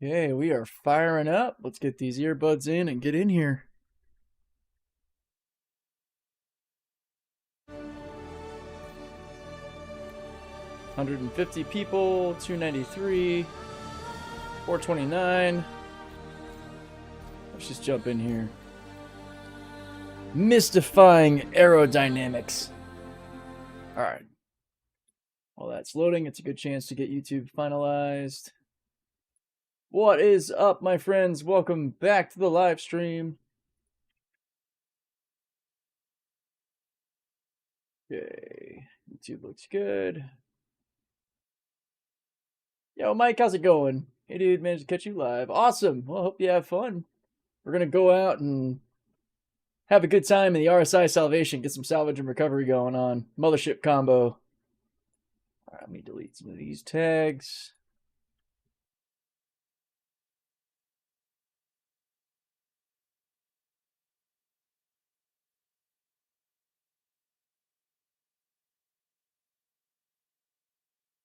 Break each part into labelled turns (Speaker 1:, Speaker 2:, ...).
Speaker 1: Okay, we are firing up. Let's get these earbuds in and get in here. $150 people, 293, 429. Let's just jump in here. Mystifying aerodynamics. All right. While that's loading, it's a good chance to get YouTube finalized. What is up, my friends? Welcome back to the live stream. Okay, YouTube looks good. Yo, Mike, how's it going? Hey, dude, managed to catch you live. Awesome. Well, hope you have fun. We're going to go out and have a good time in the RSI Salvation, get some salvage and recovery going on. Mothership combo. All right, let me delete some of these tags.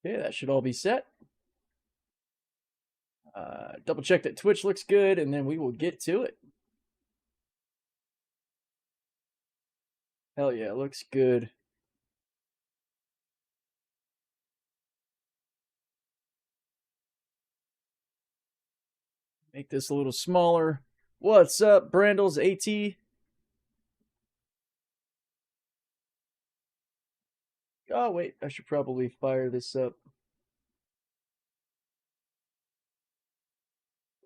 Speaker 1: Okay, that should all be set. Double check that Twitch looks good, and then we will get to it. Hell yeah, looks good. Make this a little smaller. What's up, Brandles AT? Oh, wait, I should probably fire this up.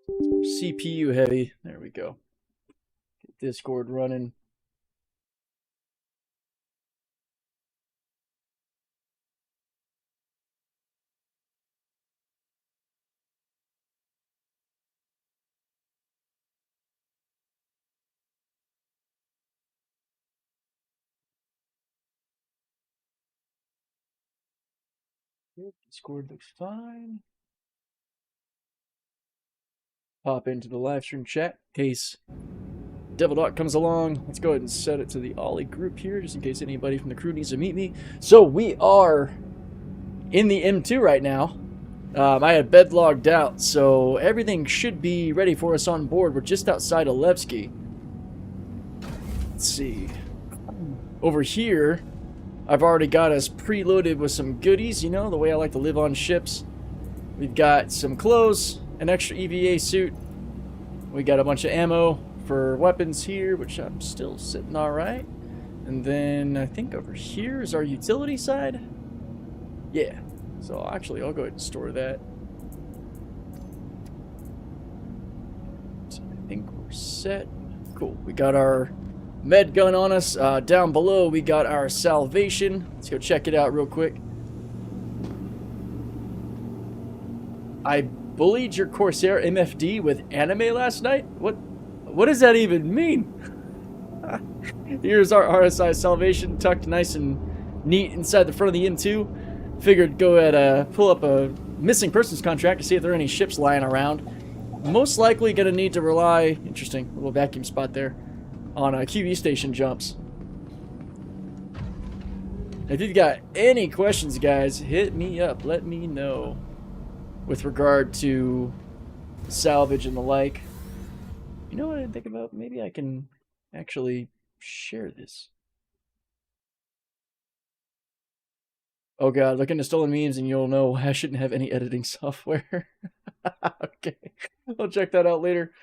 Speaker 1: CPU heavy. There we go. Get Discord running. Discord looks fine. Pop into the live stream chat in case Devil Dot comes along. Let's go ahead and set it to the Ollie group here, just in case anybody from the crew needs to meet me. So we are in the M2 right now. I had bed logged out, so everything should be ready for us on board. We're just outside of Levski. Let's see. Over here, I've already got us preloaded with some goodies, you know, the way I like to live on ships. We've got some clothes, an extra EVA suit. We got a bunch of ammo for weapons here, which I'm still sitting all right. And then I think over here is our utility side. Yeah, so actually I'll go ahead and store that. So I think we're set. Cool, we got our med gun on us. Down below we got our Salvation. Let's go check it out real quick. I bullied your Corsair MFD with anime last night? What does that even mean? Here's our RSI Salvation tucked nice and neat inside the front of the M2. Figured go ahead pull up a missing persons contract to see if there are any ships lying around. Most likely gonna need to rely, interesting, little vacuum spot there, on Kiwi station jumps. If you've got any questions, guys, hit me up. Let me know with regard to salvage and the like. You know what I think about? Maybe I can actually share this. Oh god, look into stolen memes and you'll know I shouldn't have any editing software. Okay, I'll check that out later.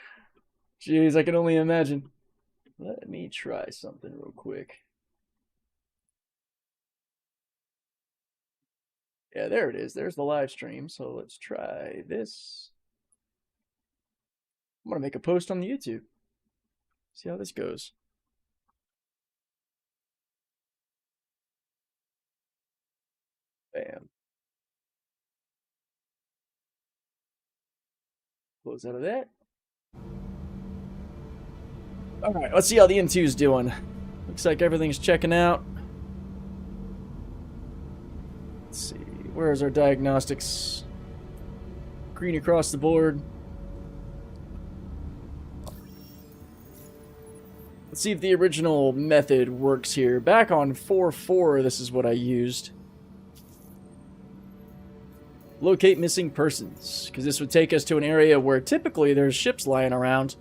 Speaker 1: Jeez, I can only imagine. Let me try something real quick. Yeah, there it is. There's the live stream. So let's try this. I'm going to make a post on the YouTube. See how this goes. Bam. Close out of that. Alright, let's see how the M2's doing. Looks like everything's checking out. Let's see. Where's our diagnostics? Green across the board. Let's see if the original method works here. Back on 4.4, this is what I used. Locate missing persons, because this would take us to an area where typically there's ships lying around.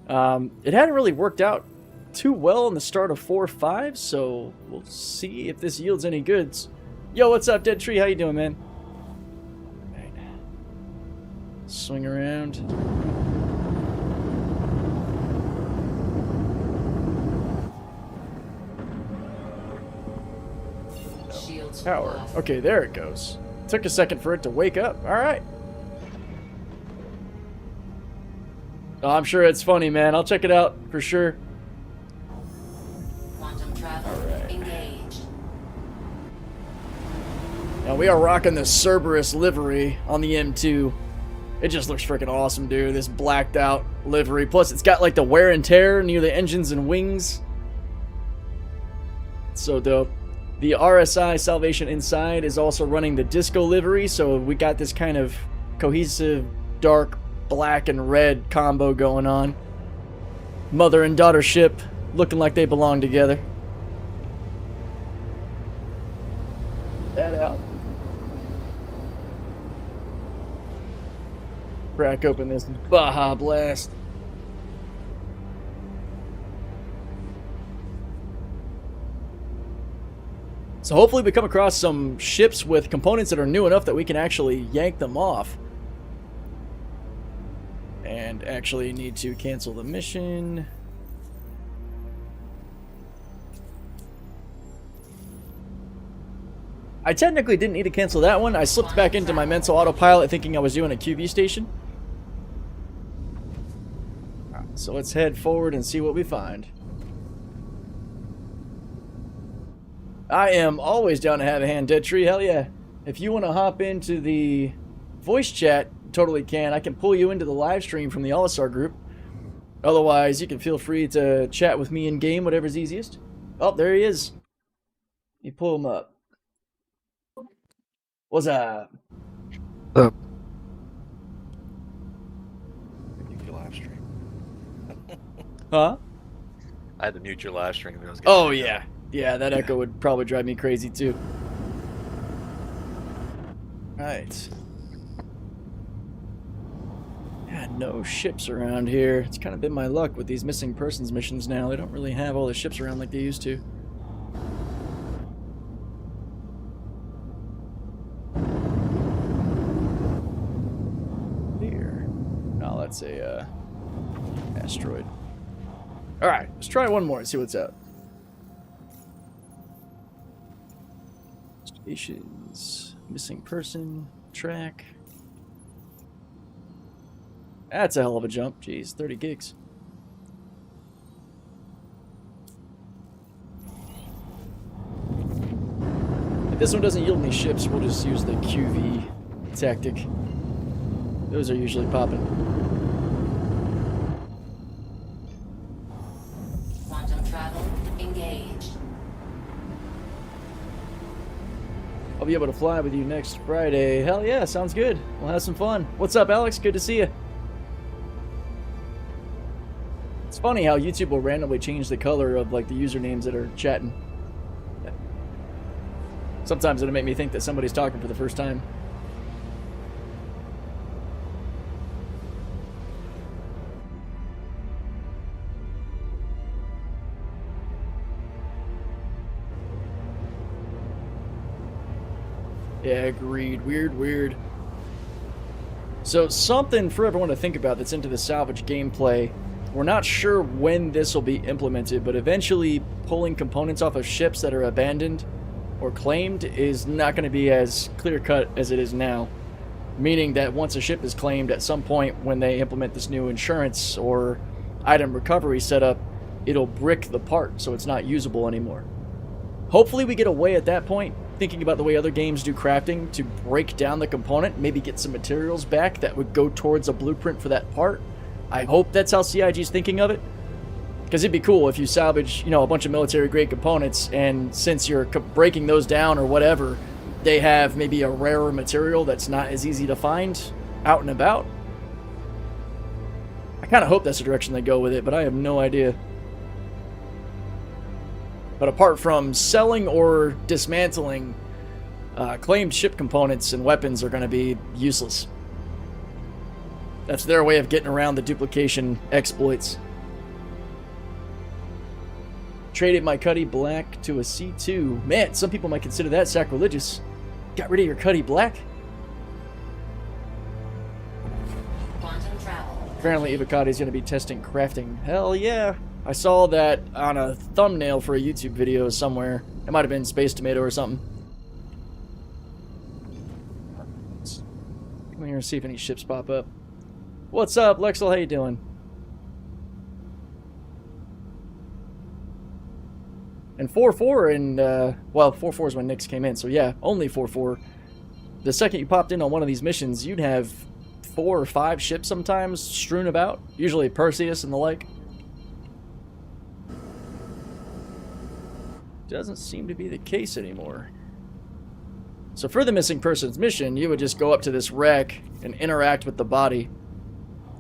Speaker 1: It hadn't really worked out too well in the start of 4.5, so we'll see if this yields any goods. Yo, what's up, Dead Tree? How you doing, man? Alright. Swing around. Power. Okay, there it goes. Took a second for it to wake up. Alright. Oh, I'm sure it's funny, man. I'll check it out for sure.
Speaker 2: Quantum travel engaged.
Speaker 1: Now we are rocking the Cerberus livery on the M2. It just looks freaking awesome, dude. This blacked out livery. Plus, it's got like the wear and tear near the engines and wings. It's so dope. The RSI Salvation inside is also running the disco livery, so we got this kind of cohesive dark black and red combo going on. Mother and daughter ship looking like they belong together. That out. Crack open this Baja Blast. So hopefully we come across some ships with components that are new enough that we can actually yank them off. And actually need to cancel the mission. I technically didn't need to cancel that one. I slipped back into my mental autopilot thinking I was doing a QV station. So let's head forward and see what we find. I am always down to have a hand, Dead Tree. Hell yeah. If you want to hop into the voice chat, totally can. I can pull you into the live stream from the OLISAR group. Otherwise, you can feel free to chat with me in game, whatever's easiest. Oh, there he is. You pull him up. What's up?
Speaker 3: Up.
Speaker 4: Mute your live stream.
Speaker 1: Huh?
Speaker 4: I had to mute your live stream.
Speaker 1: Oh yeah. Yeah, that echo would probably drive me crazy too. Right. Yeah, no ships around here. It's kind of been my luck with these missing persons missions now. They don't really have all the ships around like they used to. Here. Oh, that's a asteroid. Alright, let's try one more and see what's up. Stations, missing person, track. That's a hell of a jump. Jeez, 30 gigs. If this one doesn't yield any ships, we'll just use the QV tactic. Those are usually popping.
Speaker 2: Quantum travel engaged.
Speaker 1: I'll be able to fly with you next Friday. Hell yeah, sounds good. We'll have some fun. What's up, Alex? Good to see you. It's funny how YouTube will randomly change the color of like the usernames that are chatting. Sometimes it'll make me think that somebody's talking for the first time. Yeah, agreed. Weird. So something for everyone to think about that's into the salvage gameplay. We're not sure when this will be implemented, but eventually pulling components off of ships that are abandoned or claimed is not going to be as clear-cut as it is now. Meaning that once a ship is claimed, at some point when they implement this new insurance or item recovery setup, it'll brick the part so it's not usable anymore. Hopefully we get away at that point, thinking about the way other games do crafting, to break down the component, maybe get some materials back that would go towards a blueprint for that part. I hope that's how CIG's thinking of it. Because it'd be cool if you salvage, a bunch of military-grade components, and since you're breaking those down or whatever, they have maybe a rarer material that's not as easy to find out and about. I kind of hope that's the direction they go with it, but I have no idea. But apart from selling or dismantling claimed ship components and weapons are going to be useless. That's their way of getting around the duplication exploits. Traded my Cuddy Black to a C2. Man, some people might consider that sacrilegious. Got rid of your Cuddy Black?
Speaker 2: Quantum travel.
Speaker 1: Apparently Ivocati's going to be testing crafting. Hell yeah. I saw that on a thumbnail for a YouTube video somewhere. It might have been Space Tomato or something. Come here and see if any ships pop up. What's up, Lexel? How you doing? And 4-4 and, well, 4-4 is when Nyx came in, so yeah, only 4-4. The second you popped in on one of these missions, you'd have 4 or 5 ships sometimes strewn about, usually Perseus and the like. Doesn't seem to be the case anymore. So for the missing persons mission, you would just go up to this wreck and interact with the body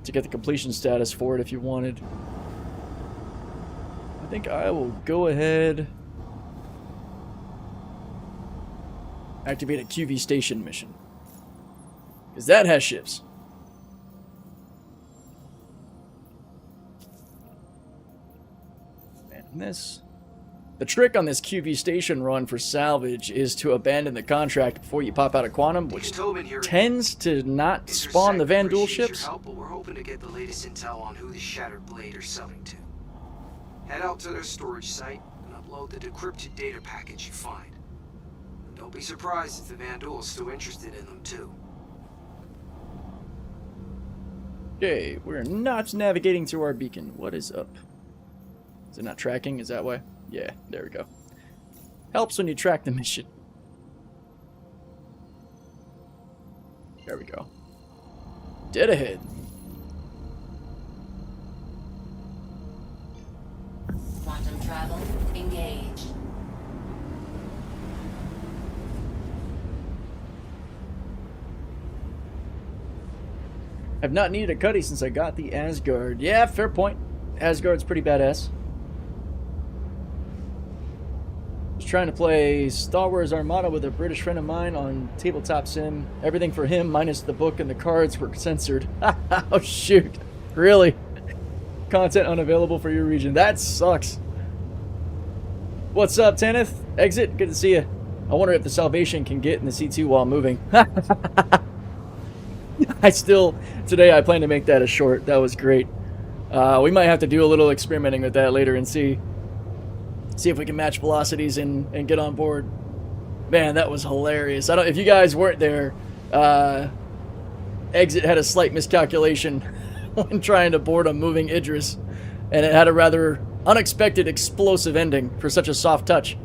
Speaker 1: to get the completion status for it if you wanted. I think I will go ahead, activate a QV station mission, because that has ships. And this, the trick on this QV station run for salvage is to abandon the contract before you pop out of Quantum, which tends to not spawn the Vandal ships.
Speaker 3: Help, but we're hoping to get the latest intel on who the Shattered Blade are selling to. Head out to their storage site and upload the decrypted data package you find. And don't be surprised if the Vandal is still interested in them too.
Speaker 1: Okay, we're not navigating to our beacon. What is up? Is it not tracking? Is that why? Yeah, there we go. Helps when you track the mission. There we go. Dead ahead.
Speaker 2: Quantum travel engaged.
Speaker 1: I've not needed a Cuddy since I got the Asgard. Yeah, fair point. Asgard's pretty badass. Was trying to play Star Wars Armada with a British friend of mine on Tabletop Sim. Everything for him, minus the book and the cards, were censored. Oh, shoot. Really? Content unavailable for your region. That sucks. What's up, Tanith? Exit? Good to see you. I wonder if the Salvation can get in the C2 while moving. Today I plan to make that a short. That was great. We might have to do a little experimenting with that later and see if we can match velocities and get on board. Man, that was hilarious. If you guys weren't there, Exit had a slight miscalculation when trying to board a moving Idris, and it had a rather unexpected explosive ending for such a soft touch.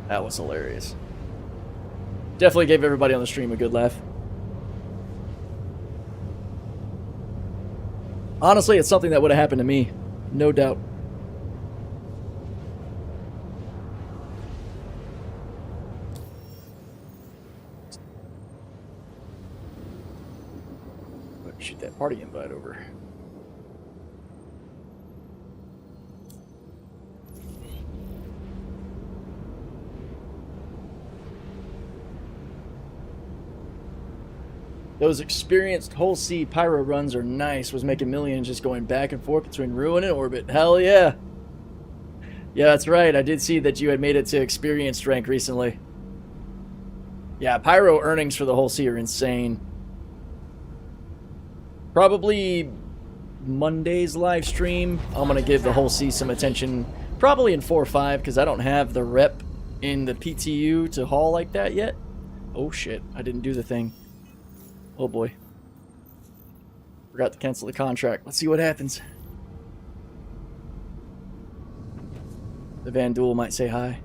Speaker 1: That was hilarious. Definitely gave everybody on the stream a good laugh. Honestly, it's something that would have happened to me. No doubt. Shoot that party invite over. Those experienced whole sea pyro runs are nice. Was making millions just going back and forth between Ruin and Orbit. Hell yeah. Yeah, that's right. I did see that you had made it to experienced rank recently. Yeah, pyro earnings for the whole sea are insane. Probably Monday's live stream, I'm going to give the whole sea some attention. Probably in 4.5 because I don't have the rep in the PTU to haul like that yet. Oh shit, I didn't do the thing. Oh boy. Forgot to cancel the contract. Let's see what happens. The Vandal might say hi.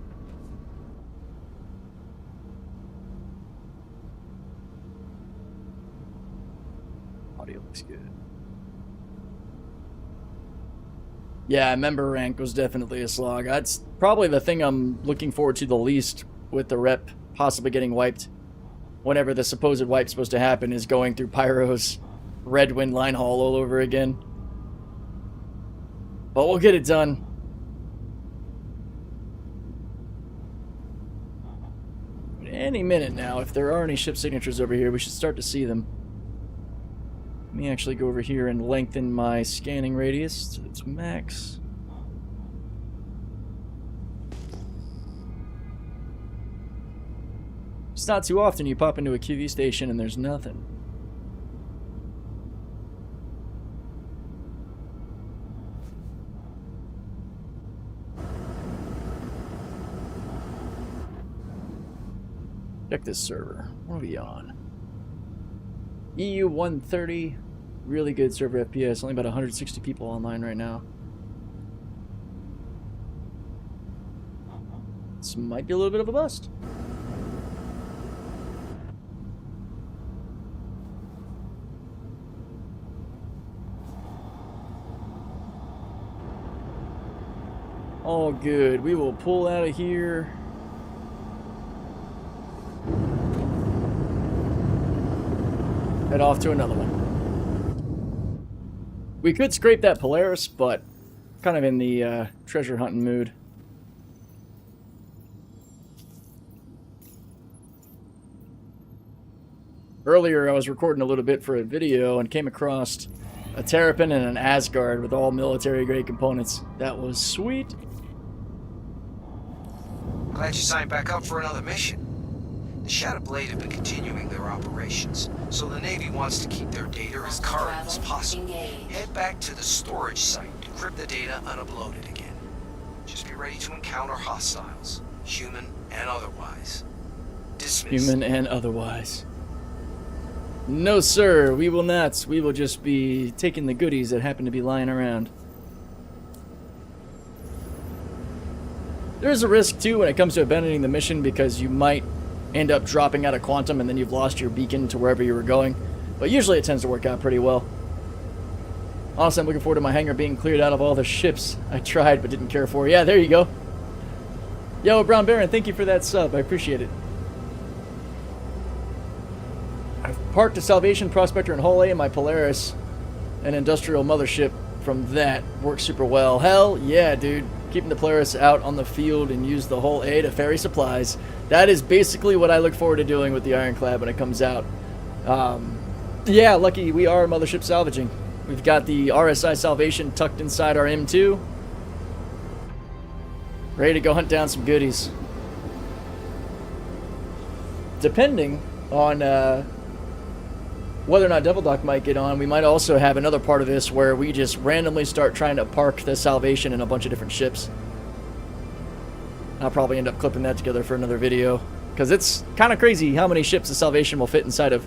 Speaker 1: Audio looks good. Yeah, member rank was definitely a slog. That's probably the thing I'm looking forward to the least with the rep possibly getting wiped. Whenever the supposed wipe's supposed to happen is going through Pyro's Red Wind line haul all over again. But we'll get it done. any minute now. If there are any ship signatures over here, we should start to see them. Let me actually go over here and lengthen my scanning radius to its max. It's not too often you pop into a Kiwi station and there's nothing. Check this server. What are we on? EU 130. Really good server FPS. Only about 160 people online right now. This might be a little bit of a bust. All good. We will pull out of here. Head off to another one. We could scrape that Polaris, but kind of in the treasure hunting mood. Earlier I was recording a little bit for a video and came across a Terrapin and an Asgard with all military grade components. That was sweet.
Speaker 3: Glad you signed back up for another mission. The Shattered Blade have been continuing their operations, so the Navy wants to keep their data as current as possible. Head back to the storage site, decrypt the data, and upload it again. Just be ready to encounter hostiles, human and otherwise. Dismissed.
Speaker 1: Human and otherwise. No, sir, we will not. We will just be taking the goodies that happen to be lying around. There is a risk, too, when it comes to abandoning the mission, because you might end up dropping out of quantum and then you've lost your beacon to wherever you were going. But usually it tends to work out pretty well. Honestly, I'm looking forward to my hangar being cleared out of all the ships I tried but didn't care for. Yeah, there you go. Yo, Brown Baron, thank you for that sub. I appreciate it. I've parked a Salvation Prospector in Hull A in my Polaris. An industrial mothership from that works super well. Hell yeah, dude. Keeping the Polaris out on the field and use the Hull A to ferry supplies. That is basically what I look forward to doing with the Ironclad when it comes out. Yeah, lucky we are mothership salvaging. We've got the RSI Salvation tucked inside our M2. Ready to go hunt down some goodies. Depending on whether or not Devil Doc might get on, we might also have another part of this where we just randomly start trying to park the Salvation in a bunch of different ships. I'll probably end up clipping that together for another video, because it's kind of crazy how many ships the Salvation will fit inside of.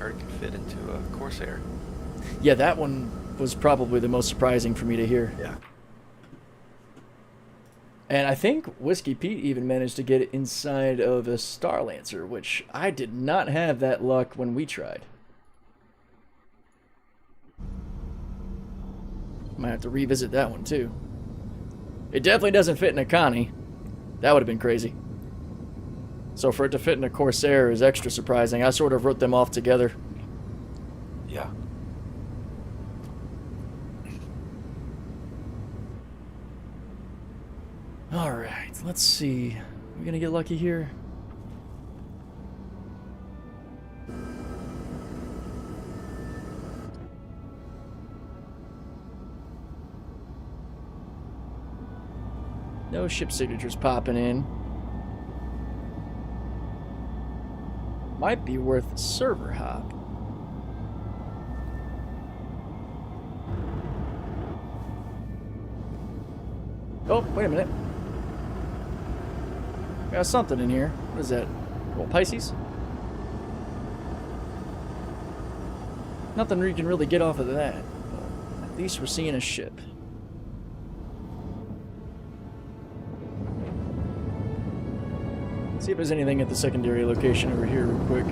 Speaker 4: Or it can fit into a Corsair.
Speaker 1: Yeah, that one was probably the most surprising for me to hear.
Speaker 4: Yeah.
Speaker 1: And I think Whiskey Pete even managed to get it inside of a Star Lancer, which I did not have that luck when we tried. Might have to revisit that one too. It definitely doesn't fit in a Connie. That would have been crazy. So for it to fit in a Corsair is extra surprising. I sort of wrote them off together.
Speaker 4: Yeah.
Speaker 1: Alright, let's see. Are we gonna get lucky here? No ship signatures popping in. Might be worth a server hop. Oh, wait a minute. Got something in here. What is that? Well, Pisces? Nothing you can really get off of that. But at least we're seeing a ship. See if there's anything at the secondary location over here real quick.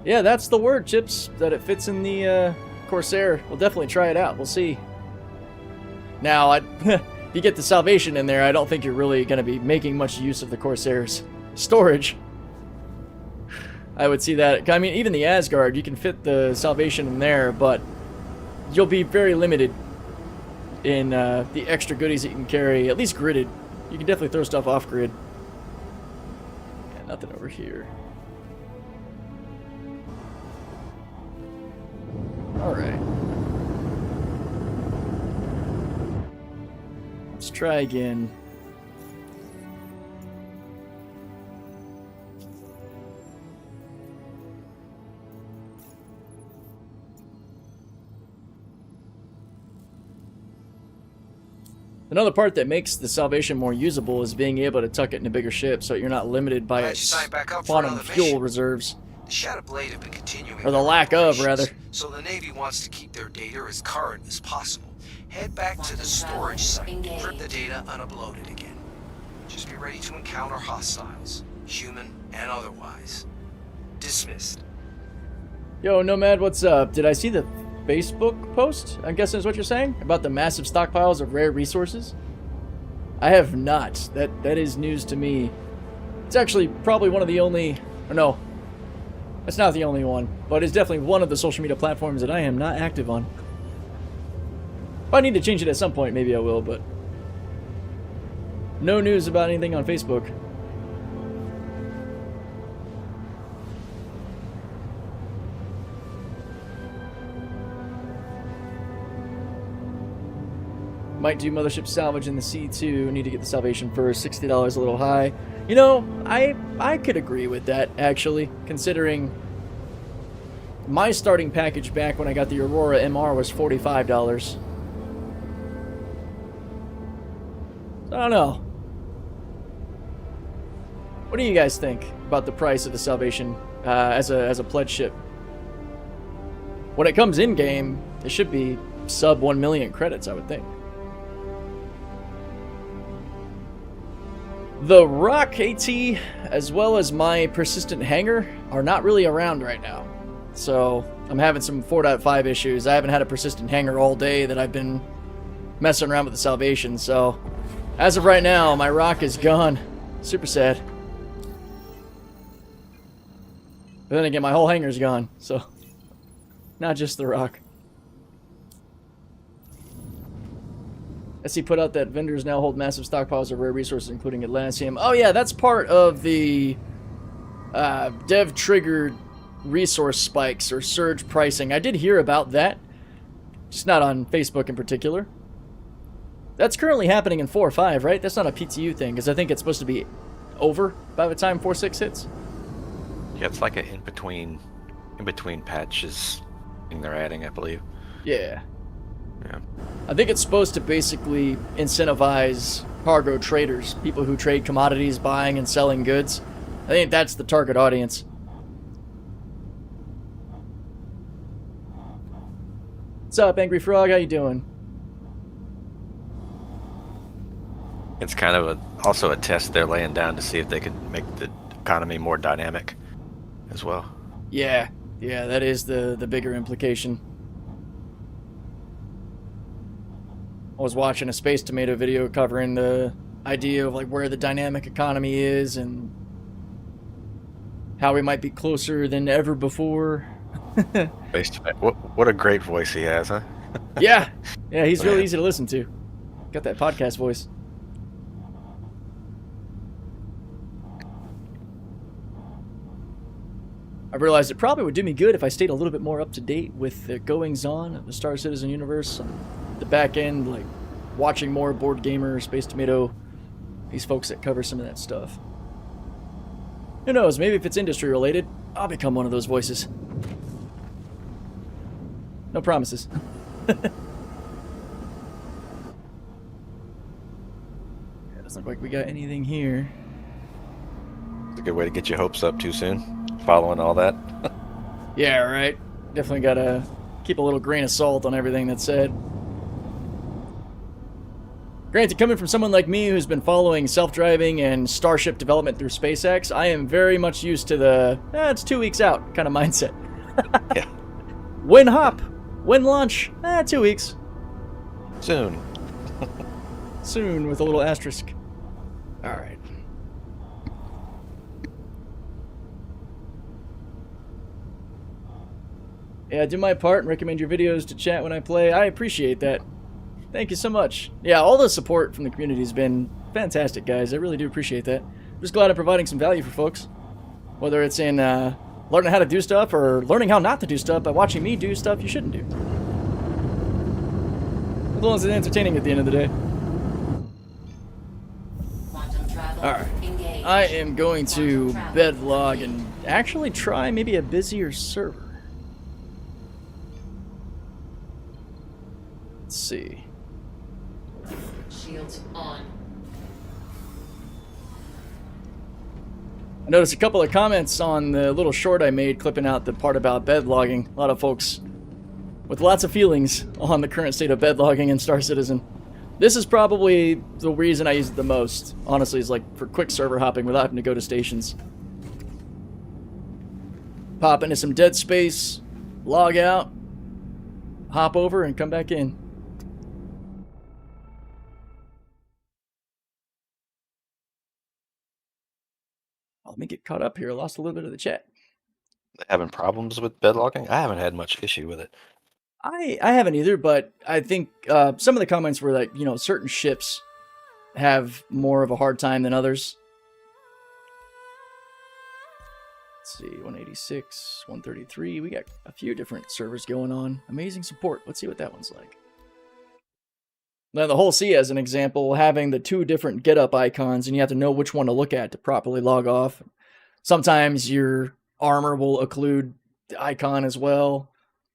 Speaker 1: Yeah, that's the word, Chips, that it fits in the Corsair. We'll definitely try it out. We'll see. Now, if you get the Salvation in there, I don't think you're really going to be making much use of the Corsair's storage. I would see that. I mean, even the Asgard, you can fit the Salvation in there, but you'll be very limited in the extra goodies that you can carry, at least gridded. You can definitely throw stuff off grid. Yeah, nothing over here. Alright. Let's try again. Another part that makes the Salvation more usable is being able to tuck it in a bigger ship so you're not limited by
Speaker 3: Glad you
Speaker 1: its
Speaker 3: signed back up for
Speaker 1: quantum
Speaker 3: another
Speaker 1: fuel
Speaker 3: mission.
Speaker 1: reserves.
Speaker 3: The Shattered Blade have been continuing
Speaker 1: Or the
Speaker 3: their
Speaker 1: lack of,
Speaker 3: operations,
Speaker 1: rather.
Speaker 3: So the Navy wants to keep their data as current as possible. Head back to the storage site and encrypt the data unuploaded again. Just be ready to encounter hostiles, human and otherwise. Dismissed.
Speaker 1: Yo, Nomad, what's up? Did I see the Facebook post? I'm guessing is what you're saying? About the massive stockpiles of rare resources? I have not. That is news to me. It's actually probably one of the only... Or no. It's not the only one. But it's definitely one of the social media platforms that I am not active on. If I need to change it at some point, maybe I will, but... No news about anything on Facebook. Might do mothership salvage in the C2. Need to get the Salvation first. $60 a little high. You know, I could agree with that, actually, considering my starting package back when I got the Aurora MR was $45. I don't know. What do you guys think about the price of the Salvation as a pledge ship? When it comes in game, it should be sub 1 million credits, I would think. The Rock AT, as well as my persistent hanger, are not really around right now. So, I'm having some 4.5 issues. I haven't had a persistent hanger all day that I've been messing around with the Salvation. So, as of right now, my Rock is gone. Super sad. But then again, my whole hanger's gone. So, not just the Rock. SC put out that vendors now hold massive stockpiles of rare resources, including Atlassium. Oh yeah, that's part of the dev-triggered resource spikes or surge pricing. I did hear about that, just not on Facebook in particular. That's currently happening in 4.5, right? That's not a PTU thing, because I think it's supposed to be over by the time 4.6 hits.
Speaker 4: Yeah, it's like an in-between patches thing they're adding, I believe.
Speaker 1: Yeah.
Speaker 4: Yeah.
Speaker 1: I think it's supposed to basically incentivize cargo traders, people who trade commodities, buying and selling goods. I think that's the target audience. What's up, Angry Frog? How you doing?
Speaker 4: It's kind of also a test they're laying down to see if they could make the economy more dynamic as well.
Speaker 1: Yeah, that is the bigger implication. I was watching a Space Tomato video covering the idea of like where the dynamic economy is and how we might be closer than ever before.
Speaker 4: Space Tomato. What a great voice he has, huh?
Speaker 1: Yeah, he's really easy to listen to. Got that podcast voice. I realized it probably would do me good if I stayed a little bit more up to date with the goings-on of the Star Citizen universe on the back end, like watching more Board Gamer, Space Tomato, these folks that cover some of that stuff. Who knows, maybe if it's industry related, I'll become one of those voices. No promises. Doesn't look like we got anything here.
Speaker 4: It's a good way to get your hopes up too soon, following all that.
Speaker 1: Yeah, right. Definitely gotta keep a little grain of salt on everything that's said. Granted, coming from someone like me who's been following self-driving and Starship development through SpaceX, I am very much used to the, it's 2 weeks out kind of mindset.
Speaker 4: Yeah.
Speaker 1: When hop? When launch? 2 weeks.
Speaker 4: Soon.
Speaker 1: Soon, with a little asterisk. Alright. Yeah, do my part and recommend your videos to chat when I play. I appreciate that. Thank you so much. Yeah, all the support from the community has been fantastic, guys. I really do appreciate that. I'm just glad I'm providing some value for folks. Whether it's in learning how to do stuff or learning how not to do stuff by watching me do stuff you shouldn't do. As long as it's entertaining at the end of the day. Alright. I am going to bedlog and actually try maybe a busier server. Let's see.
Speaker 2: Shields on.
Speaker 1: I noticed a couple of comments on the little short I made clipping out the part about bed logging. A lot of folks with lots of feelings on the current state of bed logging in Star Citizen. This is probably the reason I use it the most, honestly, is like for quick server hopping without having to go to stations. Pop into some dead space, log out, hop over, and come back in. Let me get caught up here. I lost a little bit of the chat.
Speaker 4: Having problems with bed logging? I haven't had much issue with it.
Speaker 1: I haven't either, but I think some of the comments were like, you know, certain ships have more of a hard time than others. Let's see, 186, 133. We got a few different servers going on. Amazing support. Let's see what that one's like. Now, the whole sea, as an example, having the two different get-up icons, and you have to know which one to look at to properly log off. Sometimes your armor will occlude the icon as well.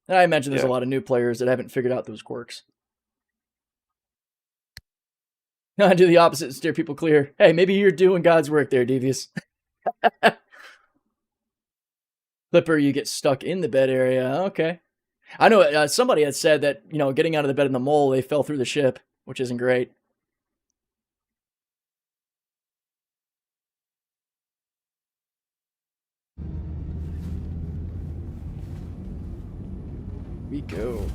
Speaker 1: And I imagine there's a lot of new players that haven't figured out those quirks. I do the opposite and steer people clear. Hey, maybe you're doing God's work there, Devious. Clipper, you get stuck in the bed area. Okay. I know somebody had said that, you know, getting out of the bed in the mole, they fell through the ship, which isn't great. We go.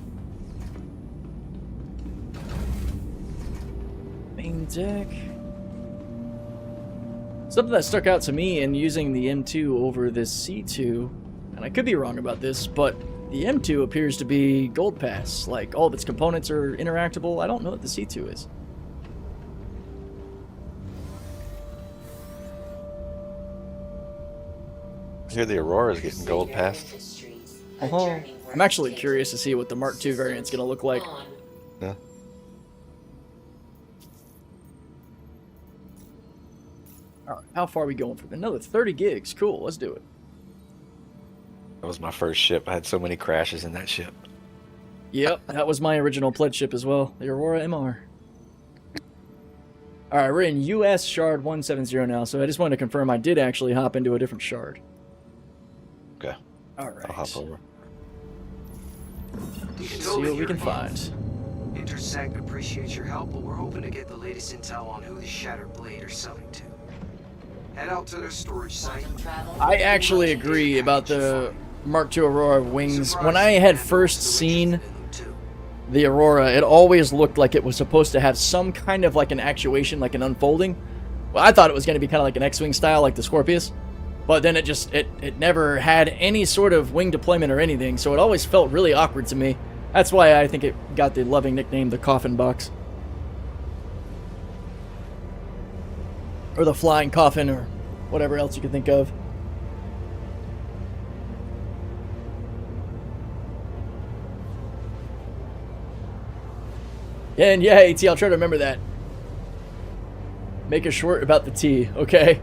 Speaker 1: Main deck. Something that stuck out to me in using the M2 over this C2, and I could be wrong about this, but the M2 appears to be Gold Pass. Like, all of its components are interactable. I don't know what the C2 is.
Speaker 4: I hear the Aurora is getting Gold Pass.
Speaker 1: I'm actually curious to see what the Mark II variant's going to look like.
Speaker 4: Yeah.
Speaker 1: Alright, how far are we going for? Another 30 gigs. Cool, let's do it.
Speaker 4: That was my first ship. I had so many crashes in that ship.
Speaker 1: Yep, that was my original pledge ship as well. The Aurora MR. Alright, we're in US Shard 170 now, so I just wanted to confirm I did actually hop into a different shard.
Speaker 4: Okay.
Speaker 1: Alright.
Speaker 4: I'll hop over.
Speaker 1: See what we can find.
Speaker 3: Intersect appreciates your help, but we're hoping to get the latest intel on who the Shattered Blade are selling to. Head out to their storage site.
Speaker 1: I actually agree about the Mark II Aurora wings. When I had first seen the Aurora, it always looked like it was supposed to have some kind of like an actuation, like an unfolding. Well, I thought it was going to be kind of like an X-Wing style, like the Scorpius. But then it never had any sort of wing deployment or anything, so it always felt really awkward to me. That's why I think it got the loving nickname, the Coffin Box. Or the Flying Coffin, or whatever else you can think of. And yeah, AT, I'll try to remember that. Make a short about the T, okay?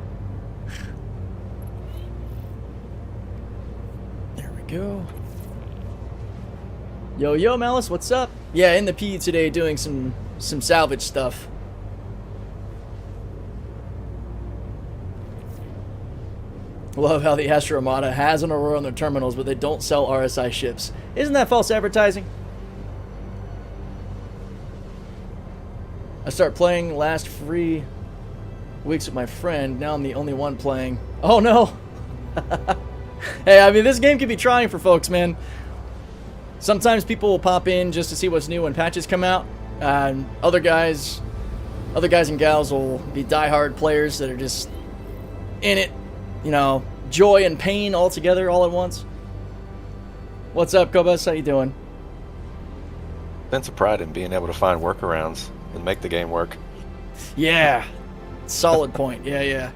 Speaker 1: There we go. Yo, Malice, what's up? Yeah, in the P today doing some salvage stuff. Love how the Astra Armada has an Aurora on their terminals, but they don't sell RSI ships. Isn't that false advertising? I started playing last free weeks with my friend. Now I'm the only one playing. Oh no! Hey, I mean, this game can be trying for folks, man. Sometimes people will pop in just to see what's new when patches come out. And other guys and gals will be diehard players that are just in it, you know, joy and pain all together, all at once. What's up, Kobus? How you doing?
Speaker 4: Sense of pride in being able to find workarounds and make the game work.
Speaker 1: Yeah. Solid point. Yeah, yeah.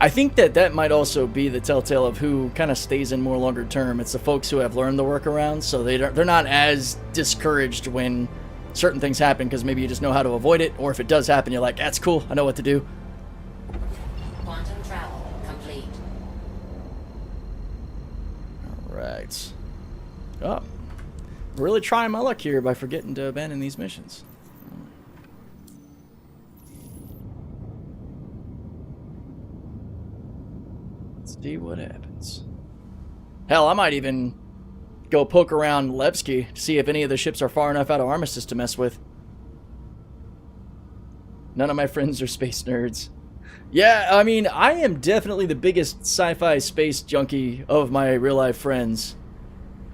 Speaker 1: I think that might also be the telltale of who kind of stays in more longer term. It's the folks who have learned the workarounds, so they're not as discouraged when certain things happen because maybe you just know how to avoid it, or if it does happen, you're like, that's cool, I know what to do.
Speaker 2: Quantum travel complete.
Speaker 1: All right. Oh, really trying my luck here by forgetting to abandon these missions. See what happens. Hell, I might even go poke around Levski to see if any of the ships are far enough out of Armistice to mess with. None of my friends are space nerds. Yeah, I mean, I am definitely the biggest sci-fi space junkie of my real-life friends.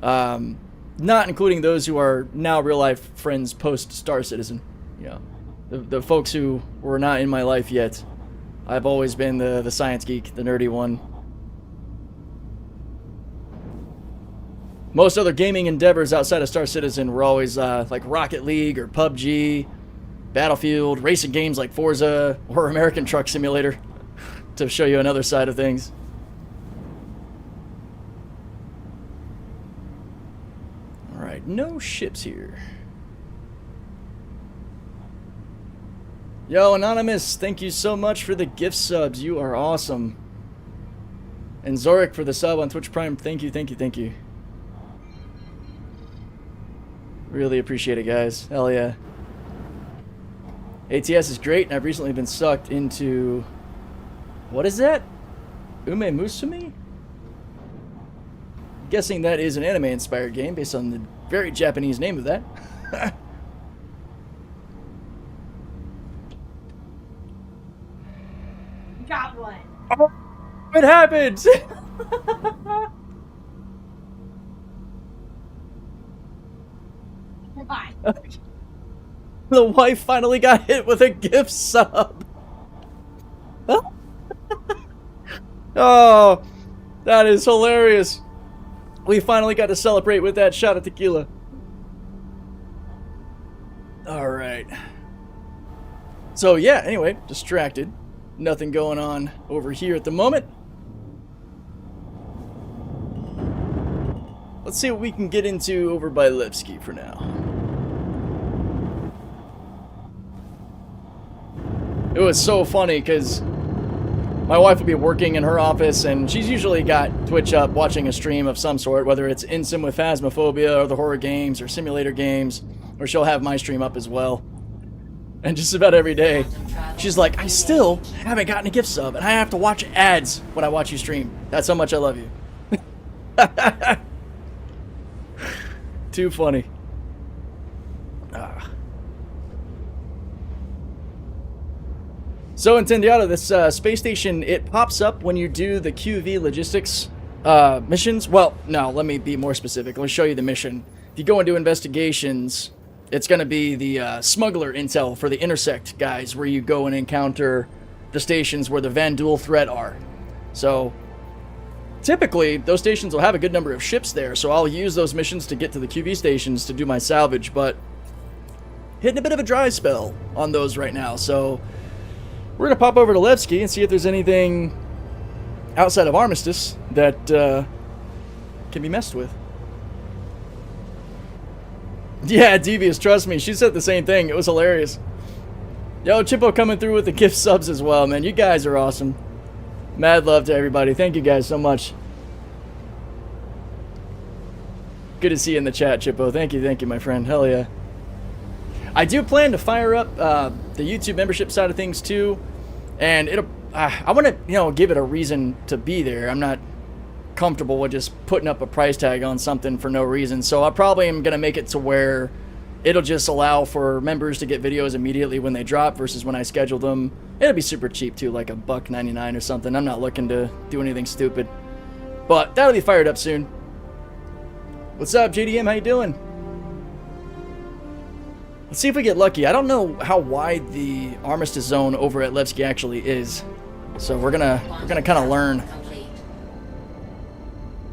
Speaker 1: Not including those who are now real-life friends post-Star Citizen. You know, the folks who were not in my life yet. I've always been the science geek, the nerdy one. Most other gaming endeavors outside of Star Citizen were always like Rocket League or PUBG, Battlefield, racing games like Forza, or American Truck Simulator, to show you another side of things. Alright, no ships here. Yo, Anonymous, thank you so much for the gift subs. You are awesome. And Zorik for the sub on Twitch Prime. Thank you, thank you, thank you. Really appreciate it, guys. Hell yeah. ATS is great, and I've recently been sucked into... What is that? Ume Musume? Guessing that is an anime-inspired game based on the very Japanese name of that.
Speaker 5: Got one.
Speaker 1: Oh, it happened!
Speaker 5: Bye.
Speaker 1: The wife finally got hit with a gift sub. Oh, that is hilarious. We finally got to celebrate with that shot of tequila. All right. So yeah, anyway, distracted. Nothing going on over here at the moment. Let's see what we can get into over by Levski for now. It was so funny because my wife will be working in her office and she's usually got Twitch up watching a stream of some sort, whether it's Insim with Phasmophobia or the horror games or simulator games, or she'll have my stream up as well. And just about every day, she's like, I still haven't gotten a gift sub and I have to watch ads when I watch you stream. That's how much I love you. Too funny. So Intendiado, this space station, it pops up when you do the QV logistics missions. Well, no, let me be more specific. Let me show you the mission. If you go and do investigations, it's going to be the smuggler intel for the Intersect guys, where you go and encounter the stations where the Vandul threat are. So typically, those stations will have a good number of ships there, so I'll use those missions to get to the QV stations to do my salvage, but hitting a bit of a dry spell on those right now, so we're going to pop over to Levski and see if there's anything outside of Armistice that can be messed with. Yeah, Devious, trust me, she said the same thing. It was hilarious. Yo, Chippo coming through with the gift subs as well, man. You guys are awesome. Mad love to everybody. Thank you guys so much. Good to see you in the chat, Chippo. Thank you, my friend. Hell yeah. I do plan to fire up the YouTube membership side of things too, and it'll. I want to, give it a reason to be there. I'm not comfortable with just putting up a price tag on something for no reason, so I probably am gonna make it to where it'll just allow for members to get videos immediately when they drop versus when I schedule them. It'll be super cheap too, like $1.99 or something. I'm not looking to do anything stupid, but that'll be fired up soon. What's up, JDM? How you doing? Let's see if we get lucky. I don't know how wide the Armistice zone over at Levski actually is, so we're gonna kind of learn.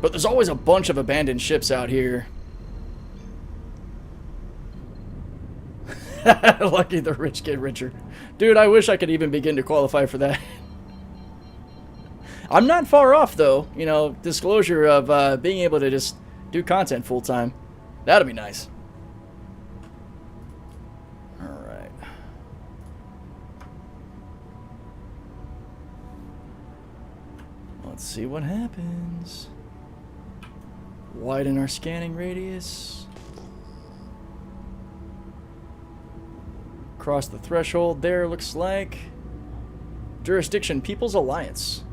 Speaker 1: But there's always a bunch of abandoned ships out here. Lucky the rich get richer. Dude, I wish I could even begin to qualify for that. I'm not far off, though. You know, disclosure of being able to just do content full time. That'd be nice. Alright. Let's see what happens. Widen our scanning radius. Cross the threshold there, looks like. Jurisdiction, People's Alliance.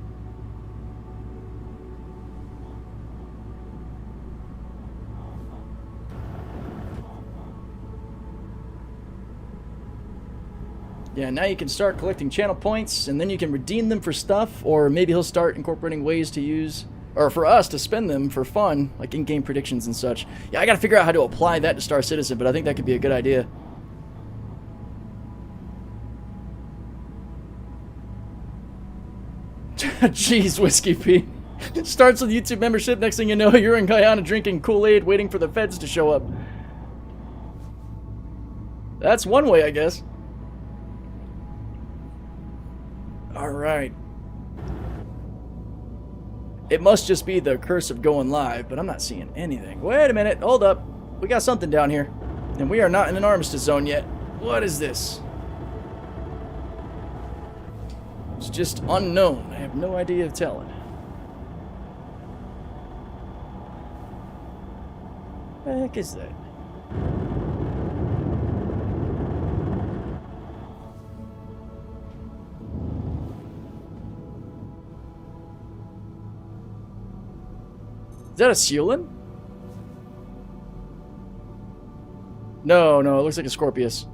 Speaker 1: Yeah, now you can start collecting channel points, and then you can redeem them for stuff, or maybe he'll start incorporating ways to use, or for us to spend them for fun, like in-game predictions and such. Yeah, I gotta figure out how to apply that to Star Citizen, but I think that could be a good idea. Jeez, Whiskey P. Starts with YouTube membership, next thing you know, you're in Guyana drinking Kool-Aid, waiting for the feds to show up. That's one way, I guess. Alright. It must just be the curse of going live, but I'm not seeing anything. Wait a minute, hold up. We got something down here. And we are not in an armistice zone yet. What is this? It's just unknown. I have no idea of telling. What the heck is that? Is that a Seulin? No, it looks like a Scorpius.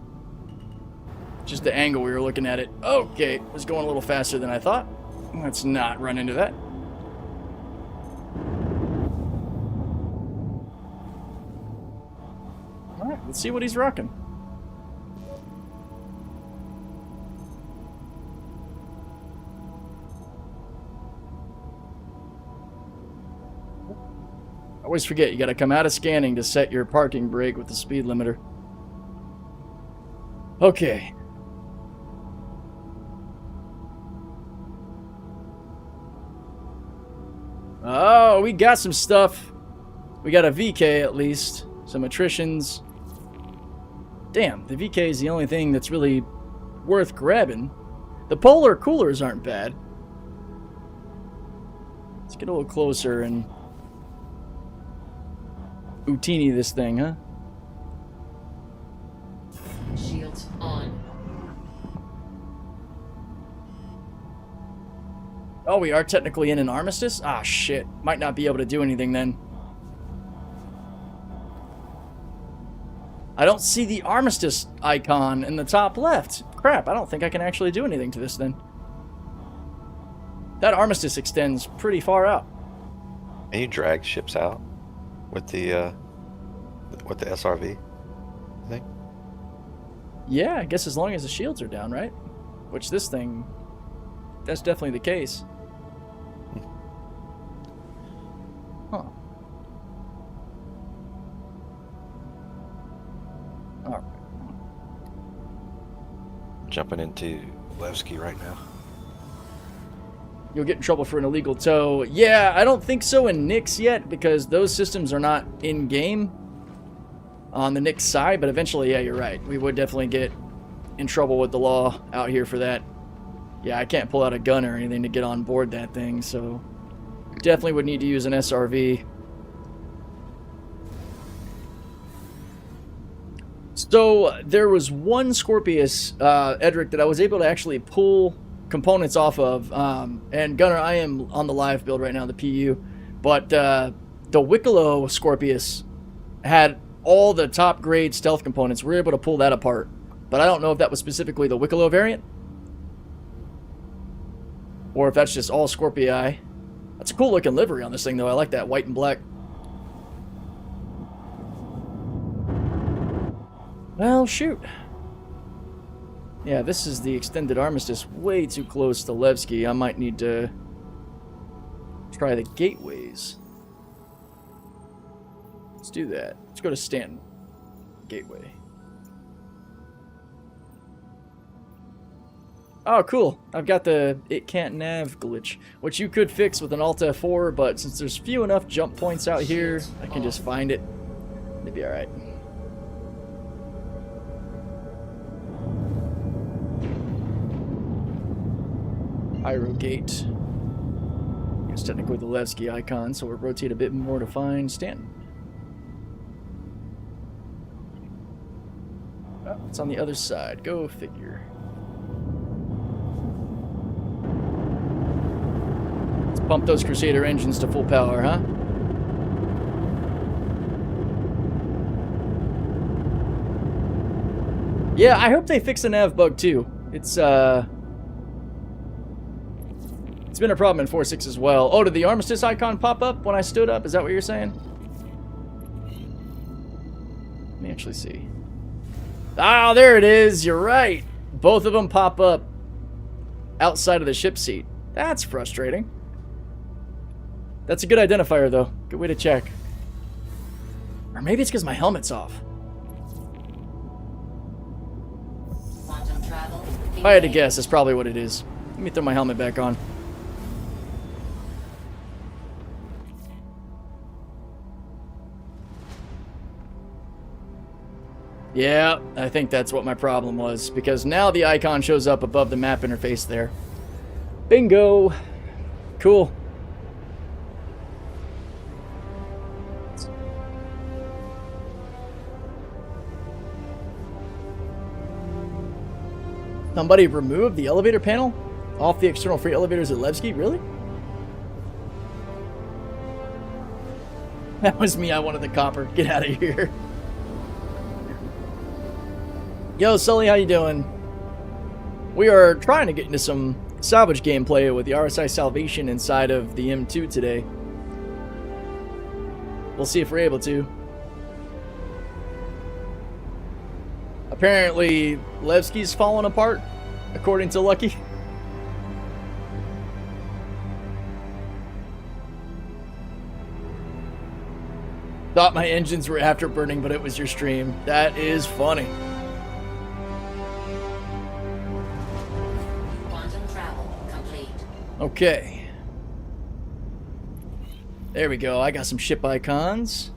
Speaker 1: Just the angle we were looking at it. Okay, it was going a little faster than I thought. Let's not run into that. Alright, let's see what he's rocking. I always forget, you gotta come out of scanning to set your parking brake with the speed limiter. Okay. Oh, we got some stuff. We got a VK at least. Some attritions. Damn, the VK is the only thing that's really worth grabbing. The polar coolers aren't bad. Let's get a little closer and Utini this thing, huh?
Speaker 2: Shields on.
Speaker 1: Oh, we are technically in an armistice? Ah, shit. Might not be able to do anything then. I don't see the armistice icon in the top left. Crap, I don't think I can actually do anything to this then. That armistice extends pretty far out.
Speaker 4: Can you drag ships out with the SRV, I think?
Speaker 1: Yeah, I guess as long as the shields are down, right? Which this thing, that's definitely the case. Huh. Alright.
Speaker 4: Jumping into Levski right now.
Speaker 1: You'll get in trouble for an illegal tow. Yeah, I don't think so in Nyx yet, because those systems are not in-game on the Nyx side, but eventually, yeah, you're right. We would definitely get in trouble with the law out here for that. Yeah, I can't pull out a gun or anything to get on board that thing, so definitely would need to use an SRV. So there was one Scorpius, Edric, that I was able to actually pull components off of, and Gunnar, I am on the live build right now, the PU, but the Wicklow Scorpius had all the top grade stealth components. We were able to pull that apart, but I don't know if that was specifically the Wicklow variant or if that's just all Scorpii. That's a cool looking livery on this thing though. I like that white and black. Well, shoot. Yeah, this is the extended armistice, way too close to Levski. I might need to try the gateways. Let's do that. Let's go to Stanton Gateway. Oh, cool. I've got the it can't nav glitch, which you could fix with an Alt F4, but since there's few enough jump points out here, I can just find it. It'd be alright. Pyro Gate. It's technically the Levski icon, so we'll rotate a bit more to find Stanton. Oh, it's on the other side. Go figure. Let's pump those Crusader engines to full power, huh? Yeah, I hope they fix the nav bug too. It's been a problem in 4.6 as well. Oh, did the armistice icon pop up when I stood up? Is that what you're saying? Let me actually see. Ah, there it is. You're right. Both of them pop up outside of the ship seat. That's frustrating. That's a good identifier, though. Good way to check. Or maybe it's because my helmet's off.
Speaker 2: Quantum travel.
Speaker 1: If I had to guess, that's probably what it is. Let me throw my helmet back on. Yeah, I think that's what my problem was, because now the icon shows up above the map interface there. Bingo! Cool. Somebody removed the elevator panel off the external freight elevators at Levski? Really? That was me. I wanted the copper. Get out of here. Yo, Sully, how you doing? We are trying to get into some salvage gameplay with the RSI Salvation inside of the M2 today. We'll see if we're able to. Apparently, Levski's falling apart, according to Lucky. Thought my engines were afterburning, but it was your stream. That is funny. Okay. There we go. I got some ship icons.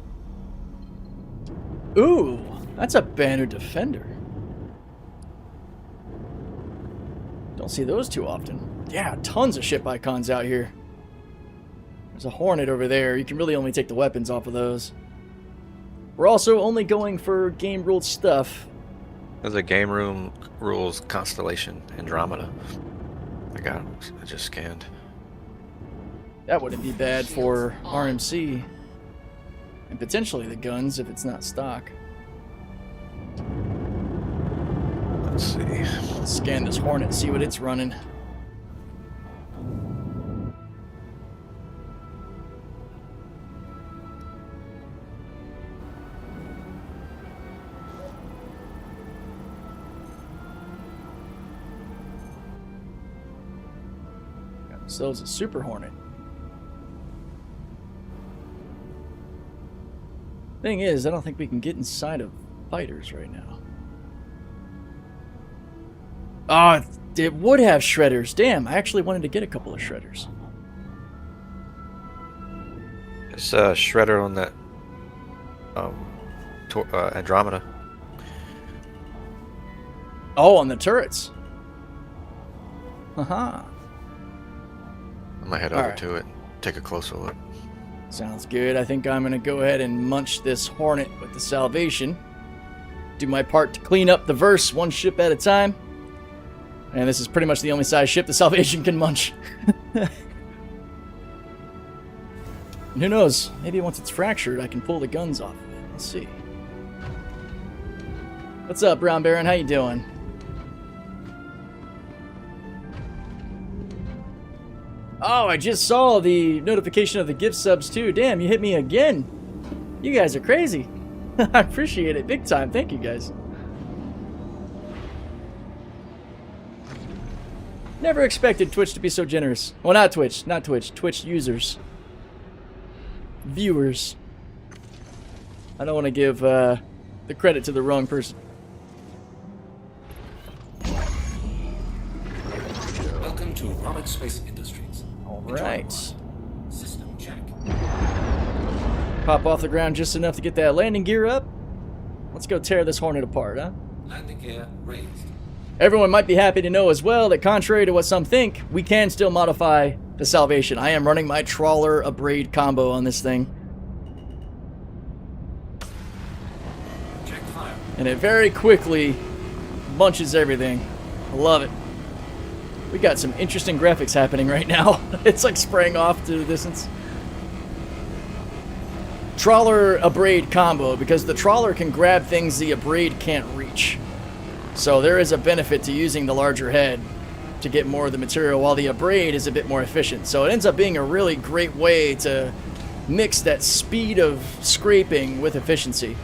Speaker 1: Ooh, that's a Banner Defender. Don't see those too often. Yeah, tons of ship icons out here. There's a Hornet over there. You can really only take the weapons off of those. We're also only going for game ruled stuff.
Speaker 4: There's a game room rules constellation, Andromeda. I got him. I just scanned.
Speaker 1: That wouldn't be bad for RMC. And potentially the guns if it's not stock.
Speaker 4: Let's see.
Speaker 1: Let's scan this Hornet and see what it's running. So it's a Super Hornet. Thing is, I don't think we can get inside of fighters right now. Oh, it would have shredders. Damn, I actually wanted to get a couple of shredders.
Speaker 4: It's a shredder on that Andromeda.
Speaker 1: Oh, on the turrets. Haha.
Speaker 4: I might head over to it, take a closer look.
Speaker 1: Sounds good. I think I'm going to go ahead and munch this Hornet with the Salvation. Do my part to clean up the verse one ship at a time. And this is pretty much the only size ship the Salvation can munch. And who knows? Maybe once it's fractured, I can pull the guns off of it. Let's see. What's up, Brown Baron? How you doing? Oh, I just saw the notification of the gift subs too. Damn, you hit me again. You guys are crazy. I appreciate it big time. Thank you guys. Never expected Twitch to be so generous. Well, not Twitch. Twitch users. Viewers. I don't want to give the credit to the wrong person.
Speaker 5: Welcome to Roberts Space Industries.
Speaker 1: All right.
Speaker 5: System check.
Speaker 1: Pop off the ground just enough to get that landing gear up. Let's go tear this Hornet apart, huh?
Speaker 5: Landing gear raised.
Speaker 1: Everyone might be happy to know as well that contrary to what some think, we can still modify the Salvation. I am running my Trawler Abrade combo on this thing.
Speaker 5: Check fire.
Speaker 1: And it very quickly bunches everything. I love it. We got some interesting graphics happening right now. It's like spraying off to the distance. Trawler Abrade combo, because the Trawler can grab things the Abrade can't reach. So there is a benefit to using the larger head to get more of the material, while the Abrade is a bit more efficient. So it ends up being a really great way to mix that speed of scraping with efficiency.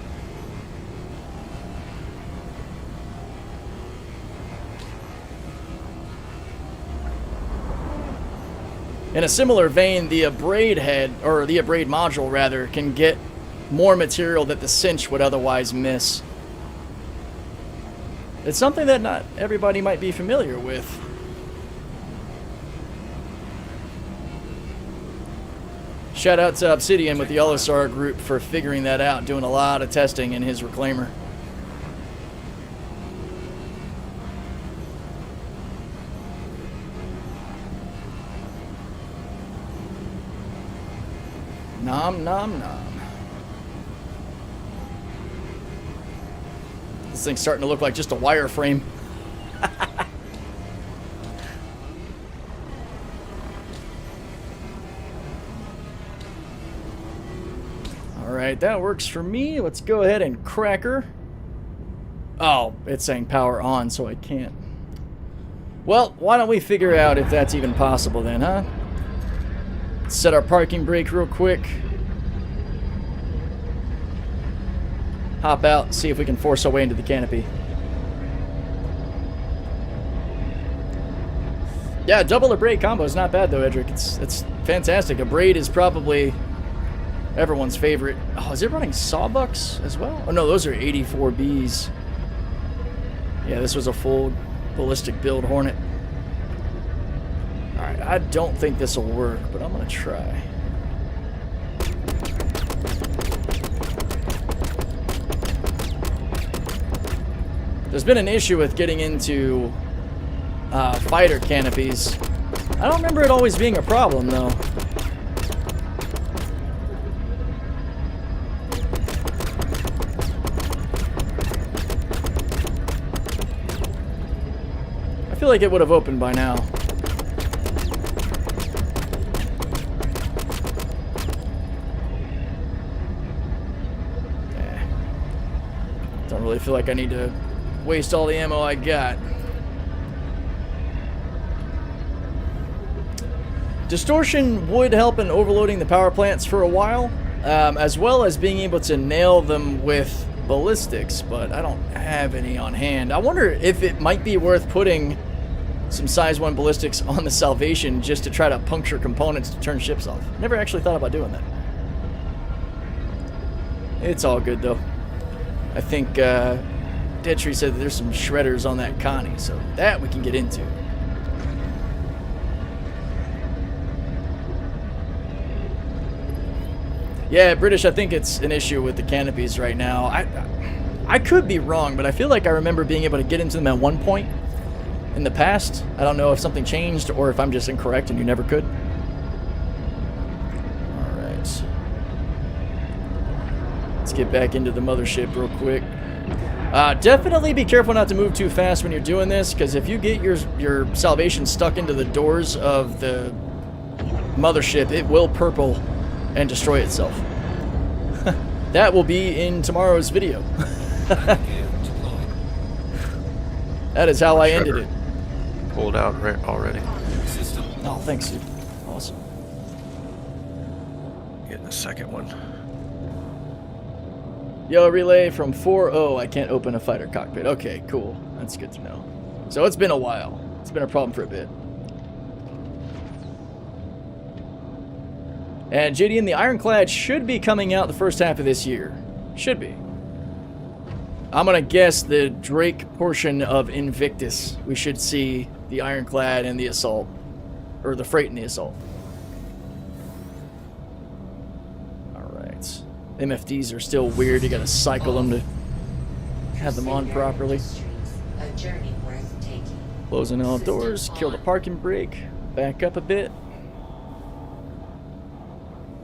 Speaker 1: In a similar vein, the Abrade head, or the Abrade module rather, can get more material that the Cinch would otherwise miss. It's something that not everybody might be familiar with. Shout out to Obsidian with the OLISAR group for figuring that out, doing a lot of testing in his reclaimer. Nom nom nom. This thing's starting to look like just a wireframe. Alright, that works for me. Let's go ahead and crack her. Oh, it's saying power on, so I can't. Well, why don't we figure out if that's even possible then, huh? Set our parking brake real quick. Hop out, see if we can force our way into the canopy. Yeah, double Abrade combo is not bad though, Edric. It's fantastic. Abrade is probably everyone's favorite. Oh, is it running Sawbucks as well? Oh no, those are 84Bs. Yeah, this was a full ballistic build Hornet. Alright, I don't think this will work, but I'm gonna try. There's been an issue with getting into fighter canopies. I don't remember it always being a problem, though. I feel like it would have opened by now. Don't really feel like I need to waste all the ammo I got. Distortion would help in overloading the power plants for a while, as well as being able to nail them with ballistics, but I don't have any on hand. I wonder if it might be worth putting some size 1 ballistics on the Salvation just to try to puncture components to turn ships off. Never actually thought about doing that. It's all good though. I think Deadtree said that there's some shredders on that Connie, so that we can get into. Yeah, British, I think it's an issue with the canopies right now. I could be wrong, but I feel like I remember being able to get into them at one point in the past. I don't know if something changed or if I'm just incorrect and you never could. Alright. Let's get back into the mothership real quick. Definitely be careful not to move too fast when you're doing this, because if you get your Salvation stuck into the doors of the mothership, it will purple and destroy itself. That will be in tomorrow's video. That is how I ended it.
Speaker 4: Pulled out already.
Speaker 1: Oh, thanks, dude. Awesome.
Speaker 4: Getting a second one.
Speaker 1: Yo, relay from 4.0. I can't open a fighter cockpit. Okay, cool. That's good to know. So it's been a while. It's been a problem for a bit. And JD and the Ironclad should be coming out the first half of this year. Should be. I'm gonna guess the Drake portion of Invictus. We should see the Ironclad and the Assault. Or the Freight and the Assault. Alright. MFDs are still weird. You gotta cycle them to have them on properly.
Speaker 2: A journey worth taking.
Speaker 1: Closing all doors. Kill the parking brake. Back up a bit.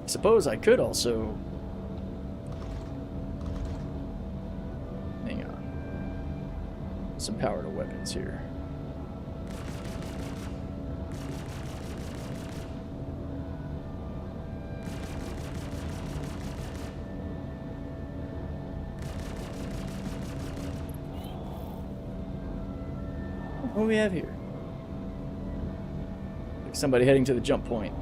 Speaker 1: I suppose I could also... Hang on. Some power to weapons here. What do we have here? Like somebody heading to the jump point.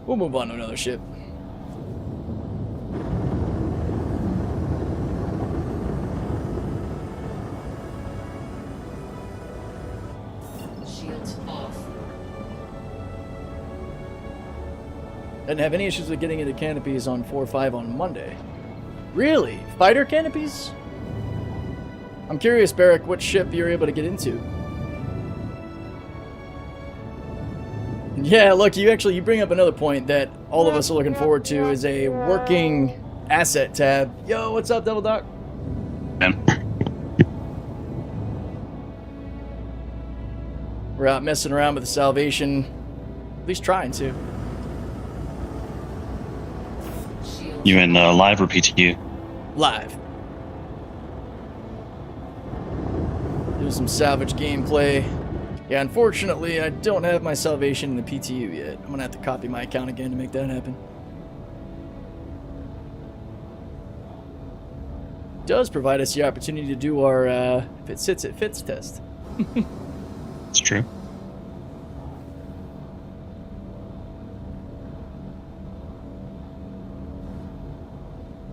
Speaker 1: We'll move on to another ship.
Speaker 2: Shields off.
Speaker 1: Didn't have any issues with getting into canopies on 4.5 on Monday. Really? Fighter canopies? I'm curious, Barrick, what ship you're able to get into. Yeah, look, you bring up another point that all of us are looking forward to is a working asset tab. Yo, what's up, Devil Doc? We're out messing around with the Salvation, at least trying to.
Speaker 6: You in live or PTU?
Speaker 1: Live. Do some salvage gameplay. Yeah, unfortunately, I don't have my Salvation in the PTU yet. I'm gonna have to copy my account again to make that happen. Does provide us the opportunity to do our if it sits, it fits test.
Speaker 6: It's true.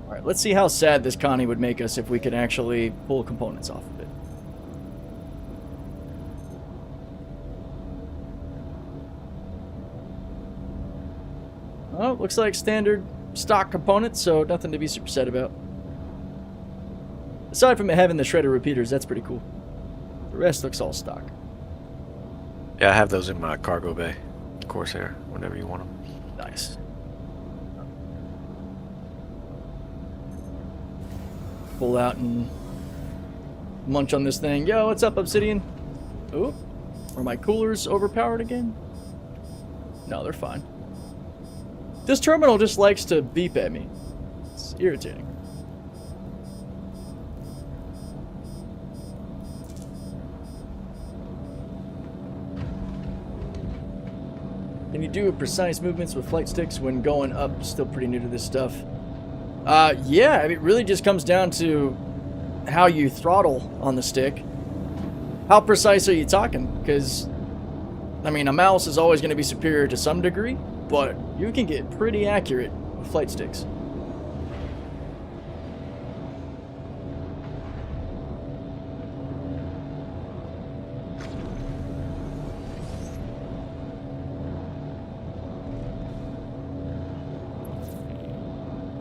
Speaker 1: Alright, let's see how sad this Connie would make us if we could actually pull components off of it. Oh, looks like standard stock components, so nothing to be super sad about. Aside from it having the shredder repeaters, that's pretty cool. The rest looks all stock.
Speaker 4: Yeah, I have those in my cargo bay. Corsair, whenever you want them.
Speaker 1: Nice. Pull out and munch on this thing. Yo, what's up, Obsidian? Ooh, are my coolers overpowered again? No, they're fine. This terminal just likes to beep at me. It's irritating. Can you do precise movements with flight sticks when going up? Still pretty new to this stuff. Yeah, I mean, it really just comes down to how you throttle on the stick. How precise are you talking? Because, I mean, a mouse is always going to be superior to some degree, but you can get pretty accurate with flight sticks.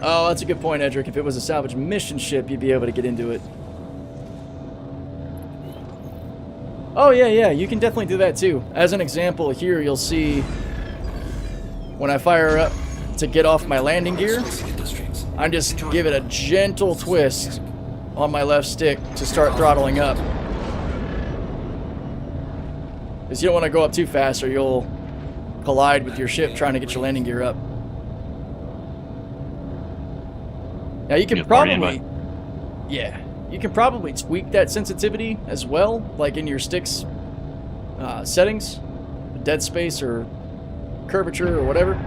Speaker 1: Oh, that's a good point, Edric. If it was a salvage mission ship, you'd be able to get into it. Oh, yeah, you can definitely do that too. As an example, here you'll see when I fire up to get off my landing gear, I just give it a gentle twist on my left stick to start throttling up. Because you don't want to go up too fast or you'll collide with your ship trying to get your landing gear up. Now you can probably, yeah, you can probably tweak that sensitivity as well, like in your stick's settings, dead space or curvature or whatever.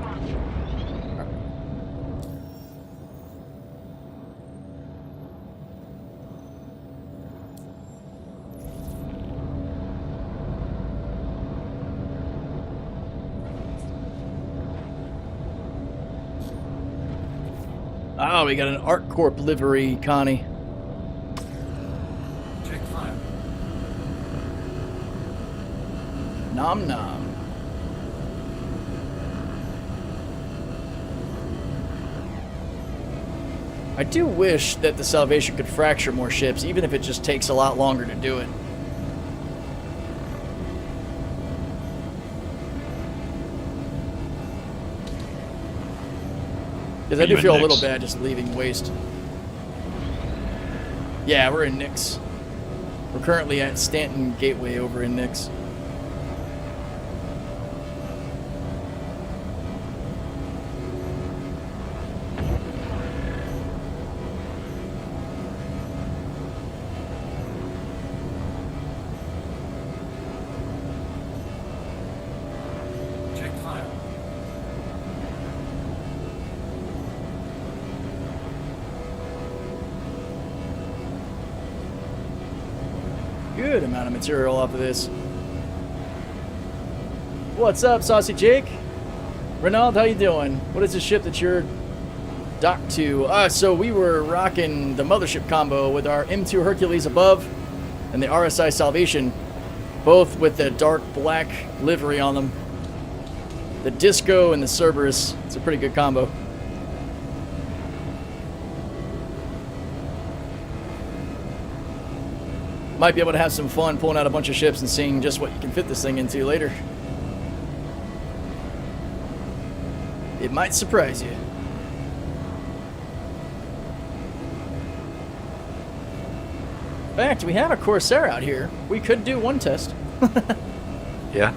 Speaker 1: Oh, we got an ArcCorp livery, Connie.
Speaker 5: Check file.
Speaker 1: Nom nom. I do wish that the Salvation could fracture more ships, even if it just takes a lot longer to do it. Because I do feel a little bad just leaving waste. Yeah, we're in Nyx. We're currently at Stanton Gateway over in Nyx.
Speaker 5: Check file.
Speaker 1: Good amount of material off of this. What's up, Saucy Jake? Renaud, how you doing? What is the ship that you're docked to? So we were rocking the mothership combo with our M2 Hercules above and the RSI Salvation, both with the dark black livery on them. The Disco and the Cerberus. It's a pretty good combo. Might be able to have some fun pulling out a bunch of ships and seeing just what you can fit this thing into later. It might surprise you. In fact, we have a Corsair out here. We could do one test.
Speaker 4: Yeah.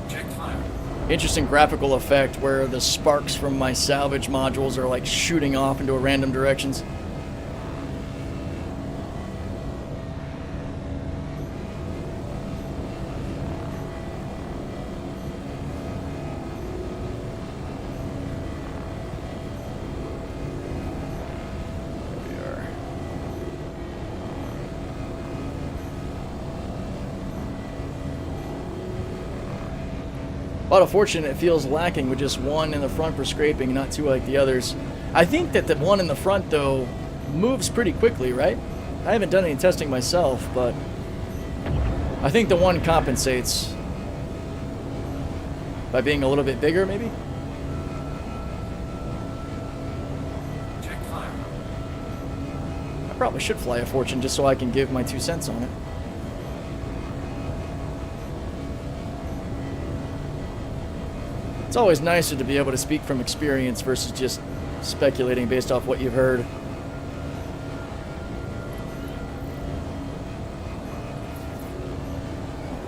Speaker 5: Check file.
Speaker 1: Interesting graphical effect where the sparks from my salvage modules are like shooting off into random directions. There we are. A lot of fortune it feels lacking with just one in the front for scraping, not two like the others. I think that the one in the front, though, moves pretty quickly, right? I haven't done any testing myself, but I think the one compensates by being a little bit bigger, maybe?
Speaker 5: Check file.
Speaker 1: I probably should fly a fortune just so I can give my 2 cents on it. It's always nicer to be able to speak from experience versus just speculating based off what you've heard.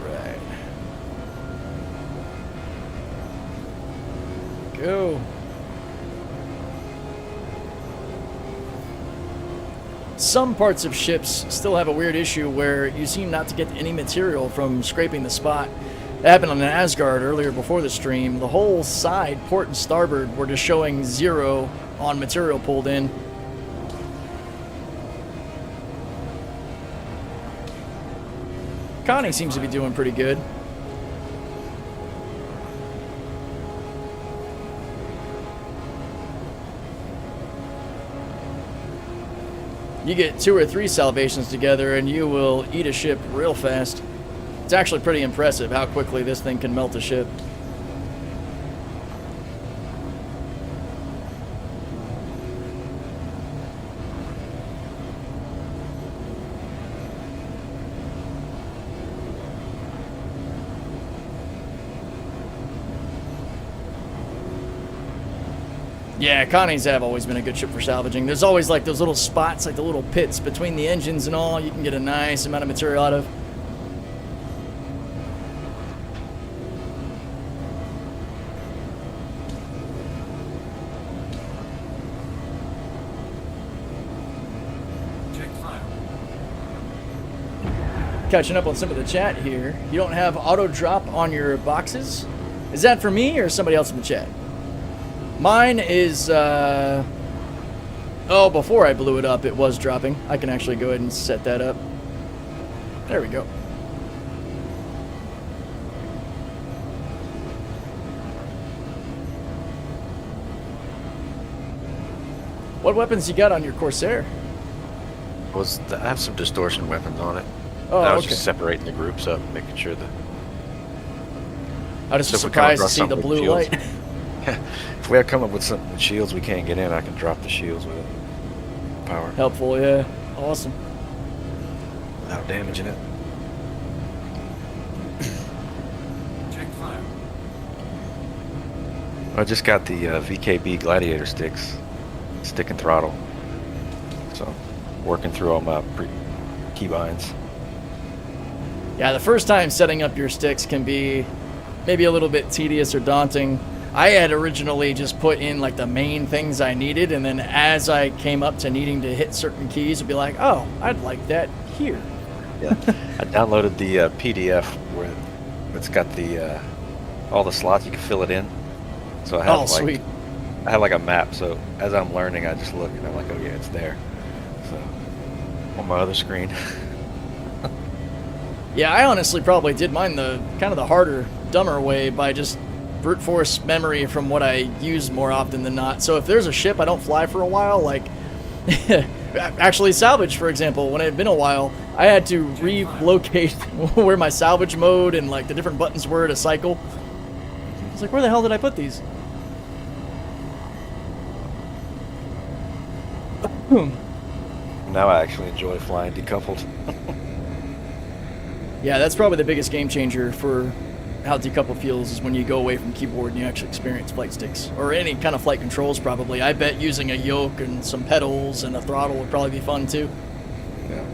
Speaker 1: Right. Go. Some parts of ships still have a weird issue where you seem not to get any material from scraping the spot. That happened on Asgard earlier before the stream. The whole side, port and starboard, were just showing 0 on material pulled in. Connie seems to be doing pretty good. You get 2 or 3 salvations together and you will eat a ship real fast. It's actually pretty impressive how quickly this thing can melt a ship. Yeah, Connie's have always been a good ship for salvaging. There's always like those little spots, like the little pits between the engines and all, you can get a nice amount of material out of. Catching up on some of the chat here. You don't have auto drop on your boxes? Is that for me or somebody else in the chat? Mine is, oh, before I blew it up, it was dropping. I can actually go ahead and set that up. There we go. What weapons you got on your Corsair?
Speaker 4: I have some distortion weapons on it.
Speaker 1: Oh,
Speaker 4: I was
Speaker 1: okay.
Speaker 4: just separating the groups up, making sure that
Speaker 1: I was
Speaker 4: So
Speaker 1: just
Speaker 4: if we come
Speaker 1: surprised to
Speaker 4: across
Speaker 1: see the
Speaker 4: something with
Speaker 1: blue
Speaker 4: shields.
Speaker 1: light.
Speaker 4: if we come up with something with shields we can't get in, I can drop the shields with it. Power
Speaker 1: Helpful, yeah. Awesome.
Speaker 4: without damaging it.
Speaker 5: Check fire.
Speaker 4: I just got the VKB Gladiator sticks, stick and throttle. So, working through all my keybinds.
Speaker 1: Yeah, the first time setting up your sticks can be maybe a little bit tedious or daunting. I had originally just put in like the main things I needed, and then as I came up to needing to hit certain keys, I'd be like, oh, I'd like that here.
Speaker 4: Yeah, I downloaded the PDF where it's got the all the slots you can fill it in. So I have
Speaker 1: Oh, sweet.
Speaker 4: I have like a map. So as I'm learning, I just look and I'm like, oh yeah, it's there. So on my other screen.
Speaker 1: Yeah, I honestly probably did mine the kind of the harder, dumber way by just brute force memory from what I use more often than not. So if there's a ship I don't fly for a while, like actually salvage, for example, when it had been a while, I had to relocate where my salvage mode and like the different buttons were to cycle. I was like, where the hell did I put these?
Speaker 4: Now I actually enjoy flying decoupled.
Speaker 1: Yeah, that's probably the biggest game changer for how decoupled feels, is when you go away from keyboard and you actually experience flight sticks. Or any kind of flight controls, probably. I bet using a yoke and some pedals and a throttle would probably be fun, too.
Speaker 4: Yeah.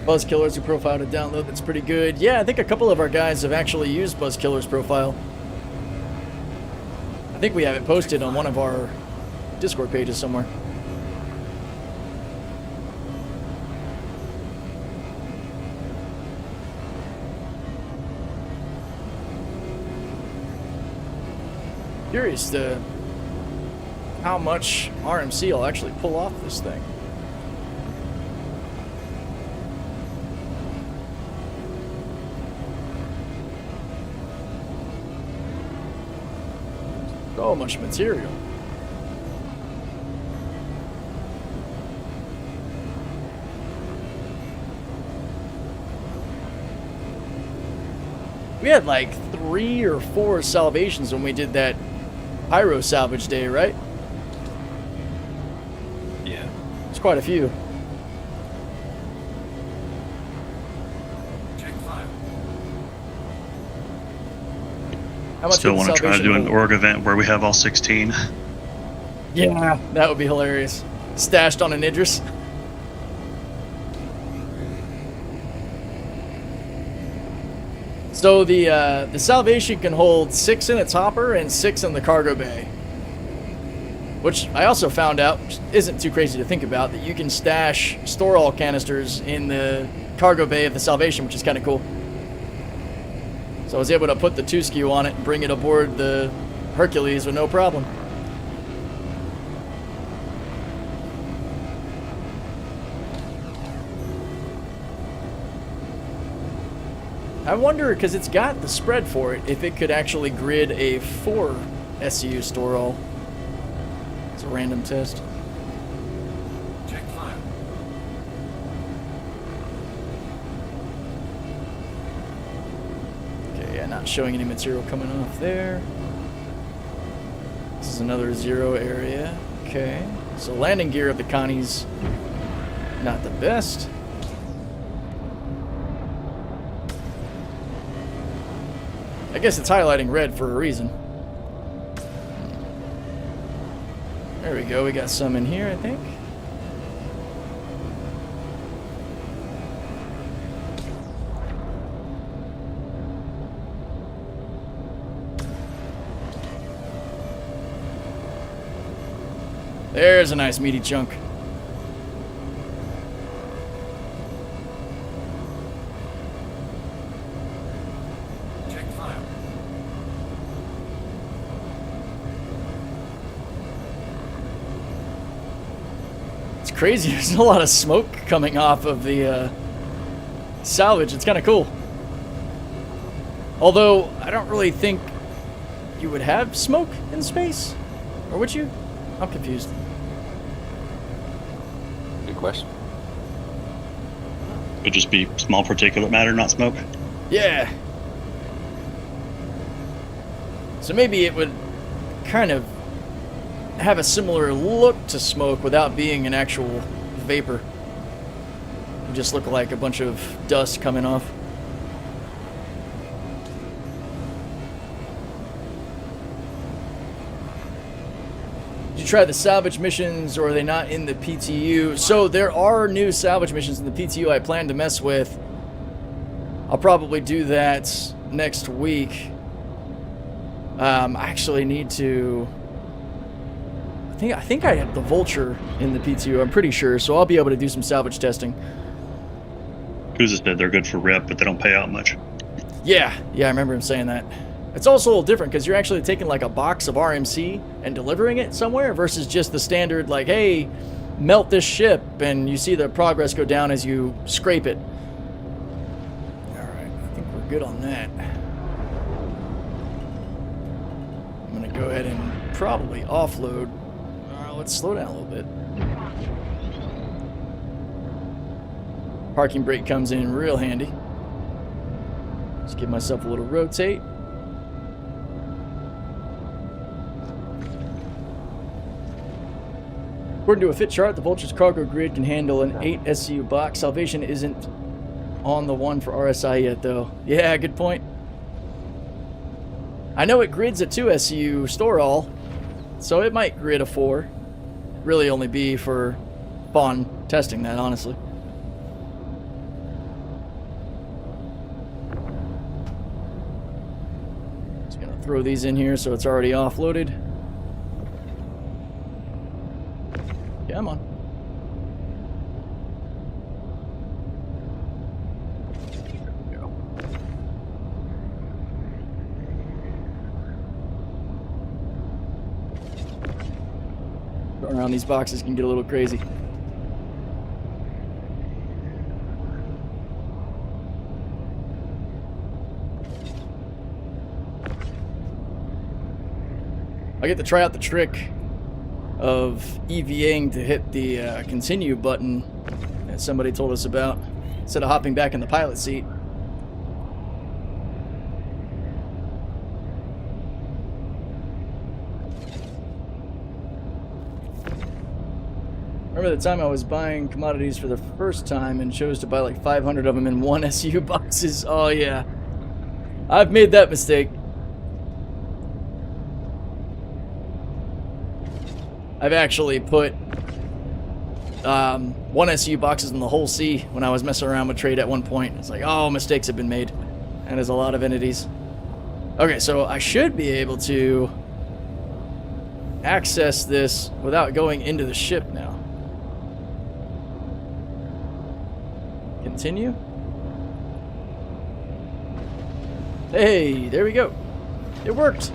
Speaker 1: Buzzkiller's a profile to download that's pretty good. Yeah, I think a couple of our guys have actually used Buzzkiller's profile. I think we have it posted on one of our Discord pages somewhere. Curious to how much RMC will actually pull off this thing. So much material. We had like 3 or 4 salvations when we did that pyro salvage day, right?
Speaker 4: Yeah.
Speaker 1: It's quite a few.
Speaker 5: Check fire.
Speaker 1: How much
Speaker 6: Still
Speaker 1: did the
Speaker 6: want to try to
Speaker 1: salvation
Speaker 6: do an
Speaker 1: hold?
Speaker 6: org event where we have all 16.
Speaker 1: Yeah, that would be hilarious. Stashed on an Idris. So the Salvation can hold 6 in its hopper and 6 in the cargo bay. Which I also found out, which isn't too crazy to think about, that you can stash store all canisters in the cargo bay of the Salvation, which is kind of cool. So I was able to put the 2 skew on it and bring it aboard the Hercules with no problem. I wonder, because it's got the spread for it, if it could actually grid a 4 SCU store all. It's a random test.
Speaker 5: Check fire.
Speaker 1: Okay, yeah, not showing any material coming off there. This is another 0 area. Okay, so landing gear of the Connie's not the best. I guess it's highlighting red for a reason. There we go, we got some in here, I think. There's a nice meaty chunk.
Speaker 5: Check fire.
Speaker 1: crazy. There's a lot of smoke coming off of the salvage. It's kind of cool. Although, I don't really think you would have smoke in space. Or would you? I'm confused.
Speaker 4: Good question.
Speaker 6: It'd just be small particulate matter, not smoke.
Speaker 1: Yeah. So maybe it would kind of have a similar look to smoke without being an actual vapor. It would just look like a bunch of dust coming off. Did you try the salvage missions, or are they not in the PTU? So there are new salvage missions in the PTU I plan to mess with. I'll probably do that next week. I actually need to... I think I have the Vulture in the PTU, I'm pretty sure, so I'll be able to do some salvage testing.
Speaker 6: Kuzis said they're good for rip, but they don't pay out much.
Speaker 1: Yeah, I remember him saying that. It's also a little different because you're actually taking like a box of RMC and delivering it somewhere versus just the standard like, hey, melt this ship, and you see the progress go down as you scrape it. Alright, I think we're good on that. I'm going to go ahead and probably offload. Let's slow down a little bit. Parking brake comes in real handy. Just give myself a little rotate. According to a fit chart, the Vulture's cargo grid can handle an 8 SCU box. Salvation isn't on the one for RSI yet, though. Yeah, good point. I know it grids a 2 SCU store all, so it might grid a 4. Really only be for fun testing that, honestly. Just gonna throw these in here so it's already offloaded. Come on. There we go. Going around these boxes can get a little crazy. I get to try out the trick of EVAing to hit the continue button that somebody told us about instead of hopping back in the pilot seat. Remember the time I was buying commodities for the first time and chose to buy like 500 of them in one SU boxes? Oh yeah, I've made that mistake. I've actually put one SU boxes in the whole C when I was messing around with trade at one point. It's like, oh, mistakes have been made. And there's a lot of entities. Okay, so I should be able to access this without going into the ship now. Continue. Hey, there we go. It worked.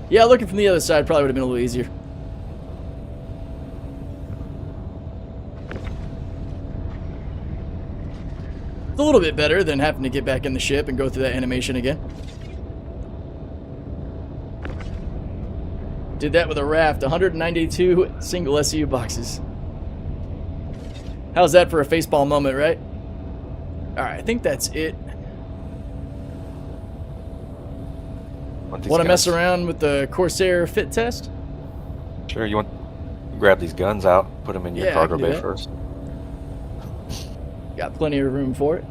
Speaker 1: Yeah, looking from the other side probably would have been a little easier. It's a little bit better than having to get back in the ship and go through that animation again. Did that with a raft. 192 single SCU boxes. How's that for a facepalm moment, right? Alright, I think that's it. Want to mess around with the Corsair fit test?
Speaker 4: Sure, you want to grab these guns out, put them in your cargo bay first.
Speaker 1: Got plenty of room for it.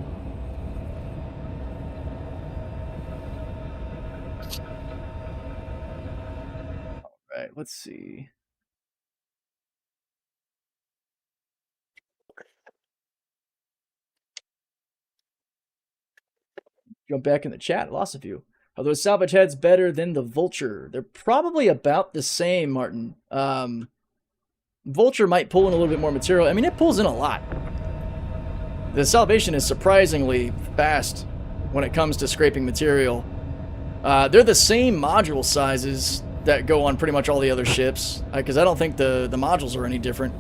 Speaker 1: Alright, let's see. Jump back in the chat, lost a few. Are those salvage heads better than the Vulture? They're probably about the same, Martin. Vulture might pull in a little bit more material. I mean, it pulls in a lot. The Salvation is surprisingly fast when it comes to scraping material. They're the same module sizes that go on pretty much all the other ships, because I don't think the modules are any different.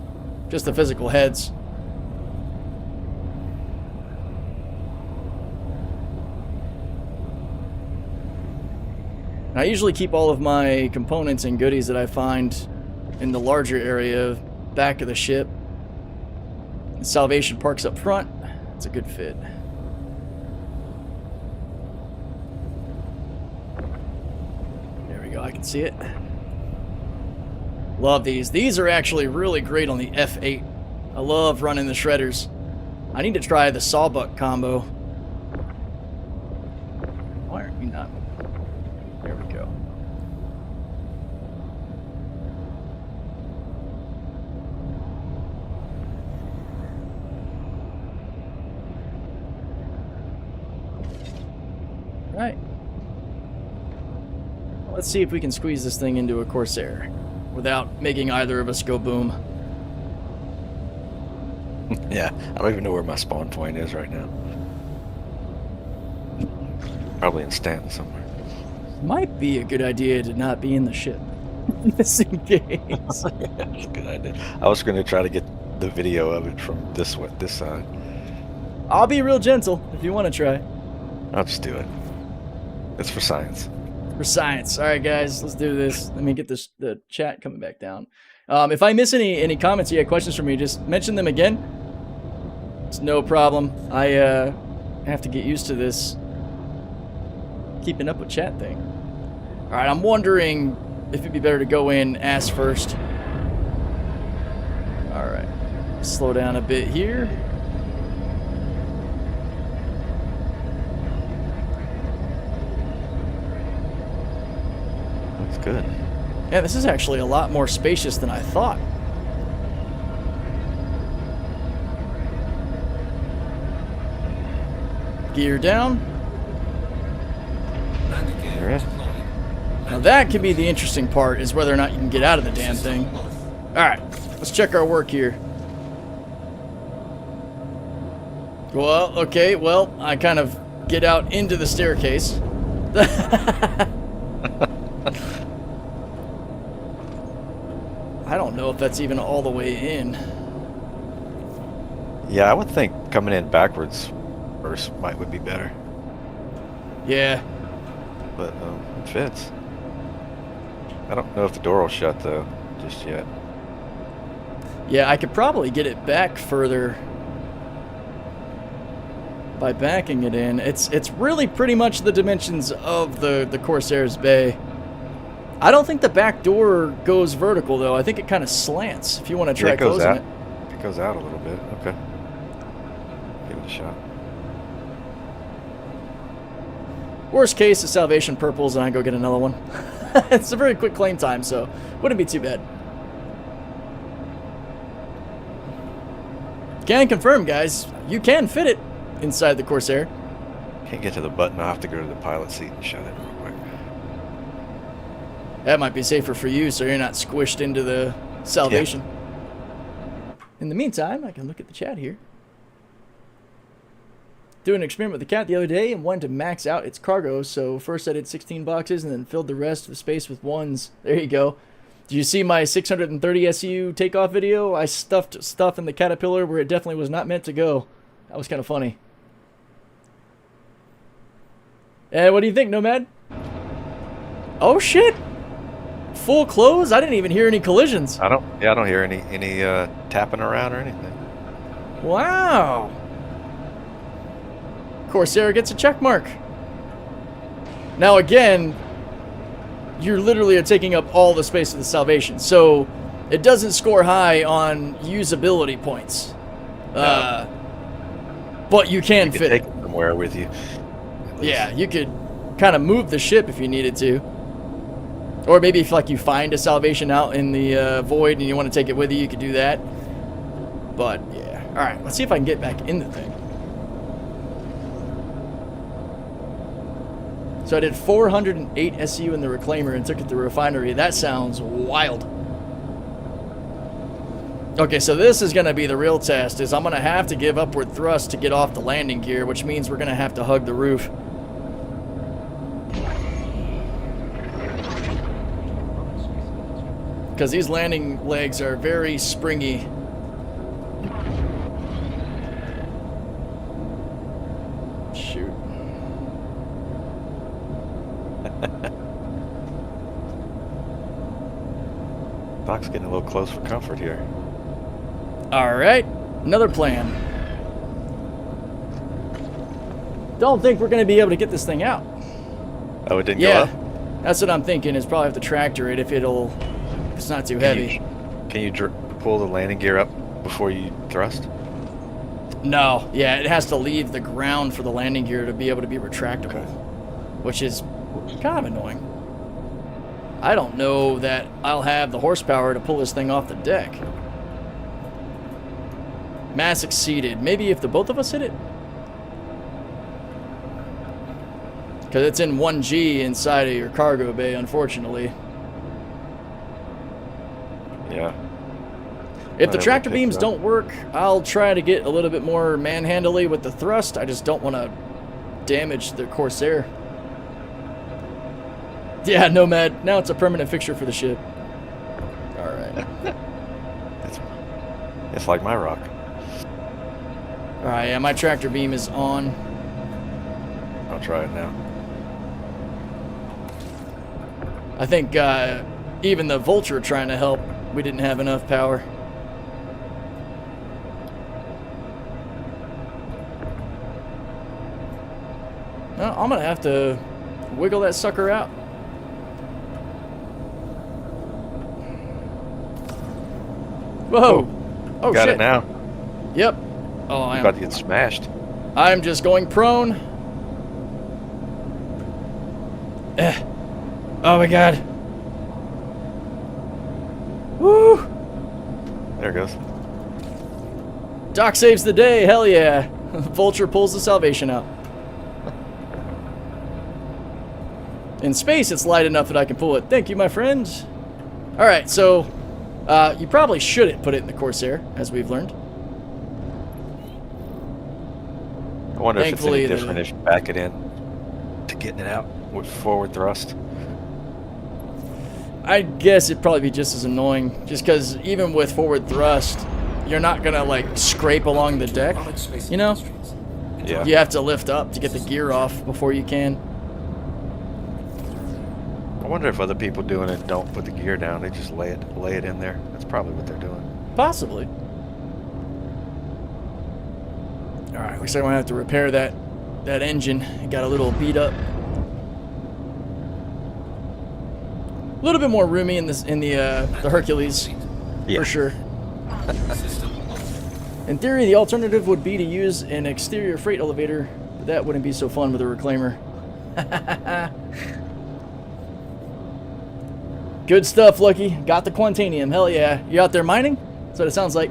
Speaker 1: just the physical heads. I usually keep all of my components and goodies that I find in the larger area back of the ship. The Salvation parks up front. It's a good fit. There we go, I can see it. Love these. These are actually really great on the F8. I love running the shredders. I need to try the sawbuck combo. Why are you not? There we go. All right. Let's see if we can squeeze this thing into a Corsair without making either of us go boom.
Speaker 4: Yeah, I don't even know where my spawn point is right now. Probably in Stanton somewhere.
Speaker 1: Might be a good idea to not be in the ship. Just in case.
Speaker 4: That's a good idea. I was going to try to get the video of it from this side.
Speaker 1: I'll be real gentle if you want to try.
Speaker 4: I'll just do it. It's for science.
Speaker 1: For science. All right, guys, let's do this. Let me get the chat coming back down. If I miss any comments, you had questions for me, just mention them again. It's no problem. I have to get used to this keeping up with chat thing. All right, I'm wondering if it'd be better to go in ass first. All right, slow down a bit here.
Speaker 4: Looks good.
Speaker 1: Yeah, this is actually a lot more spacious than I thought. Gear down.
Speaker 4: There it is.
Speaker 1: Now that could be the interesting part, is whether or not you can get out of the damn thing. Alright, let's check our work here. Well, okay, well, I kind of get out into the staircase. I don't know if that's even all the way in.
Speaker 4: Yeah, I would think coming in backwards first would be better.
Speaker 1: Yeah.
Speaker 4: But it fits. I don't know if the door will shut though, just yet.
Speaker 1: Yeah, I could probably get it back further by backing it in. It's really pretty much the dimensions of the Corsair's bay. I don't think the back door goes vertical though. I think it kind of slants if you want to try closing it.
Speaker 4: It goes out a little bit. Okay. Give it a shot.
Speaker 1: Worst case, the Salvation purples and I go get another one. It's a very quick claim time, so wouldn't be too bad. Can confirm, guys. You can fit it inside the Corsair.
Speaker 4: Can't get to the button. I'll have to go to the pilot seat and shut it real quick.
Speaker 1: That might be safer for you, so you're not squished into the Salvation. Yeah. In the meantime, I can look at the chat here. Doing an experiment with the cat the other day and wanted to max out its cargo, so first I did 16 boxes and then filled the rest of the space with ones. There you go. Did you see my 630 SU takeoff video? I stuffed stuff in the Caterpillar where it definitely was not meant to go. That was kind of funny. What do you think, Nomad? Oh shit! Full close? I didn't even hear any collisions.
Speaker 4: I don't hear any tapping around or anything.
Speaker 1: Wow. Corsair gets a check mark. Now again, you're literally taking up all the space of the Salvation, so it doesn't score high on usability points.
Speaker 4: No.
Speaker 1: But you can
Speaker 4: You
Speaker 1: fit
Speaker 4: take
Speaker 1: it.
Speaker 4: it somewhere with you.
Speaker 1: Yeah, you could kind of move the ship if you needed to. Or maybe if like you find a Salvation out in the void and you want to take it with you, you could do that. But yeah. Alright, let's see if I can get back in the thing. So I did 408 SU in the Reclaimer and took it to the refinery. That sounds wild. Okay, so this is going to be the real test, is I'm going to have to give upward thrust to get off the landing gear, which means we're going to have to hug the roof. Because these landing legs are very springy.
Speaker 4: Doc's getting a little close for comfort here.
Speaker 1: All right, another plan. Don't think we're going to be able to get this thing out.
Speaker 4: Oh, it didn't go
Speaker 1: Yeah,
Speaker 4: up?
Speaker 1: that's what I'm thinking. Is probably have to tractor it if it's not too heavy.
Speaker 4: Can you pull the landing gear up before you thrust?
Speaker 1: No, yeah, it has to leave the ground for the landing gear to be able to be retractable, which is kind of annoying. I don't know that I'll have the horsepower to pull this thing off the deck. Mass exceeded. Maybe if the both of us hit it? Because it's in 1G inside of your cargo bay, unfortunately.
Speaker 4: Yeah.
Speaker 1: If the
Speaker 4: Whatever,
Speaker 1: tractor
Speaker 4: pick
Speaker 1: beams
Speaker 4: it up.
Speaker 1: don't work, I'll try to get a little bit more manhandly with the thrust. I just don't want to damage the Corsair. Yeah, Nomad. Now it's a permanent fixture for the ship. All right.
Speaker 4: It's like my rock.
Speaker 1: All right, yeah, my tractor beam is on.
Speaker 4: I'll try it now.
Speaker 1: I think even the Vulture trying to help, we didn't have enough power. Well, I'm going to have to wiggle that sucker out. Whoa. Oh,
Speaker 4: Got
Speaker 1: shit.
Speaker 4: it now.
Speaker 1: Yep. Oh,
Speaker 4: I'm about to get smashed.
Speaker 1: I'm just going prone. Oh my god. Woo!
Speaker 4: There it goes.
Speaker 1: Doc saves the day, hell yeah. Vulture pulls the Salvation out. In space, it's light enough that I can pull it. Thank you, my friend. Alright, so you probably shouldn't put it in the Corsair, as we've learned.
Speaker 4: I wonder if it's
Speaker 1: Thankfully,
Speaker 4: any different if you back it in to getting it out with forward thrust.
Speaker 1: I guess it'd probably be just as annoying, just because even with forward thrust, you're not gonna like scrape along the deck, you know?
Speaker 4: Yeah.
Speaker 1: You have to lift up to get the gear off before you can.
Speaker 4: I wonder if other people doing it don't put the gear down. They just lay it in there. That's probably what they're doing.
Speaker 1: Possibly. All right, looks like I'm gonna have to repair that engine. It got a little beat up. A little bit more roomy in the Hercules,
Speaker 4: Yeah.
Speaker 1: for sure. In theory, the alternative would be to use an exterior freight elevator, but that wouldn't be so fun with a reclaimer. Good stuff, Lucky. Got the Quantanium. Hell yeah. You out there mining? That's what it sounds like.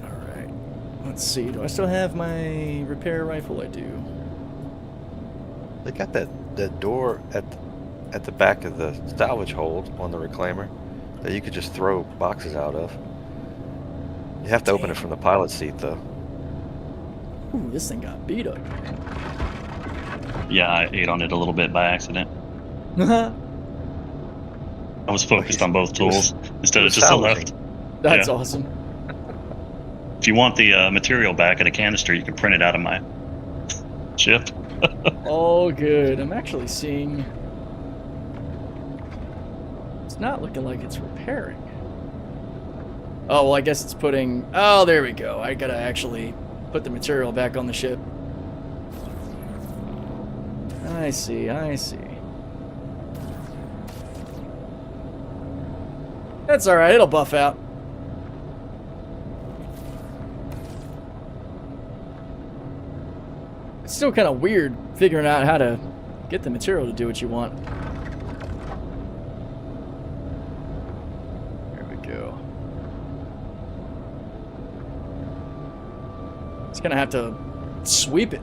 Speaker 1: Alright. Let's see. Do I still have my repair rifle? I do.
Speaker 4: They got that door at the back of the salvage hold on the reclaimer that you could just throw boxes out of. You have to open it from the pilot seat though.
Speaker 1: Ooh, this thing got beat up.
Speaker 6: Yeah, I ate on it a little bit by accident. I was focused on both tools instead of just the left.
Speaker 1: That's
Speaker 6: Yeah.
Speaker 1: awesome.
Speaker 6: If you want the material back in a canister, you can print it out of my ship.
Speaker 1: All good. I'm actually seeing... It's not looking like it's repairing. Oh, well, I guess it's putting... Oh, there we go. I gotta actually put the material back on the ship. I see, I see. That's alright, it'll buff out. It's still kind of weird figuring out how to get the material to do what you want. There we go. It's gonna have to sweep it.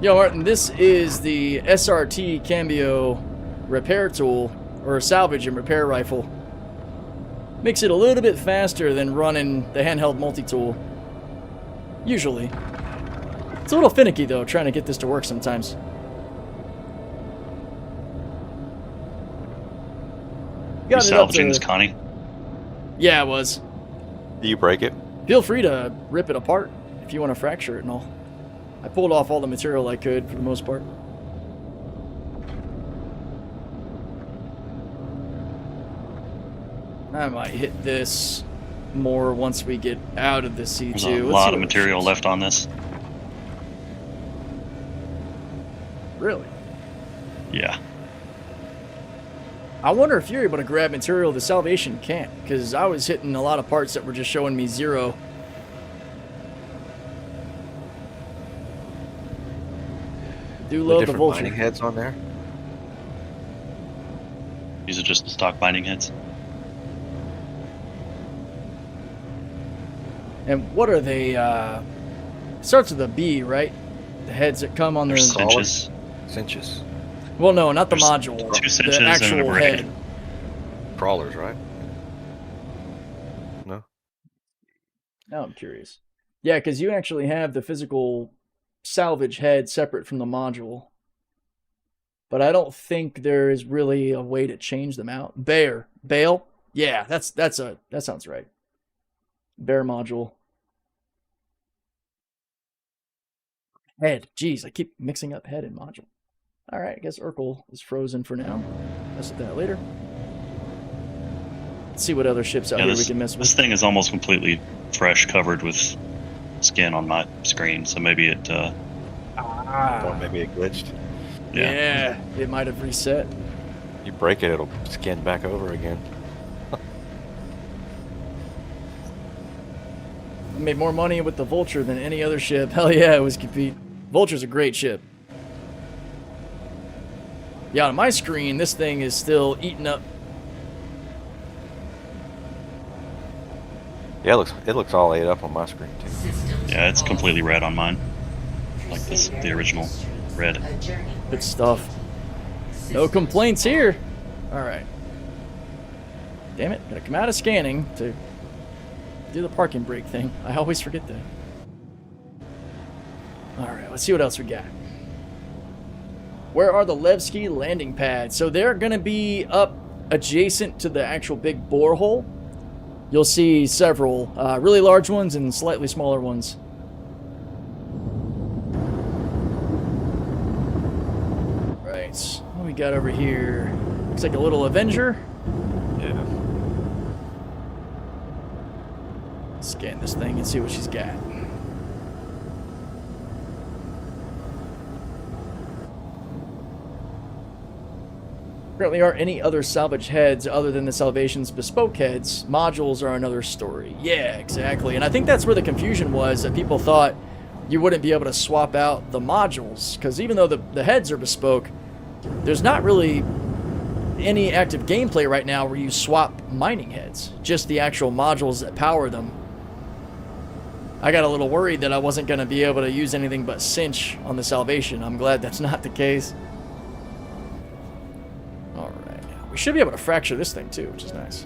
Speaker 1: Yo, Martin, this is the SRT Cambio repair tool, or salvage and repair rifle. Makes it a little bit faster than running the handheld multi-tool. Usually. It's a little finicky, though, trying to get this to work sometimes.
Speaker 6: You're salvaging this, Connie?
Speaker 1: Yeah, I was.
Speaker 4: Do you break it?
Speaker 1: Feel free to rip it apart if you want to fracture it and all. I pulled off all the material I could for the most part. I might hit this more once we get out of the C2.
Speaker 6: There's a lot of material left on this.
Speaker 1: Really?
Speaker 6: Yeah.
Speaker 1: I wonder if you're able to grab material the Salvation can't, because I was hitting a lot of parts that were just showing me 0. Do love the Vulture.
Speaker 4: Mining heads on there?
Speaker 6: These are just the stock binding heads.
Speaker 1: And what are they? Starts with a B, right? The heads that come on
Speaker 6: They're
Speaker 1: the
Speaker 6: cinches.
Speaker 4: Cinches.
Speaker 1: Well, no, not the
Speaker 6: There's
Speaker 1: module.
Speaker 6: 2 cinches
Speaker 1: The
Speaker 6: and
Speaker 1: actual
Speaker 6: a braid.
Speaker 1: head.
Speaker 4: Crawlers, right? No?
Speaker 1: Now I'm curious. Yeah, because you actually have the physical salvage head separate from the module. But I don't think there is really a way to change them out. Bale? Yeah, that sounds right. Bear module. Head. Jeez, I keep mixing up head and module. Alright, I guess Urkel is frozen for now. Mess with that later. Let's see what other ships out here we can mess with.
Speaker 6: This thing is almost completely fresh, covered with skin on my screen, so maybe it...
Speaker 4: Or maybe it glitched.
Speaker 1: Yeah, it might have reset.
Speaker 4: You break it, it'll scan back over again.
Speaker 1: I made more money with the Vulture than any other ship. Hell yeah, it was compete. Vulture's a great ship. Yeah, on my screen, this thing is still eating up.
Speaker 4: Yeah, it looks all ate up on my screen too.
Speaker 2: Systems
Speaker 6: Yeah, it's
Speaker 2: off.
Speaker 6: completely red on mine. Like this, the original red.
Speaker 2: A journey
Speaker 1: Good
Speaker 2: worth
Speaker 1: stuff.
Speaker 2: taking.
Speaker 1: No
Speaker 2: Systems
Speaker 1: complaints
Speaker 2: off.
Speaker 1: here. Alright. Damn it, gotta come out of scanning to do the parking brake thing. I always forget that. Alright, let's see what else we got. Where are the Levski landing pads? So they're going to be up adjacent to the actual big borehole. You'll see several really large ones and slightly smaller ones. Right, what we got over here? Looks like a little Avenger.
Speaker 4: Yeah.
Speaker 1: Scan this thing and see what she's got. Currently aren't any other salvage heads other than the Salvation's bespoke heads. Modules are another story. Yeah, exactly. And I think that's where the confusion was, that people thought you wouldn't be able to swap out the modules. Because even though the heads are bespoke, there's not really any active gameplay right now where you swap mining heads. Just the actual modules that power them. I got a little worried that I wasn't going to be able to use anything but cinch on the Salvation. I'm glad that's not the case. We should be able to fracture this thing too, which is nice.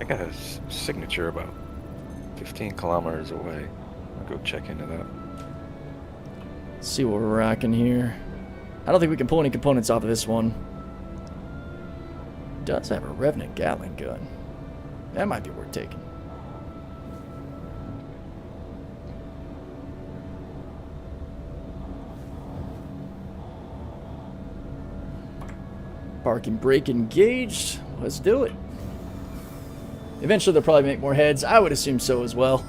Speaker 4: I got a signature about 15 kilometers away. I'll go check into that.
Speaker 1: Let's see what we're rocking here. I don't think we can pull any components off of this one. It does have a Revenant Gatling gun. That might be worth taking. Parking brake engaged. Let's do it. Eventually they'll probably make more heads. I would assume so as well.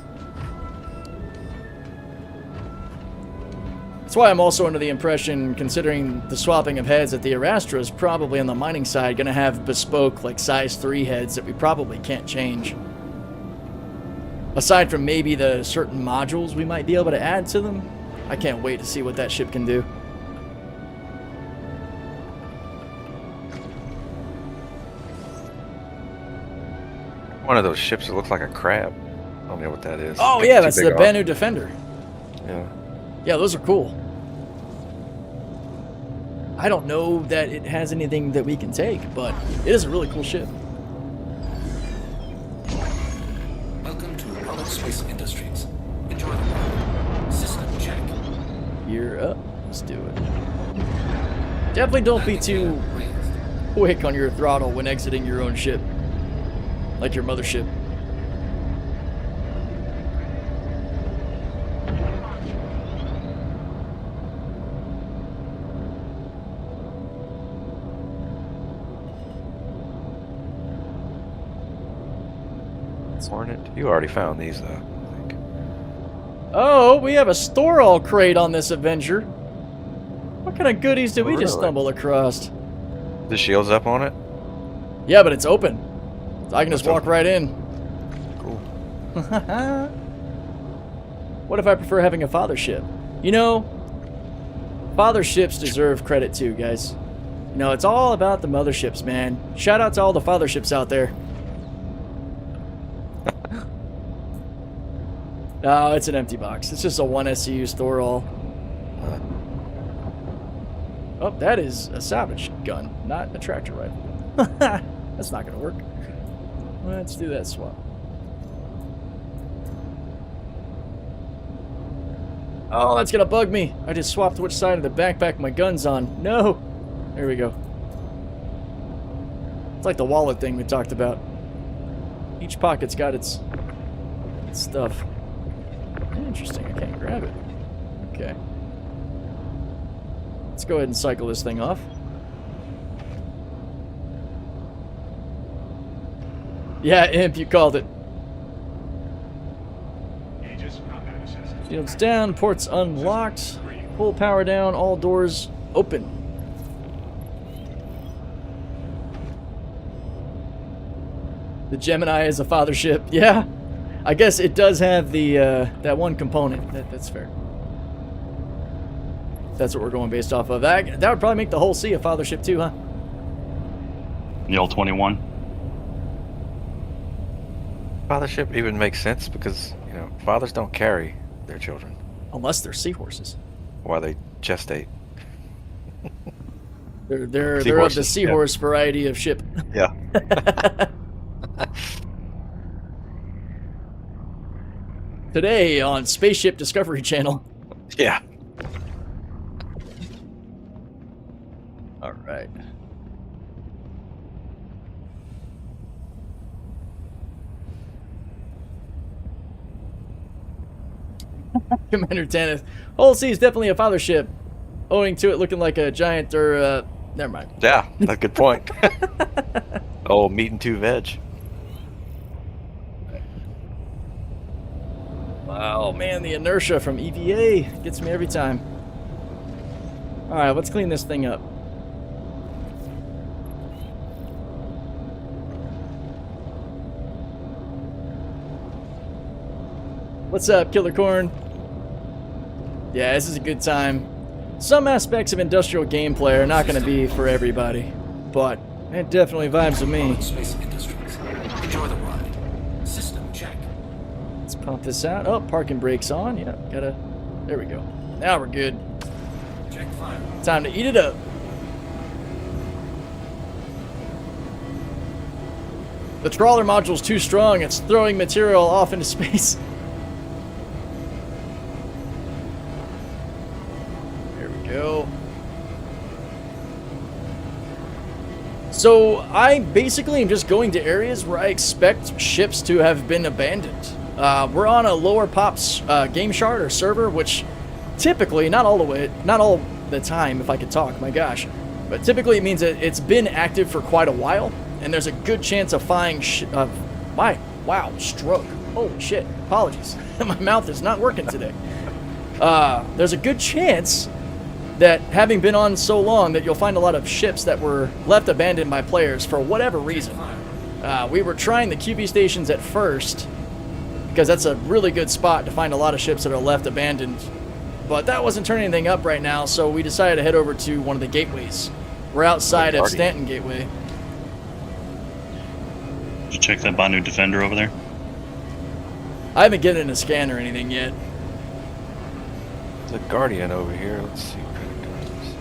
Speaker 1: That's why I'm also under the impression, considering the swapping of heads, that the Arastra is probably on the mining side going to have bespoke, like size 3 heads that we probably can't change. Aside from maybe the certain modules we might be able to add to them. I can't wait to see what that ship can do.
Speaker 4: One of those ships that looks like a crab. I don't know what that is.
Speaker 1: Oh
Speaker 4: It's
Speaker 1: yeah,
Speaker 4: too
Speaker 1: that's
Speaker 4: big
Speaker 1: the
Speaker 4: off.
Speaker 1: Banu Defender.
Speaker 4: Yeah.
Speaker 1: Yeah, those are cool. I don't know that it has anything that we can take, but it is a really cool ship.
Speaker 5: Welcome to Rolex Space Industries. Enjoy the ride. System check.
Speaker 1: Gear up. Let's do it. Definitely don't be too
Speaker 5: Raised.
Speaker 1: quick on your throttle when exiting your own ship. Like your mothership.
Speaker 4: Hornet. You already found these, though, I think.
Speaker 1: Oh, we have a store-all crate on this Avenger. What kind of goodies did we just
Speaker 4: Really?
Speaker 1: stumble across?
Speaker 4: The shield's up on it?
Speaker 1: Yeah, but it's open. So I can just
Speaker 4: It's
Speaker 1: walk
Speaker 4: open.
Speaker 1: right in.
Speaker 4: Cool.
Speaker 1: What if I prefer having a father ship? You know, father ships deserve credit too, guys. You know, it's all about the motherships, man. Shout out to all the father ships out there. No, it's an empty box. It's just a 1 SCU store all. Oh, that is a salvage gun, not a tractor rifle. That's not going to work. Let's do that swap. Oh, that's going to bug me. I just swapped which side of the backpack my gun's on. No. There we go. It's like the wallet thing we talked about. Each pocket's got its stuff. Interesting, I can't grab it. Okay. Let's go ahead and cycle this thing off. Yeah, Imp, you called it. Shields down, ports unlocked. Full power down, all doors open. The Gemini is a father ship. Yeah. I guess it does have the that one component. That's fair. That's what we're going based off of. That would probably make the whole sea a father ship too, huh?
Speaker 6: The old 21.
Speaker 4: Fathership even makes sense because, you know, fathers don't carry their children
Speaker 1: Unless they're seahorses.
Speaker 4: while they gestate.
Speaker 1: They're of the
Speaker 4: Seahorses,
Speaker 1: seahorse variety of ship.
Speaker 4: Yeah.
Speaker 1: Today on Spaceship Discovery Channel.
Speaker 4: Yeah.
Speaker 1: All right. Commander Tanith. Whole Sea is definitely a father ship, owing to it looking like a giant or never mind.
Speaker 4: Yeah, that's a good point. Oh, meat and 2 veg.
Speaker 1: Oh man, the inertia from EVA gets me every time. All right, let's clean this thing up. What's up, Killer Corn? Yeah, this is a good time. Some aspects of industrial gameplay are not going to be for everybody, but it definitely vibes with me.
Speaker 5: Space Industries. Enjoy the ride. System check.
Speaker 1: Let's pump this out. Oh, parking brakes on. Yeah, gotta. There we go. Now we're good.
Speaker 5: Check 5.
Speaker 1: Time to eat it up. The trawler module's too strong. It's throwing material off into space. There we go. So I basically am just going to areas where I expect ships to have been abandoned. We're on a lower pops game shard or server, which typically, not all the time, if I could talk, my gosh, but typically it means that it's been active for quite a while, and there's a good chance of finding wow, stroke. Holy shit, apologies. My mouth is not working today. There's a good chance that having been on so long that you'll find a lot of ships that were left abandoned by players for whatever reason. We were trying the QB stations at first because that's a really good spot to find a lot of ships that are left abandoned, but that wasn't turning anything up right now, so we decided to head over to one of the gateways. We're outside of Stanton Gateway.
Speaker 6: Did you check that Banu Defender over there?
Speaker 1: I haven't given it a scan or anything yet.
Speaker 4: There's a Guardian over here. Let's see what kind of Guardians.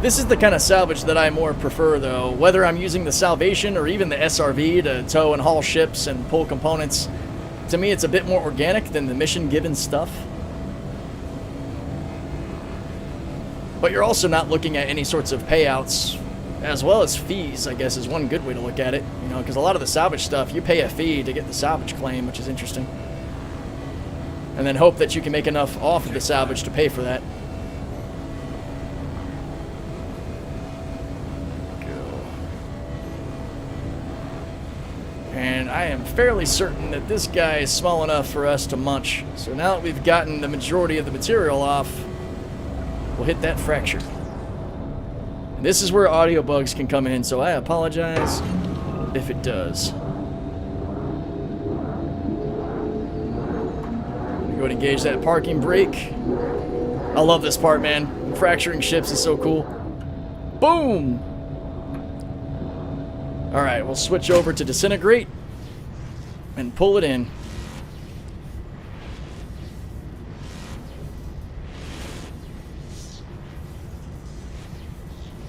Speaker 1: This is the kind of salvage that I more prefer, though. Whether I'm using the Salvation or even the SRV to tow and haul ships and pull components, to me it's a bit more organic than the mission-given stuff. But you're also not looking at any sorts of payouts, as well as fees, I guess is one good way to look at it. You know, because a lot of the salvage stuff, you pay a fee to get the salvage claim, which is interesting. And then hope that you can make enough off of the salvage to pay for that. I am fairly certain that this guy is small enough for us to munch. So now that we've gotten the majority of the material off, we'll hit that fracture. And this is where audio bugs can come in, so I apologize if it does. Go ahead and engage that parking brake. I love this part, man. Fracturing ships is so cool. Boom! Alright, we'll switch over to disintegrate and pull it in.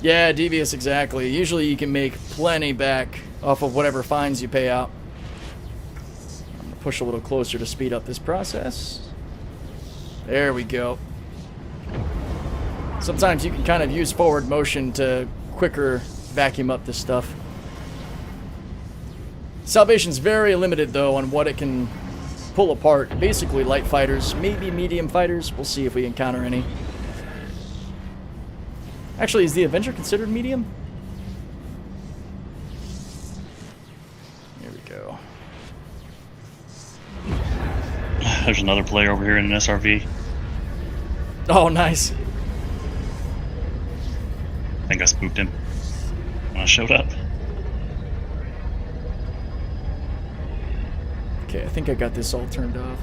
Speaker 1: Yeah, devious, exactly. Usually you can make plenty back off of whatever fines you pay out. I'm going to push a little closer to speed up this process. There we go. Sometimes you can kind of use forward motion to quicker vacuum up this stuff. Salvation's very limited, though, on what it can pull apart. Basically light fighters, maybe medium fighters. We'll see if we encounter any. Actually, is the Avenger considered medium? Here we go.
Speaker 6: There's another player over here in an SRV.
Speaker 1: Oh, nice.
Speaker 6: I think I spooked him when I showed up.
Speaker 1: Okay, I think I got this all turned off.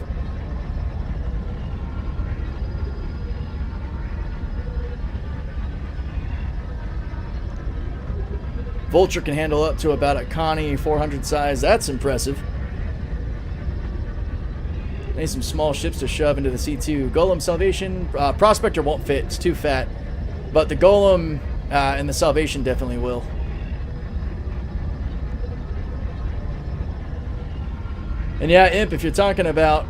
Speaker 1: Vulture can handle up to about a Connie 400 size. That's impressive. Need some small ships to shove into the C2. Golem Salvation. Prospector won't fit. It's too fat. But the Golem and the Salvation definitely will. And yeah, Imp, if you're talking about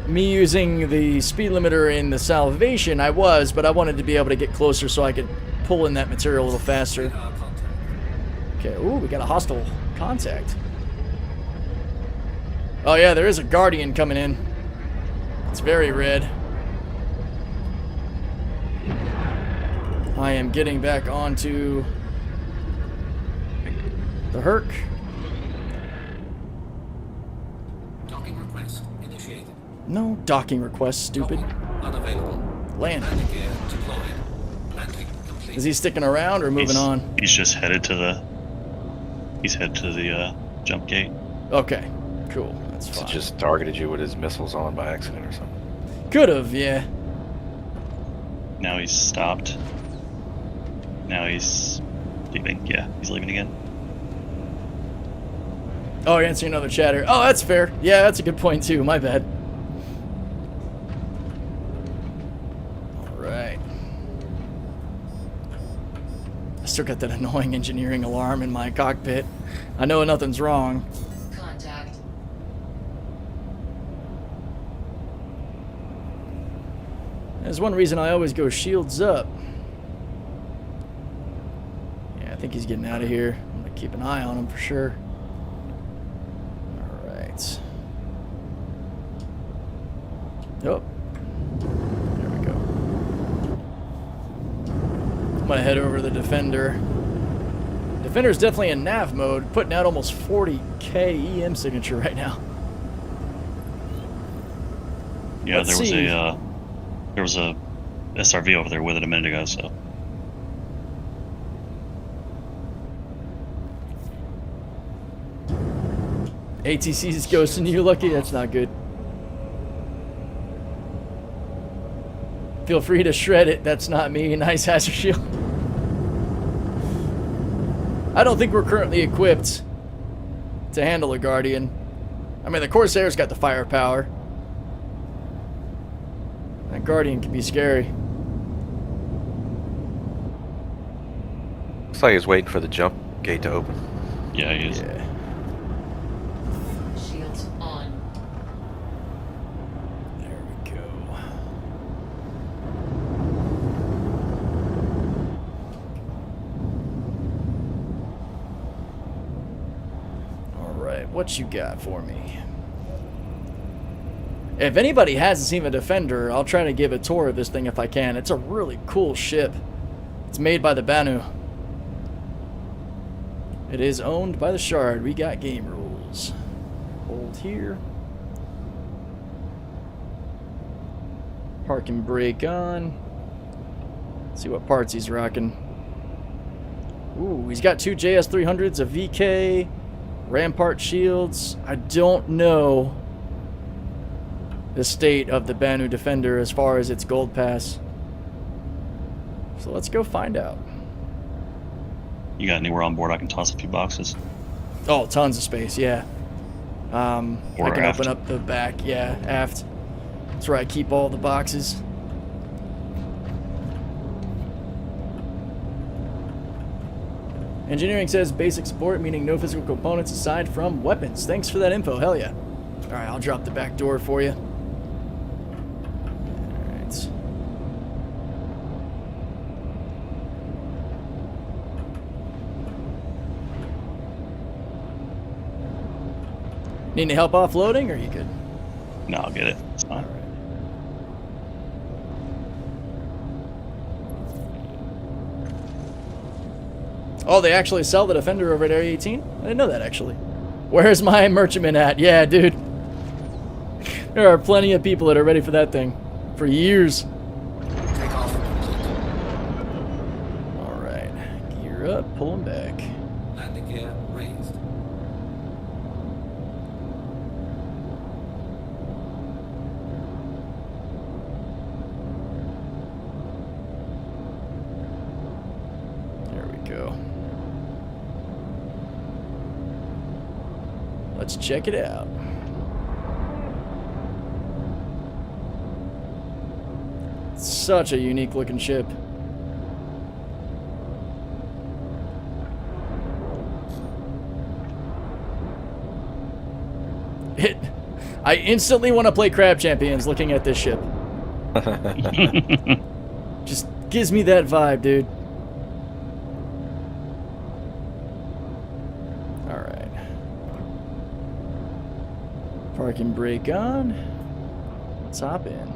Speaker 1: me using the speed limiter in the Salvation, I was, but I wanted to be able to get closer so I could pull in that material a little faster. Okay, ooh, we got a hostile contact. Oh yeah, there is a Guardian coming in. It's very red. I am getting back onto the Herc.
Speaker 5: Docking request initiated.
Speaker 1: No docking request, stupid.
Speaker 5: Unavailable.
Speaker 1: Land.
Speaker 5: Landing gear deployed. Landing complete.
Speaker 1: Is he sticking around or moving on?
Speaker 6: He's just headed to the. He's headed to the jump gate.
Speaker 1: Okay, cool. That's
Speaker 4: So
Speaker 1: fine.
Speaker 4: just targeted you with his missiles on by accident or something.
Speaker 1: Could have, yeah.
Speaker 6: Now he's stopped. Now he's leaving. Yeah, he's leaving again.
Speaker 1: Oh, you're answering another chatter. Oh, that's fair. Yeah, that's a good point too. My bad. All right. I still got that annoying engineering alarm in my cockpit. I know nothing's wrong.
Speaker 2: Contact.
Speaker 1: There's one reason I always go shields up. Yeah, I think he's getting out of here. I'm gonna keep an eye on him for sure. Alright. Oh. There we go. I'm gonna head over to the Defender. Defender's definitely in nav mode, putting out almost 40k EM signature right now.
Speaker 6: Yeah,
Speaker 1: Let's see.
Speaker 6: there was a SRV over there with it a minute ago. So
Speaker 1: ATC's ghosting you, Lucky? That's not good. Feel free to shred it. That's not me. Nice hazard shield. I don't think we're currently equipped to handle a Guardian. I mean, the Corsair's got the firepower. That Guardian can be scary.
Speaker 4: Looks like he's waiting for the jump gate to open.
Speaker 6: yeah, he is.
Speaker 1: Yeah.
Speaker 2: Shields on.
Speaker 1: There we go. Alright, what you got for me? If anybody hasn't seen a Defender, I'll try to give a tour of this thing if I can. It's a really cool ship. It's made by the Banu. It is owned by the Shard. We got game rules. shield here. Parking brake on. Let's see what parts he's rocking. Ooh, he's got 2 JS300s, a VK, Rampart shields. I don't know the state of the Banu Defender as far as its gold pass. So let's go find out.
Speaker 6: You got anywhere on board I can toss a few boxes?
Speaker 1: Oh, tons of space, yeah. I
Speaker 6: Or
Speaker 1: can
Speaker 6: aft.
Speaker 1: open up the back, yeah, aft. That's where I keep all the boxes. Engineering says basic support, meaning no physical components aside from weapons. Thanks for that info, hell yeah. Alright, I'll drop the back door for you. Alright. Need any help offloading, or are you good?
Speaker 6: No, I'll get it. It's fine.
Speaker 1: Alright. Oh, they actually sell the Defender over at Area 18? I didn't know that, actually. Where's my merchantman at? Yeah, dude. There are plenty of people that are ready for that thing. For years.
Speaker 5: Takeoff complete.
Speaker 1: Alright. Gear up, pull them back.
Speaker 5: Landing gear raised.
Speaker 1: There we go. Let's check it out. Such a unique looking ship. I instantly want to play Crab Champions looking at this ship. Just gives me that vibe, dude. Alright. Parking brake on. Let's hop in.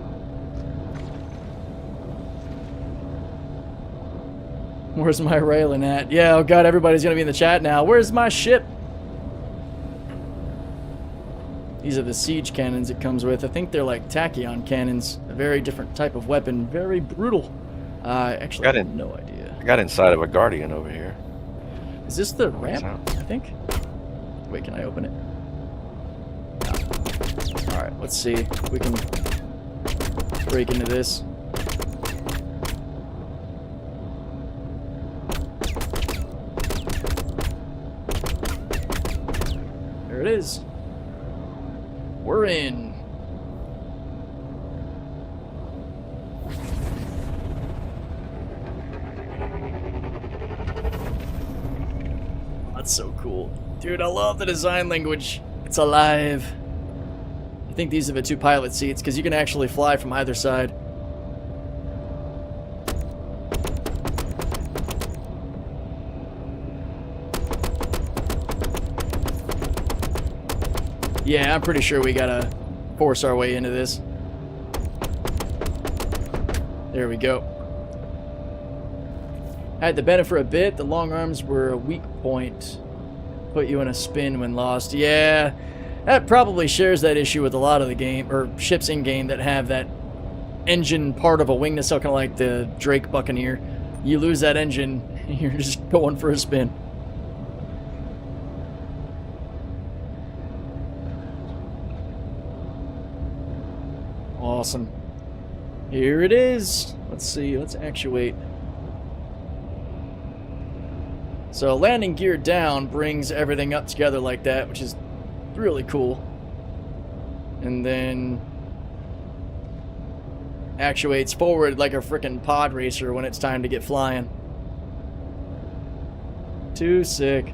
Speaker 1: Where's my railing at? Yeah, oh god, everybody's gonna be in the chat now. Where's my ship? These are the siege cannons it comes with. I think they're like tachyon cannons. A very different type of weapon. Very brutal. Actually, I have no idea.
Speaker 4: I got inside of a Guardian over here.
Speaker 1: Is this the ramp?
Speaker 4: out.
Speaker 1: I think. Wait, can I open it? No. Alright, let's see if we can break into this. There it is. We're in. That's so cool. Dude, I love the design language. It's alive. I think these are the 2 pilot seats because you can actually fly from either side. Yeah, I'm pretty sure we gotta force our way into this. There we go. Had the benefit for a bit. The long arms were a weak point. Put you in a spin when lost. Yeah, that probably shares that issue with a lot of the game, or ships in game that have that engine part of a wing nacelle, kind of like the Drake Buccaneer. You lose that engine, you're just going for a spin. Awesome. Here it is. Let's see. Let's actuate. So landing gear down brings everything up together like that, which is really cool. And then actuates forward like a frickin' pod racer when it's time to get flying. Too sick.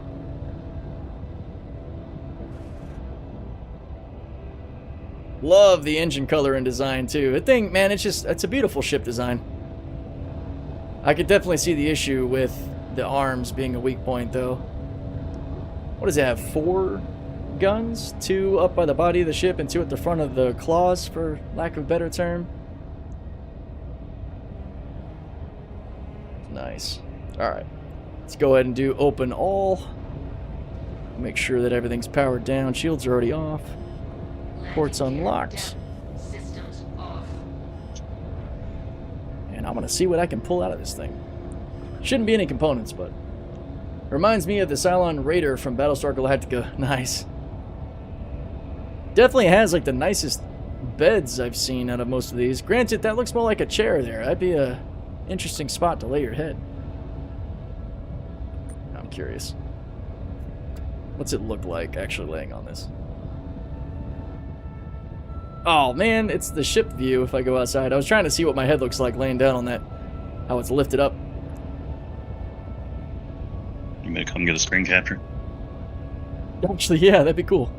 Speaker 1: Love the engine color and design too. I think, man, it's a beautiful ship design. I could definitely see the issue with the arms being a weak point though. What does it have? 4 guns? 2 up by the body of the ship and 2 at the front of the claws, for lack of a better term. Nice. Alright. Let's go ahead and do open all. Make sure that everything's powered down. Shields are already off. Ports unlocked.
Speaker 2: Systems off.
Speaker 1: And I'm gonna see what I can pull out of this thing. Shouldn't be any components, but reminds me of the Cylon Raider from Battlestar Galactica. Nice. Definitely has like the nicest beds I've seen out of most of these. Granted, that looks more like a chair there. That'd be a interesting spot to lay your head. I'm curious. What's it look like actually laying on this? Oh man, it's the ship view if I go outside. I was trying to see what my head looks like laying down on that. How it's lifted up.
Speaker 6: You may come get a screen capture.
Speaker 1: Actually, yeah, that'd be cool.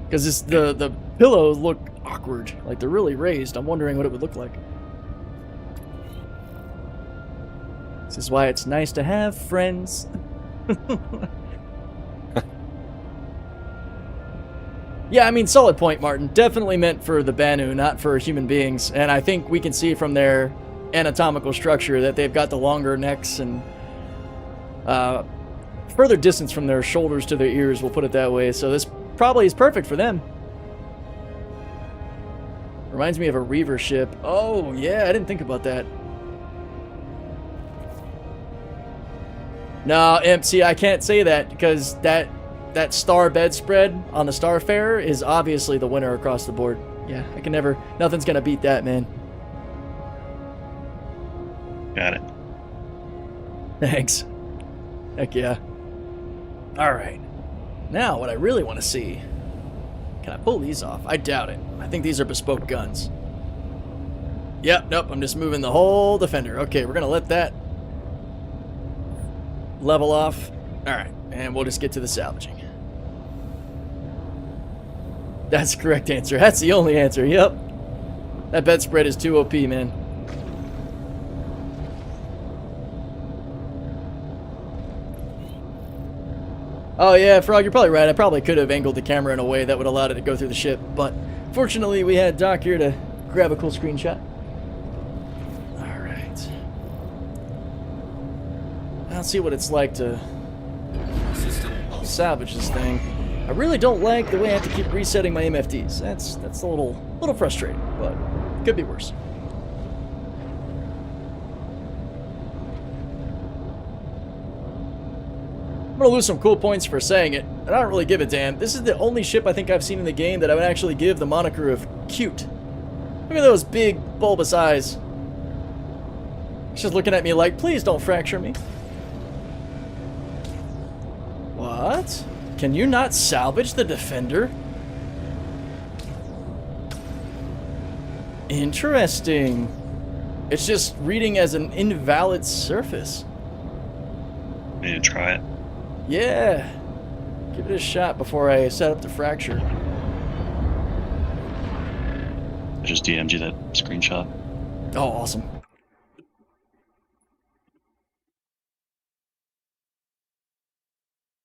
Speaker 1: Because the pillows look awkward. Like they're really raised. I'm wondering what it would look like. This is why it's nice to have friends. Yeah, I mean, solid point, Martin. Definitely meant for the Banu, not for human beings. And I think we can see from their anatomical structure that they've got the longer necks and further distance from their shoulders to their ears, we'll put it that way. So this probably is perfect for them. Reminds me of a Reaver ship. Oh, yeah, I didn't think about that. No, Imp, see, I can't say that because that star bedspread on the Starfarer is obviously the winner across the board. Yeah, I can never... Nothing's going to beat that, man.
Speaker 6: Got it.
Speaker 1: Thanks. Heck yeah. Alright. Now, what I really want to see... Can I pull these off? I doubt it. I think these are bespoke guns. Yep, nope, I'm just moving the whole Defender. Okay, we're going to let that level off. Alright, and we'll just get to the salvaging. That's the correct answer. That's the only answer, yep. That bedspread is too OP, man. Oh yeah, Frog, you're probably right. I probably could have angled the camera in a way that would allow it to go through the ship, but fortunately we had Doc here to grab a cool screenshot. Alright. Let's see what it's like to salvage this thing. I really don't like the way I have to keep resetting my MFDs. That's a little frustrating, but could be worse. I'm gonna lose some cool points for saying it, and I don't really give a damn. This is the only ship I think I've seen in the game that I would actually give the moniker of cute. Look at those big, bulbous eyes. It's just looking at me like, please don't fracture me. What? Can you not salvage the Defender? Interesting. It's just reading as an invalid surface.
Speaker 6: Need to try it.
Speaker 1: Yeah. Give it a shot before I set up the fracture.
Speaker 6: I just DM'd you that screenshot.
Speaker 1: Oh, awesome.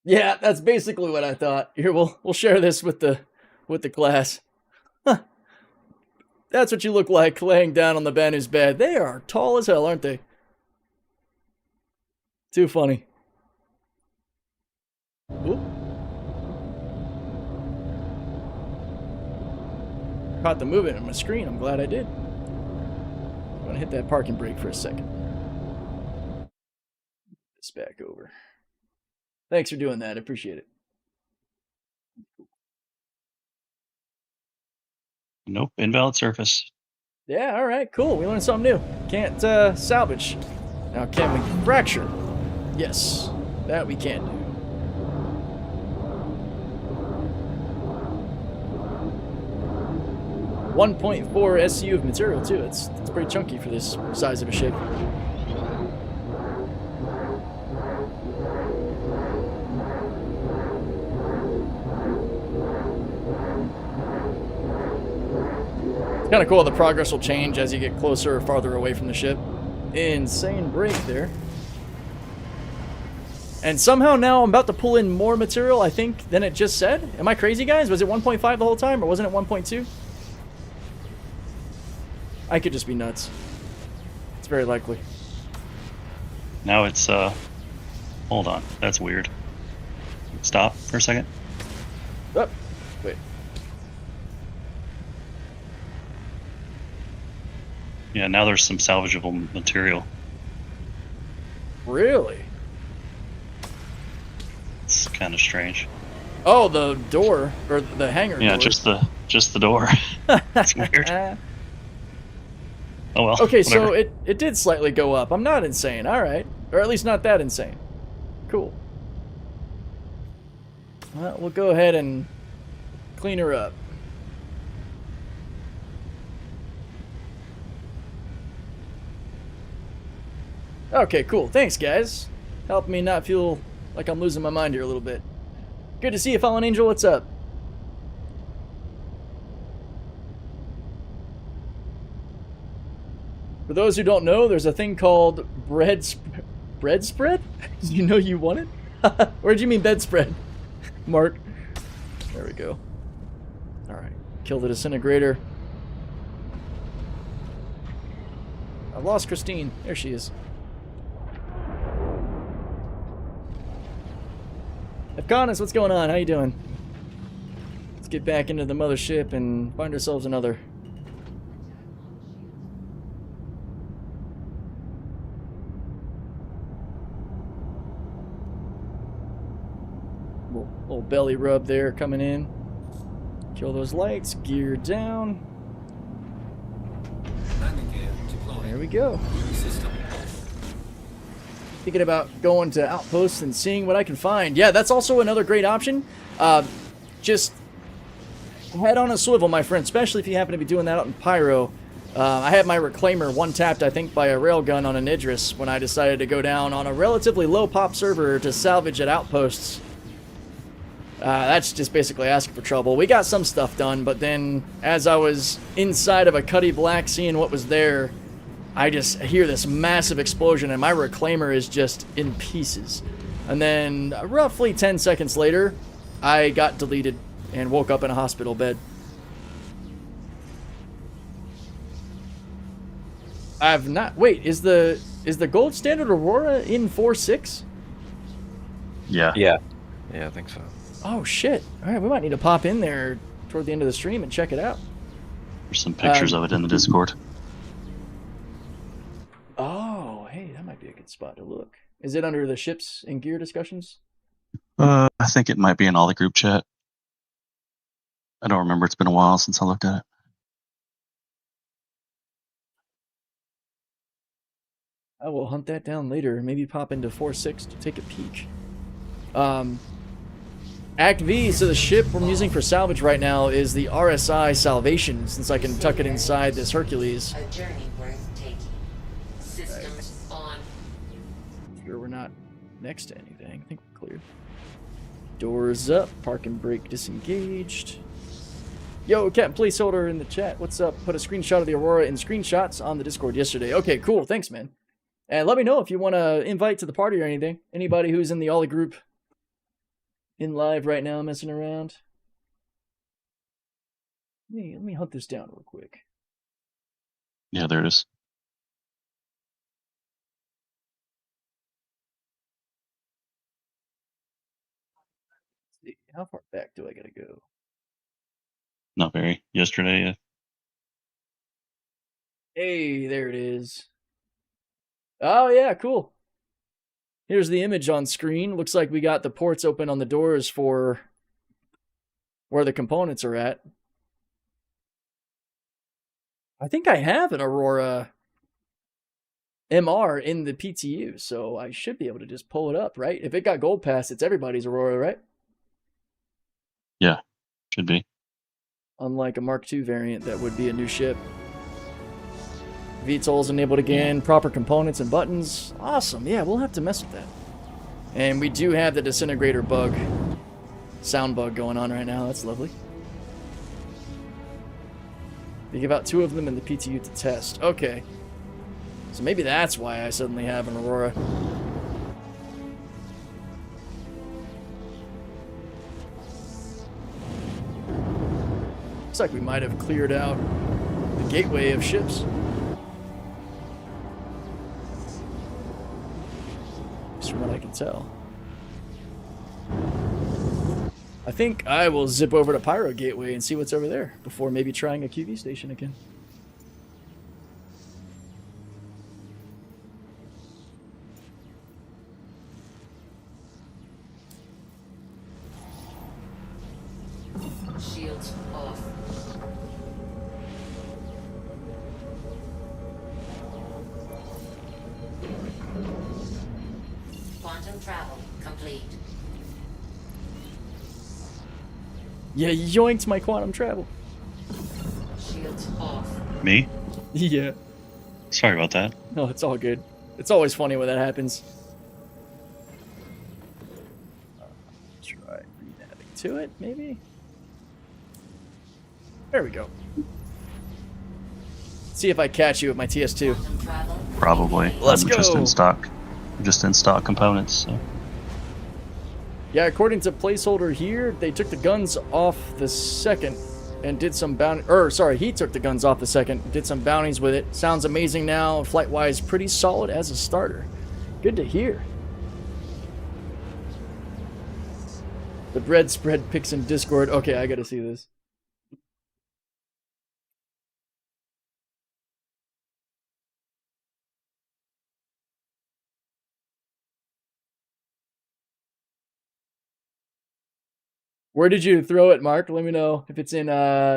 Speaker 1: Yeah, that's basically what I thought. Here, we'll share this with the class. Huh. That's what you look like laying down on the Banu's bed. They are tall as hell, aren't they? Too funny. Oop. Caught the movement on my screen. I'm glad I did. I'm gonna hit that parking brake for a second. This back over. Thanks for doing that. I appreciate it.
Speaker 6: Nope, invalid surface.
Speaker 1: Yeah, all right, cool. We learned something new. Can't salvage. Now, can we fracture? Yes, that we can do. .4 SU of material too. It's pretty chunky for this size of a ship. It's kind of cool. The progress will change as you get closer or farther away from the ship. Insane break there. And somehow now I'm about to pull in more material, I think, than it just said. Am I crazy, guys? Was it 1.5 the whole time, or wasn't it 1.2? I could just be nuts. It's very likely.
Speaker 6: Now it's, hold on. That's weird. Stop for a second.
Speaker 1: Oh, wait.
Speaker 6: Yeah, now there's some salvageable material.
Speaker 1: Really?
Speaker 6: It's kind of strange.
Speaker 1: Oh, the door or the hangar.
Speaker 6: Yeah,
Speaker 1: door.
Speaker 6: just the door. It's weird. Oh well.
Speaker 1: Okay,
Speaker 6: whatever.
Speaker 1: so it did slightly go up. I'm not insane. All right, or at least not that insane. Cool. Well, we'll go ahead and clean her up. Okay, cool. Thanks, guys. Help me not feel like I'm losing my mind here a little bit. Good to see you, Fallen Angel. What's up? For those who don't know, there's a thing called bread spread? You know you want it? Or did you mean bedspread? Mark. There we go. Alright. Kill the disintegrator. I've lost Christine. There she is. Afghanis, what's going on? How you doing? Let's get back into the mothership and find ourselves another. Little belly rub there coming in. Kill those lights. Gear down. There we go. Thinking about going to outposts and seeing what I can find. Yeah, that's also another great option. Just head on a swivel, my friend, especially if you happen to be doing that out in Pyro. I had my reclaimer one-tapped, I think, by a railgun on an Idris when I decided to go down on a relatively low-pop server to salvage at outposts. That's just basically asking for trouble. We got some stuff done, but then as I was inside of a Cuddy Black seeing what was there, I just hear this massive explosion and my reclaimer is just in pieces. And then roughly 10 seconds later, I got deleted and woke up in a hospital bed. I've not... Wait, is the gold standard Aurora in 4.6?
Speaker 6: Yeah.
Speaker 4: Yeah, I think so.
Speaker 1: Oh, shit. All right, we might need to pop in there toward the end of the stream and check it out.
Speaker 6: There's some pictures of it in the Discord.
Speaker 1: Oh, hey, that might be a good spot to look. Is it under the ships and gear discussions?
Speaker 6: I think it might be in all the group chat. I don't remember. It's been a while since I looked at it.
Speaker 1: I will hunt that down later. Maybe pop into 4.6 to take a peek. Act V, so the ship we're using for salvage right now is the RSI Salvation, since I can tuck it inside this Hercules.
Speaker 2: A journey worth taking. Systems on.
Speaker 1: Sure we're not next to anything. I think we're clear. Doors up. Park and brake disengaged. Yo, Captain Placeholder in the chat. What's up? Put a screenshot of the Aurora in screenshots on the Discord yesterday. Okay, cool. Thanks, man. And let me know if you want to invite to the party or anything. Anybody who's in the Ollie group in live right now messing around. Let me hunt this down real quick.
Speaker 6: Yeah, there it is.
Speaker 1: Let's see, how far back do I gotta go?
Speaker 6: Not very. Yesterday,
Speaker 1: Hey, there it is. Oh, yeah, cool. Here's the image on screen. Looks like we got the ports open on the doors for where the components are at. I think I have an Aurora MR in the PTU, so I should be able to just pull it up, right? If it got gold pass, it's everybody's Aurora, right?
Speaker 6: yeah, should be.
Speaker 1: Unlike a Mark II variant, that would be a new ship. VTOL's enabled again, proper components and buttons. Awesome, yeah, we'll have to mess with that. And we do have the disintegrator bug, sound bug going on right now. That's lovely. They give out 2 of them in the PTU to test. Okay. So maybe that's why I suddenly have an Aurora. Looks like we might have cleared out the gateway of ships. Just from what I can tell. I think I will zip over to Pyro Gateway and see what's over there before maybe trying a QV station again.
Speaker 2: complete.
Speaker 1: Yeah, you yoinked my quantum travel.
Speaker 2: Shields off.
Speaker 6: Me?
Speaker 1: Yeah.
Speaker 6: Sorry about that.
Speaker 1: No, it's all good. It's always funny when that happens. Try renabbing to it, maybe? There we go. See if I catch you with my TS2.
Speaker 2: Quantum travel.
Speaker 6: Probably.
Speaker 1: Let's
Speaker 6: I'm just
Speaker 1: go.
Speaker 6: in stock. Just in stock components. So.
Speaker 1: Yeah, according to placeholder here, they took the guns off the second and did some bounty. Or, sorry, he took the guns off the second, did some bounties with it. Sounds amazing now. Flight-wise, pretty solid as a starter. Good to hear. The bread spread pics in Discord. Okay, I gotta see this. Where did you throw it, Mark? Let me know if it's in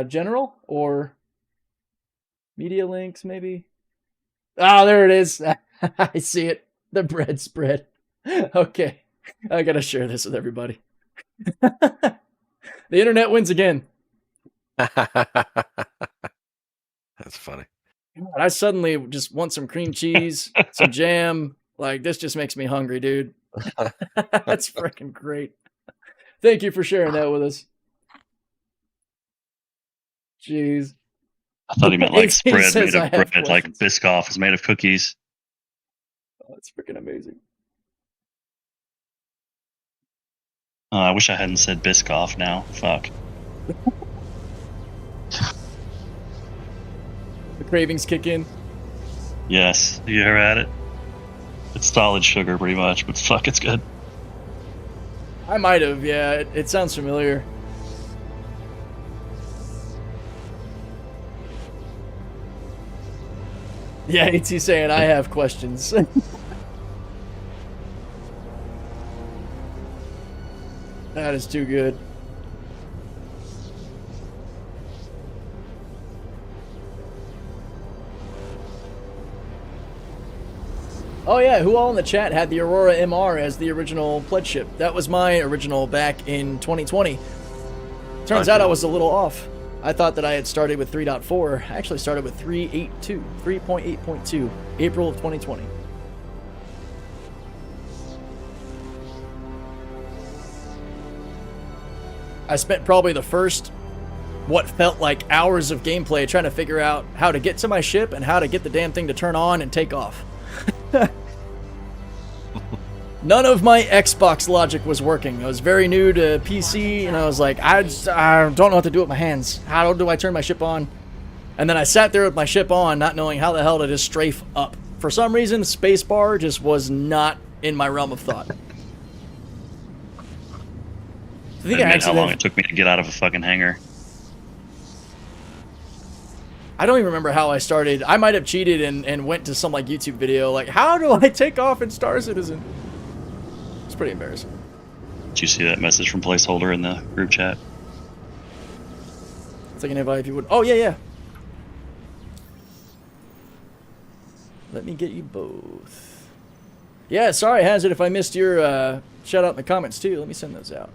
Speaker 1: general or media links, maybe. Oh, there it is. I see it. The bread spread. Okay, I gotta share this with everybody. The internet wins again.
Speaker 4: That's funny.
Speaker 1: I suddenly just want some cream cheese, some jam. Like, this just makes me hungry, dude. That's freaking great. Thank you for sharing that with us. Jeez.
Speaker 6: I thought he meant like
Speaker 1: He
Speaker 6: spread
Speaker 1: says
Speaker 6: made
Speaker 1: I
Speaker 6: of
Speaker 1: have
Speaker 6: bread, like
Speaker 1: questions.
Speaker 6: Biscoff is made of cookies.
Speaker 1: Oh, that's freaking amazing.
Speaker 6: I wish I hadn't said Biscoff now. Fuck.
Speaker 1: The cravings kick in.
Speaker 6: Yes, you ever had it? It's solid sugar pretty much, but fuck, it's good.
Speaker 1: I might have, yeah. It sounds familiar. Yeah, it's saying I have questions. That is too good. Oh yeah, who all in the chat had the Aurora MR as the original pledge ship? That was my original back in 2020. Turns out I was a little off. I thought that I had started with 3.4. I actually started with 3.8.2, April of 2020. I spent probably the first, what felt like hours of gameplay trying to figure out how to get to my ship and how to get the damn thing to turn on and take off. None of my Xbox logic was working. I was very new to PC, and I was like, I don't know what to do with my hands. How do I turn my ship on? And then I sat there with my ship on, not knowing how the hell to just strafe up. For some reason, spacebar just was not in my realm of thought. I think I
Speaker 6: Admit how
Speaker 1: actually
Speaker 6: long it took me to get out of a fucking hangar.
Speaker 1: I don't even remember how I started. I might have cheated and went to some like YouTube video like, how do I take off in Star Citizen? It's pretty embarrassing.
Speaker 6: Did you see that message from placeholder in the group chat?
Speaker 1: It's like an invite if you would. Oh, yeah, yeah. Let me get you both. Yeah, sorry, Hazard, if I missed your shout out in the comments too. Let me send those out.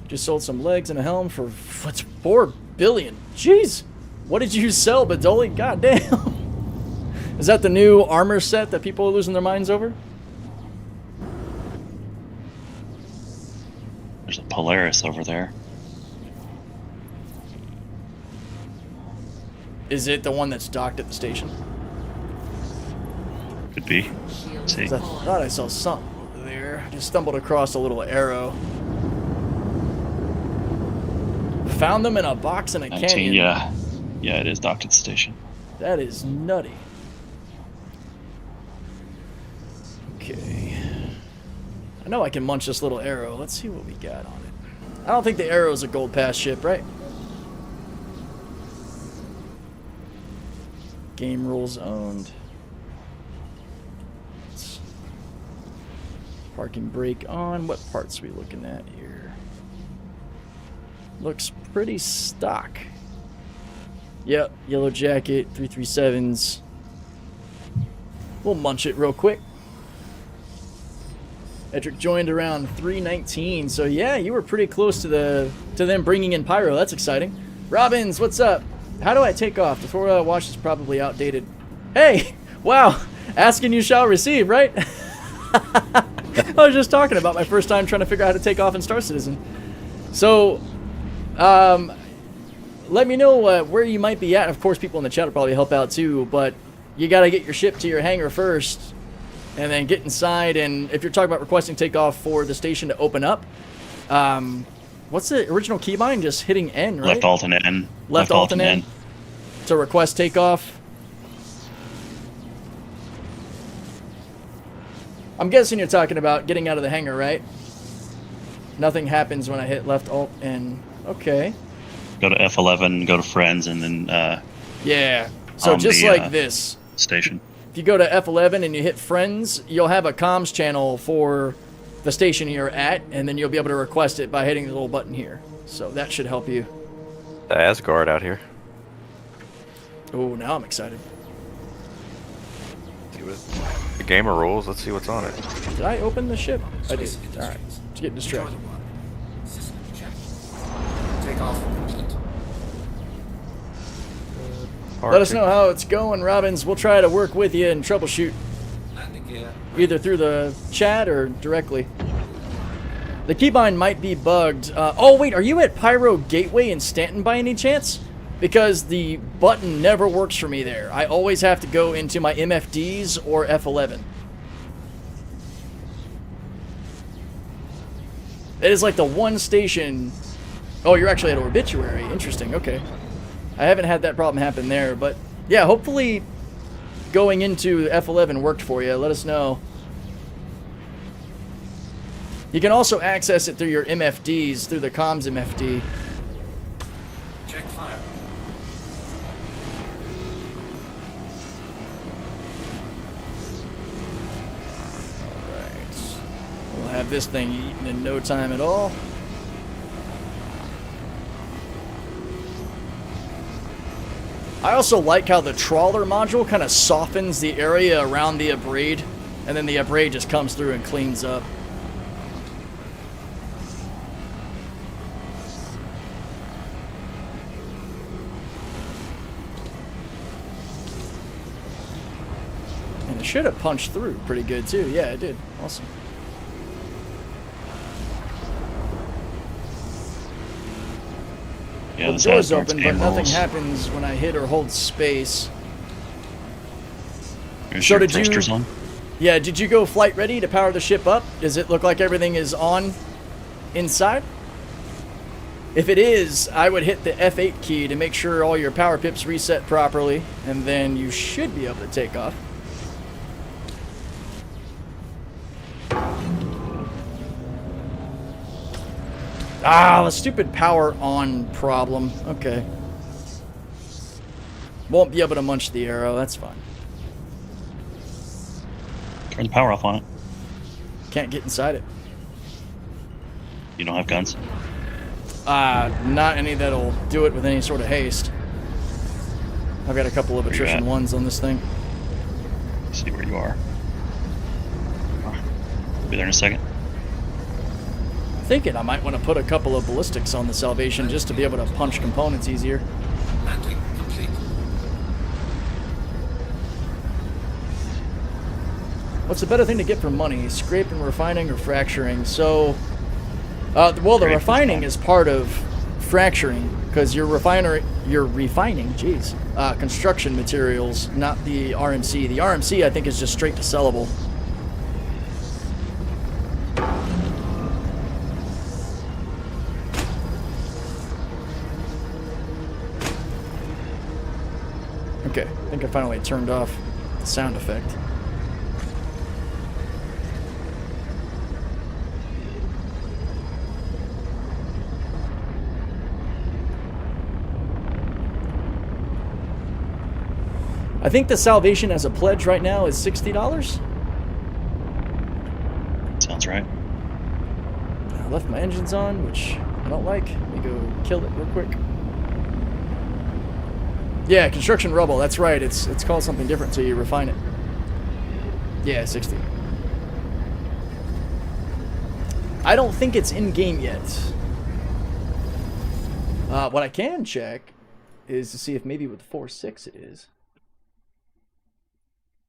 Speaker 1: Just sold some legs and a helm for what's 4 billion. Jeez, what did you sell, Badoli? God damn. Is that the new armor set that people are losing their minds over?
Speaker 6: There's a Polaris over there.
Speaker 1: Is it the one that's docked at the station?
Speaker 6: Could be.
Speaker 2: Shields
Speaker 6: See.
Speaker 1: I thought I saw something over there. I just stumbled across a little arrow. Found them in a box in a
Speaker 6: 19,
Speaker 1: canyon.
Speaker 6: yeah. Yeah, it is docked at the station.
Speaker 1: That is nutty. Okay. I know I can munch this little arrow. Let's see what we got on it. I don't think the arrow is a gold pass ship, right? Game rules owned. Parking brake on. What parts are we looking at here? Looks pretty stock. Yep, yellow jacket, 337s. We'll munch it real quick. Edric joined around 3:19, so yeah, you were pretty close to them bringing in Pyro. That's exciting. Robbins, what's up? How do I take off? The 4 watch is probably outdated. Hey, wow, asking you shall receive, right? I was just talking about my first time trying to figure out how to take off in Star Citizen. So, let me know where you might be at. Of course, people in the chat will probably help out too, but you got to get your ship to your hangar first, and then get inside. And if you're talking about requesting takeoff for the station to open up, what's the original keybind? Just hitting N, right?
Speaker 6: Left alt and N.
Speaker 1: Left alt and N to request takeoff. I'm guessing you're talking about getting out of the hangar, right? Nothing happens when I hit left alt and okay.
Speaker 6: Go to F11, go to friends, and then
Speaker 1: yeah. So just like this
Speaker 6: station.
Speaker 1: If you go to F11 and you hit friends, you'll have a comms channel for the station you're at, and then you'll be able to request it by hitting the little button here. So that should help you.
Speaker 4: The Asgard out here.
Speaker 1: Oh, now I'm excited.
Speaker 4: See what the gamer rules. Let's see what's on it.
Speaker 1: Did I open the ship? I did.
Speaker 5: Space
Speaker 1: All right.
Speaker 5: Industries.
Speaker 1: Let's get distracted.
Speaker 5: Enjoy the ride. System check. Takeoff complete.
Speaker 1: Let us know how it's going, Robbins. We'll try to work with you and troubleshoot
Speaker 5: Landing gear.
Speaker 1: either through the chat or directly. The keybind might be bugged. Oh, wait, are you at Pyro Gateway in Stanton by any chance? Because the button never works for me there. I always have to go into my MFDs or F11. It is like the one station... Oh, you're actually at Obituary. Interesting, okay. I haven't had that problem happen there, but yeah, hopefully going into F11 worked for you. Let us know. You can also access it through your MFDs, through the comms MFD.
Speaker 5: Check fire.
Speaker 1: Alright. We'll have this thing eaten in no time at all. I also like how the trawler module kind of softens the area around the abrade, and then the abrade just comes through and cleans up. And it should have punched through pretty good too. Yeah, it did. Awesome.
Speaker 6: Yeah,
Speaker 1: Well,
Speaker 6: this
Speaker 1: the door's
Speaker 6: Asgard's
Speaker 1: open, but
Speaker 6: game
Speaker 1: nothing
Speaker 6: rules.
Speaker 1: happens when I hit or hold space.
Speaker 6: Here's
Speaker 1: So
Speaker 6: your
Speaker 1: did you-
Speaker 6: thrusters on.
Speaker 1: Yeah, did you go flight ready to power the ship up? Does it look like everything is on inside? If it is, I would hit the F8 key to make sure all your power pips reset properly, and then you should be able to take off. Ah, the stupid power on problem. Okay. Won't be able to munch the arrow, that's fine.
Speaker 6: Turn the power off on it.
Speaker 1: Can't get inside it.
Speaker 6: You don't have guns.
Speaker 1: Not any that'll do it with any sort of haste. I've got a couple of
Speaker 6: Where you
Speaker 1: attrition
Speaker 6: at?
Speaker 1: ones on this thing.
Speaker 6: See where you are. Be there in a second.
Speaker 1: Thinking I might want to put a couple of ballistics on the Salvation just to be able to punch components easier.
Speaker 5: Landing complete.
Speaker 1: What's the better thing to get for money? Scraping, refining, or fracturing? So, well, the
Speaker 6: Scrape is
Speaker 1: refining
Speaker 6: fine.
Speaker 1: is part of fracturing because you're refining, construction materials, not the RMC. The RMC, I think, is just straight to sellable. Okay, I think I finally turned off the sound effect. I think the Salvation as a pledge right now is $60.
Speaker 6: Sounds right.
Speaker 1: I left my engines on, which I don't like. Let me go kill it real quick. Yeah, construction rubble. That's right. It's called something different until you refine it. Yeah, 60. I don't think it's in-game yet. What I can check is to see if maybe with 4.6 it is.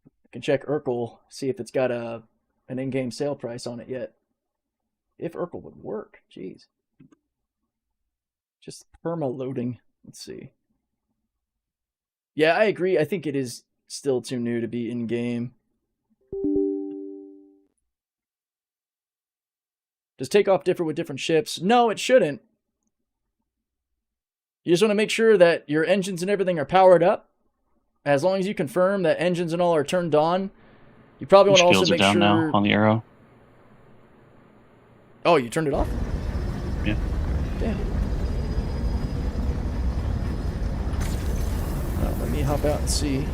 Speaker 1: I can check Urkel, see if it's got an in-game sale price on it yet. If Urkel would work, jeez. Just perma-loading. Let's see. Yeah, I agree. I think it is still too new to be in-game. Does takeoff differ with different ships? No, it shouldn't. You just want to make sure that your engines and everything are powered up. As long as you confirm that engines and all are turned on, you probably want to also make
Speaker 6: down
Speaker 1: sure...
Speaker 6: now on the Arrow.
Speaker 1: Oh, you turned it off?
Speaker 6: Yeah.
Speaker 1: Damn. Let me hop out and see.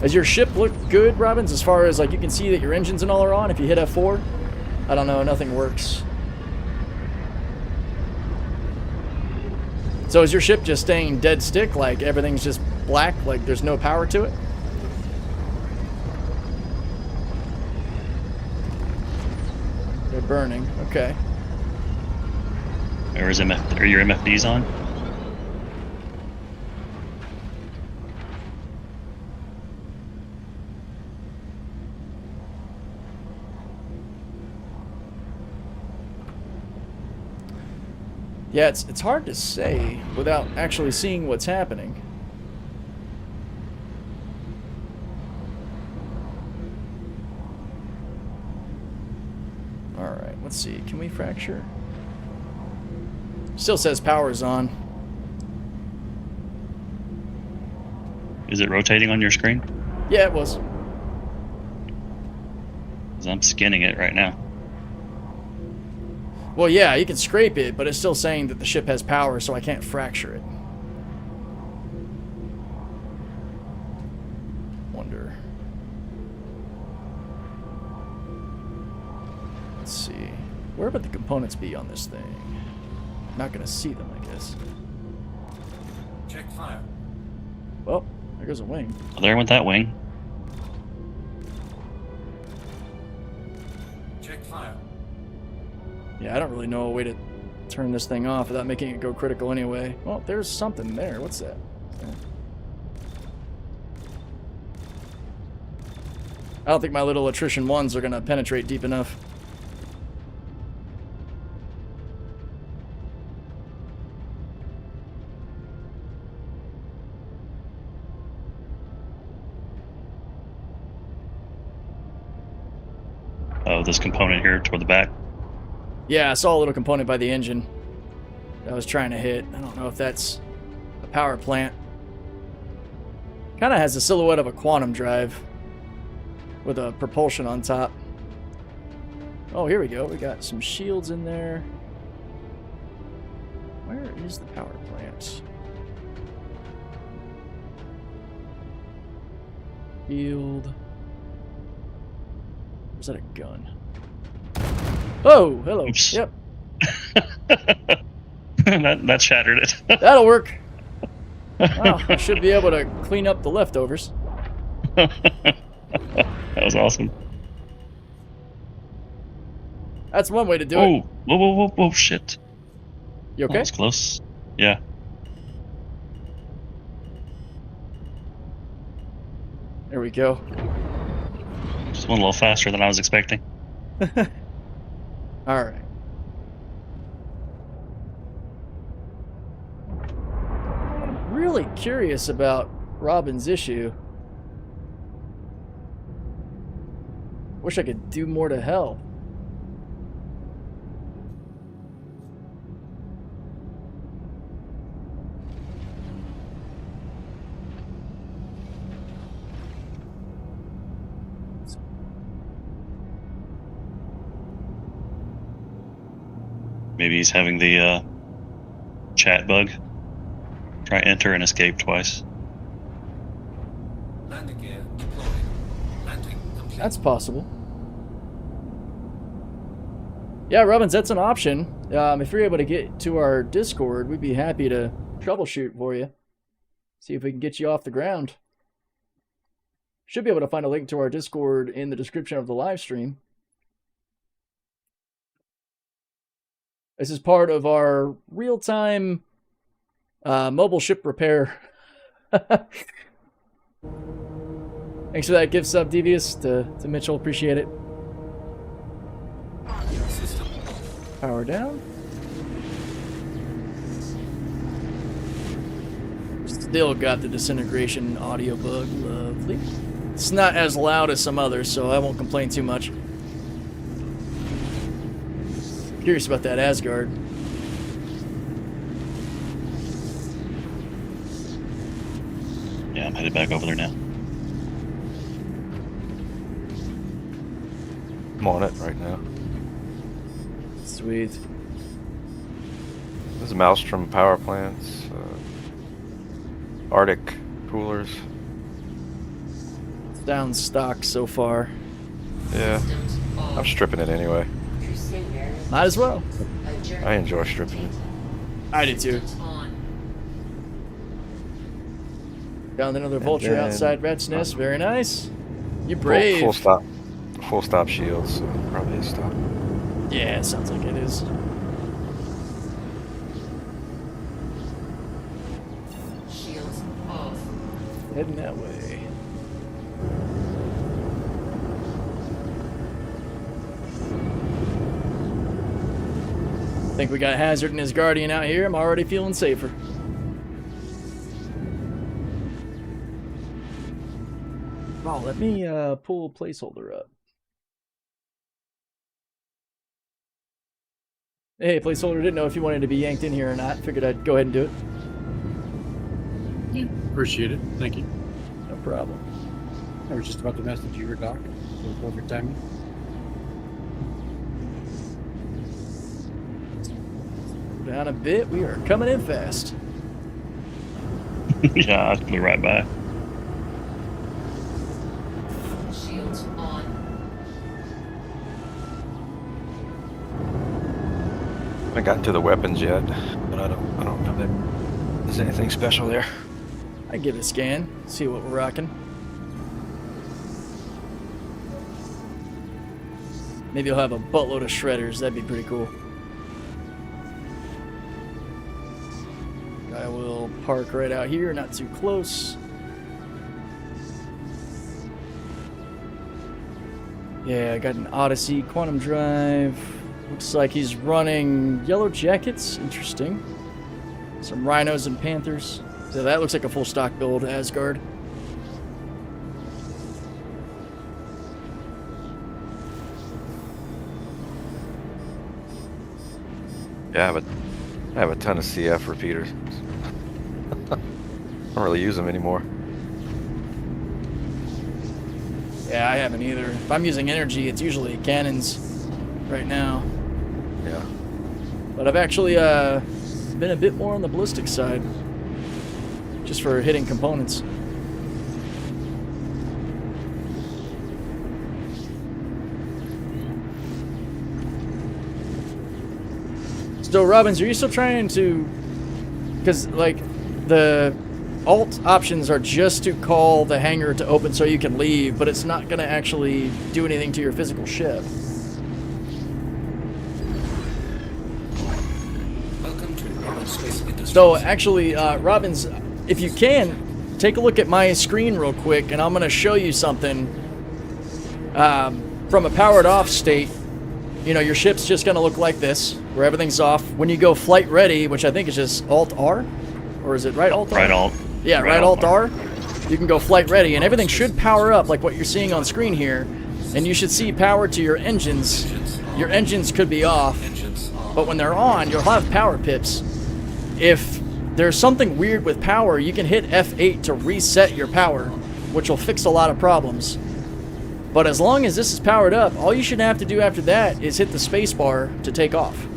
Speaker 1: Does your ship look good, Robbins, as far as like you can see that your engines and all are on if you hit F4? I don't know, nothing works. So is your ship just staying dead stick, like everything's just black, like there's no power to it? They're burning, okay.
Speaker 6: Are your MFDs on?
Speaker 1: Yeah, it's hard to say without actually seeing what's happening. Alright, let's see. Can we fracture? Still says power's on.
Speaker 6: Is it rotating on your screen?
Speaker 1: Yeah, it was.
Speaker 6: 'Cause I'm skinning it right now.
Speaker 1: Well, yeah, you can scrape it, but it's still saying that the ship has power, so I can't fracture it. Wonder. Let's see. Where would the components be on this thing? Not gonna see them, I guess.
Speaker 5: Check fire.
Speaker 1: Well, there goes a wing.
Speaker 6: Well, there went that wing.
Speaker 5: Check fire.
Speaker 1: Yeah, I don't really know a way to turn this thing off without making it go critical anyway. Well, there's something there. What's that? I don't think my little attrition ones are going to penetrate deep enough.
Speaker 6: Oh, this component here toward the back.
Speaker 1: Yeah, I saw a little component by the engine that I was trying to hit. I don't know if that's a power plant. Kind of has the silhouette of a quantum drive with a propulsion on top. Oh, here we go. We got some shields in there. Where is the power plant? Shield. Is that a gun? Oh, hello.
Speaker 6: Oops.
Speaker 1: Yep.
Speaker 6: that shattered it.
Speaker 1: That'll work. Well, I should be able to clean up the leftovers.
Speaker 6: That was awesome.
Speaker 1: That's one way to do it.
Speaker 6: Oh, whoa, shit.
Speaker 1: You okay?
Speaker 6: That was close. Yeah.
Speaker 1: There we go.
Speaker 6: Just went a little faster than I was expecting.
Speaker 1: All right. I'm really curious about Robin's issue. Wish I could do more to help.
Speaker 6: Maybe he's having the chat bug. Try enter and escape twice.
Speaker 5: Landing gear deployed. Landing complete.
Speaker 1: That's possible. Yeah, Robbins, that's an option. If you're able to get to our Discord, we'd be happy to troubleshoot for you. See if we can get you off the ground. Should be able to find a link to our Discord in the description of the live stream. This is part of our real-time mobile ship repair. Thanks for that gift sub, Devious, to Mitchell. Appreciate it.
Speaker 5: System.
Speaker 1: Power down. Still got the disintegration audio bug. Lovely. It's not as loud as some others, so I won't complain too much. Curious about that Asgard.
Speaker 6: Yeah, I'm headed back over there now.
Speaker 4: I'm on it right now.
Speaker 1: Sweet.
Speaker 4: This is Maelstrom power plants, Arctic coolers.
Speaker 1: It's down stock so far.
Speaker 4: Yeah, I'm stripping it anyway.
Speaker 1: Might as well.
Speaker 4: I enjoy stripping it.
Speaker 1: I do too. Found another vulture
Speaker 4: then-
Speaker 1: outside Rat's Nest. Very nice. You brave.
Speaker 4: Full stop. Full stop shields, so probably a stop.
Speaker 1: Yeah, it sounds like it is.
Speaker 2: Shields off.
Speaker 1: Heading that way. Think we got Hazard and his Guardian out here. I'm already feeling safer. Oh, let me pull a placeholder up. Hey, placeholder, didn't know if you wanted to be yanked in here or not. Figured I'd go ahead and do it.
Speaker 7: Yeah, appreciate it. Thank you.
Speaker 1: No problem.
Speaker 7: I was just about to message you, Doc. So perfect timing.
Speaker 1: Down a bit. We are coming in fast.
Speaker 6: Yeah, I flew right by.
Speaker 2: Shields on.
Speaker 4: I haven't gotten to the weapons yet, but I don't know that there's anything special there.
Speaker 1: I give it a scan. See what we're rocking. Maybe you'll have a buttload of shredders. That'd be pretty cool. I will park right out here, not too close. Yeah, I got an Odyssey quantum drive. Looks like he's running yellow jackets. Interesting. Some rhinos and panthers. So that looks like a full stock build, Asgard.
Speaker 4: Yeah, I have a ton of CF repeaters. I don't really use them anymore.
Speaker 1: Yeah, I haven't either. If I'm using energy, it's usually cannons right now.
Speaker 4: Yeah.
Speaker 1: But I've actually been a bit more on the ballistic side. Just for hitting components. So, Robbins, are you still trying to... Because, like, the alt options are just to call the hangar to open so you can leave, but it's not going to actually do anything to your physical ship.
Speaker 5: Welcome to Aerospace Industries.
Speaker 1: So, actually, Robbins, if you can, take a look at my screen real quick, and I'm going to show you something. From a powered off state, you know, your ship's just going to look like this, where everything's off. When you go flight ready, which I think is just Alt-R, or is it right Alt-R?
Speaker 6: Right alt.
Speaker 1: Yeah, right Alt-R. You can go flight ready, and everything should power up like what you're seeing on screen here, and you should see power to your engines. Your engines could be off,
Speaker 5: Engines on.
Speaker 1: but when they're on, you'll have power pips. If there's something weird with power, you can hit F8 to reset your power, which will fix a lot of problems. But as long as this is powered up, all you should have to do after that is hit the spacebar to take off.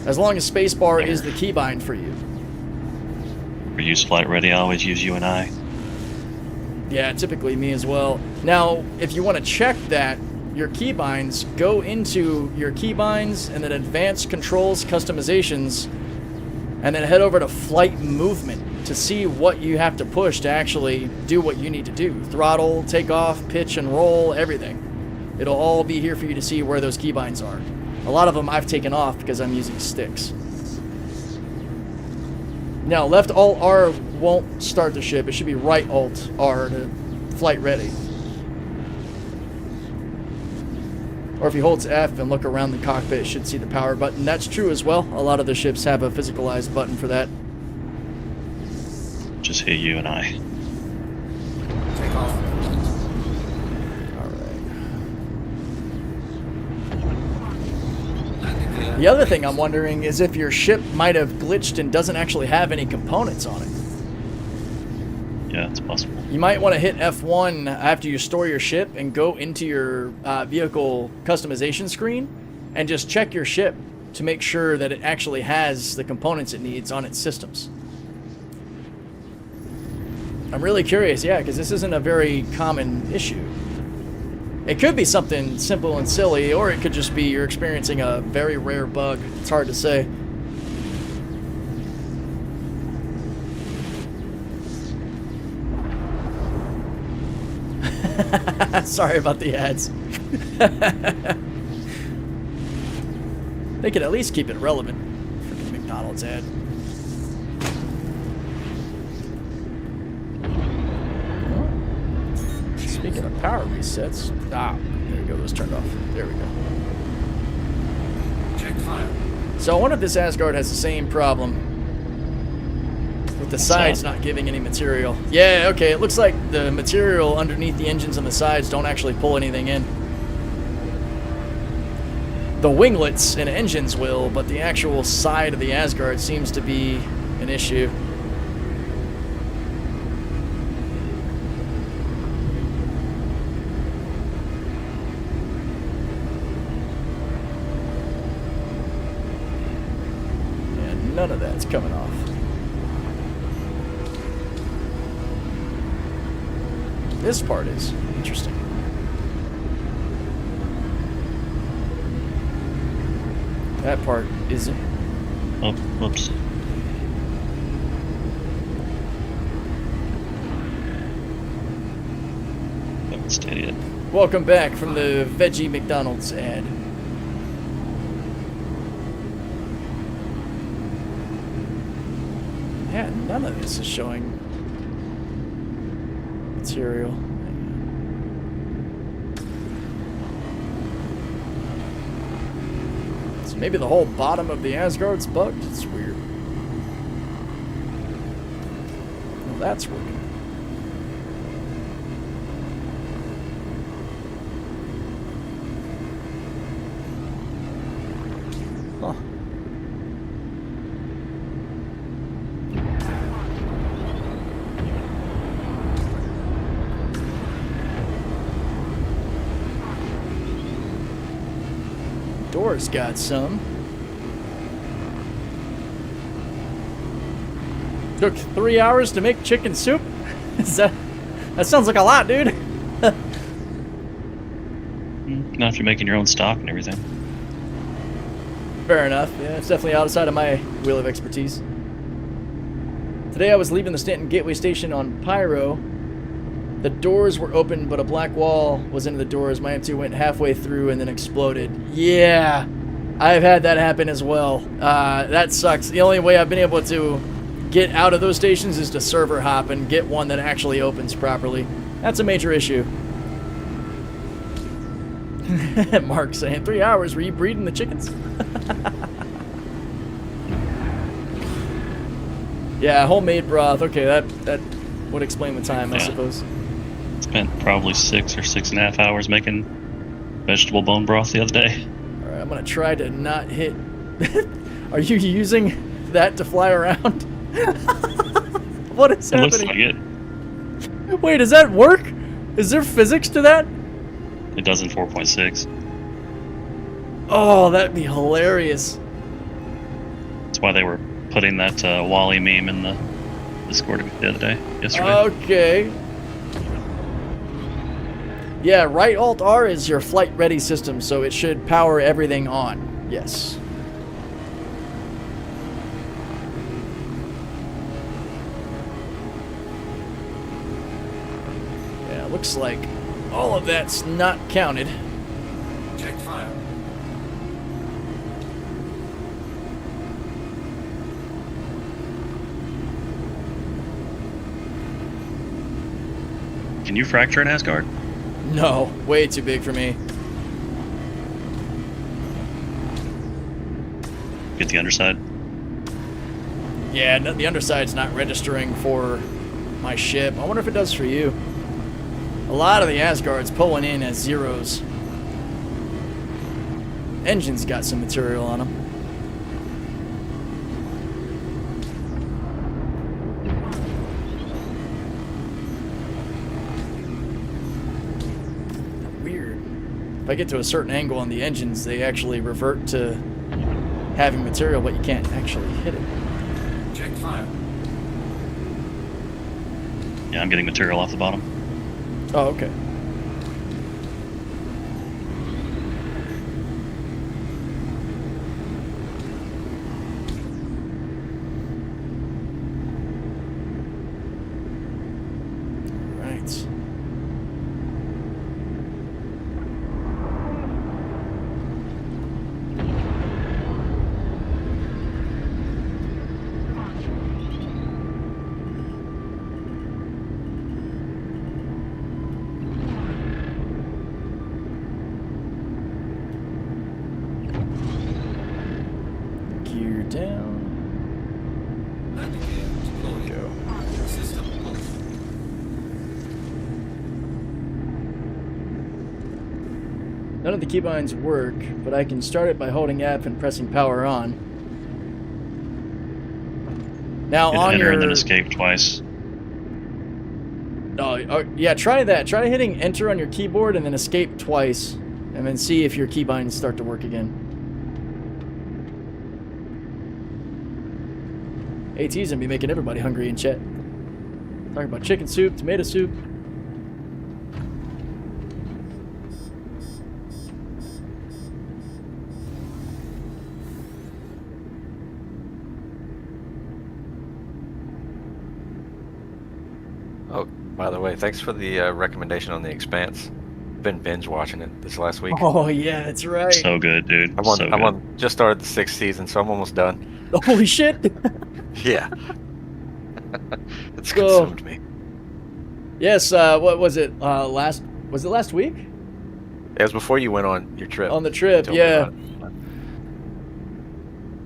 Speaker 1: As long as spacebar is the keybind for you.
Speaker 6: For use flight ready, I always use UNI.
Speaker 1: Yeah, typically me as well. Now, if you want to check that, your keybinds, go into your keybinds and then advanced controls customizations, and then head over to flight movement to see what you have to push to actually do what you need to do. Throttle, takeoff, pitch and roll, everything. It'll all be here for you to see where those keybinds are. A lot of them I've taken off because I'm using sticks. Now, left Alt R won't start the ship. It should be right Alt R to flight ready. Or if he holds F and look around the cockpit, it should see the power button. That's true as well. A lot of the ships have a physicalized button for that.
Speaker 6: Just hit you and I.
Speaker 5: Take off.
Speaker 1: Alright. The other thing I'm wondering is if your ship might have glitched and doesn't actually have any components on it.
Speaker 6: Yeah, it's possible.
Speaker 1: You might want to hit F1 after you store your ship and go into your vehicle customization screen and just check your ship to make sure that it actually has the components it needs on its systems. I'm really curious, yeah, because this isn't a very common issue. It could be something simple and silly, or it could just be you're experiencing a very rare bug. It's hard to say. Sorry about the ads. They could at least keep it relevant. Freaking McDonald's ad. Speaking of power resets, there we go. Those turned off. There we go.
Speaker 5: Check fire.
Speaker 1: So I wonder if this Asgard has the same problem with the sides not giving any material. Yeah, okay. It looks like the material underneath the engines and the sides don't actually pull anything in. The winglets and engines will, but the actual side of the Asgard seems to be an issue. And none of that's coming off. This part is interesting. That part isn't.
Speaker 6: Oh, whoops. Haven't stayed yet.
Speaker 1: Welcome back from the Veggie McDonald's ad. Yeah, none of this is showing material. So maybe the whole bottom of the Asgard's bugged. It's weird. Well, that's working. Huh. Door's got some. Took 3 hours to make chicken soup? That sounds like a lot, dude.
Speaker 6: Not if you're making your own stock and everything.
Speaker 1: Fair enough. Yeah, it's definitely outside of my wheel of expertise. Today I was leaving the Stanton Gateway Station on Pyro. The doors were open, but a black wall was into the doors. My M2 went halfway through and then exploded. Yeah, I've had that happen as well. That sucks. The only way I've been able to get out of those stations is to server hop and get one that actually opens properly. That's a major issue. Mark saying, 3 hours, were you breeding the chickens? Yeah, homemade broth. Okay, that would explain the time, I suppose.
Speaker 6: Spent probably 6 or 6.5 hours making vegetable bone broth the other day.
Speaker 1: Alright, I'm gonna try to not hit. Are you using that to fly around? What is happening?
Speaker 6: Looks like it.
Speaker 1: Wait, does that work? Is there physics to that?
Speaker 6: It does in 4.6.
Speaker 1: Oh, that'd be hilarious.
Speaker 6: That's why they were putting that Wally meme in the Discord the other day, yesterday.
Speaker 1: Okay. Yeah, right Alt R is your flight ready system, so it should power everything on. Yes. Yeah, looks like all of that's not counted.
Speaker 5: Check fire.
Speaker 6: Can you fracture an Asgard?
Speaker 1: No, way too big for me.
Speaker 6: Get the underside.
Speaker 1: Yeah, no, the underside's not registering for my ship. I wonder if it does for you. A lot of the Asgard's pulling in as zeros. Engine's got some material on them. Weird. If I get to a certain angle on the engines, they actually revert to having material, but you can't actually hit it.
Speaker 5: Check fire.
Speaker 6: Yeah, I'm getting material off the bottom.
Speaker 1: Oh, okay. Right. Gear down.
Speaker 5: Landing gear deployed.
Speaker 1: Go.
Speaker 5: System off.
Speaker 1: None of the keybinds work, but I can start it by holding F and pressing power on. Now
Speaker 6: Hit
Speaker 1: on
Speaker 6: enter
Speaker 1: your
Speaker 6: and then escape twice.
Speaker 1: oh, yeah, try that. Try hitting enter on your keyboard and then escape twice, and then see if your keybinds start to work again. AT's gonna be making everybody hungry in chat. Talking about chicken soup, tomato soup.
Speaker 4: Oh, by the way, thanks for the recommendation on The Expanse. Been binge watching it this last week.
Speaker 1: Oh yeah, that's right.
Speaker 6: So good, dude.
Speaker 4: I'm on,
Speaker 6: so
Speaker 4: I'm
Speaker 6: good.
Speaker 4: on, just started the 6th season, so I'm almost done.
Speaker 1: Holy shit!
Speaker 4: Yeah. It's
Speaker 1: Cool.
Speaker 4: consumed me.
Speaker 1: Yes. What was it? Was it last week?
Speaker 4: It was before you went on your trip.
Speaker 1: On the trip,
Speaker 4: You told me
Speaker 1: yeah.
Speaker 4: about it.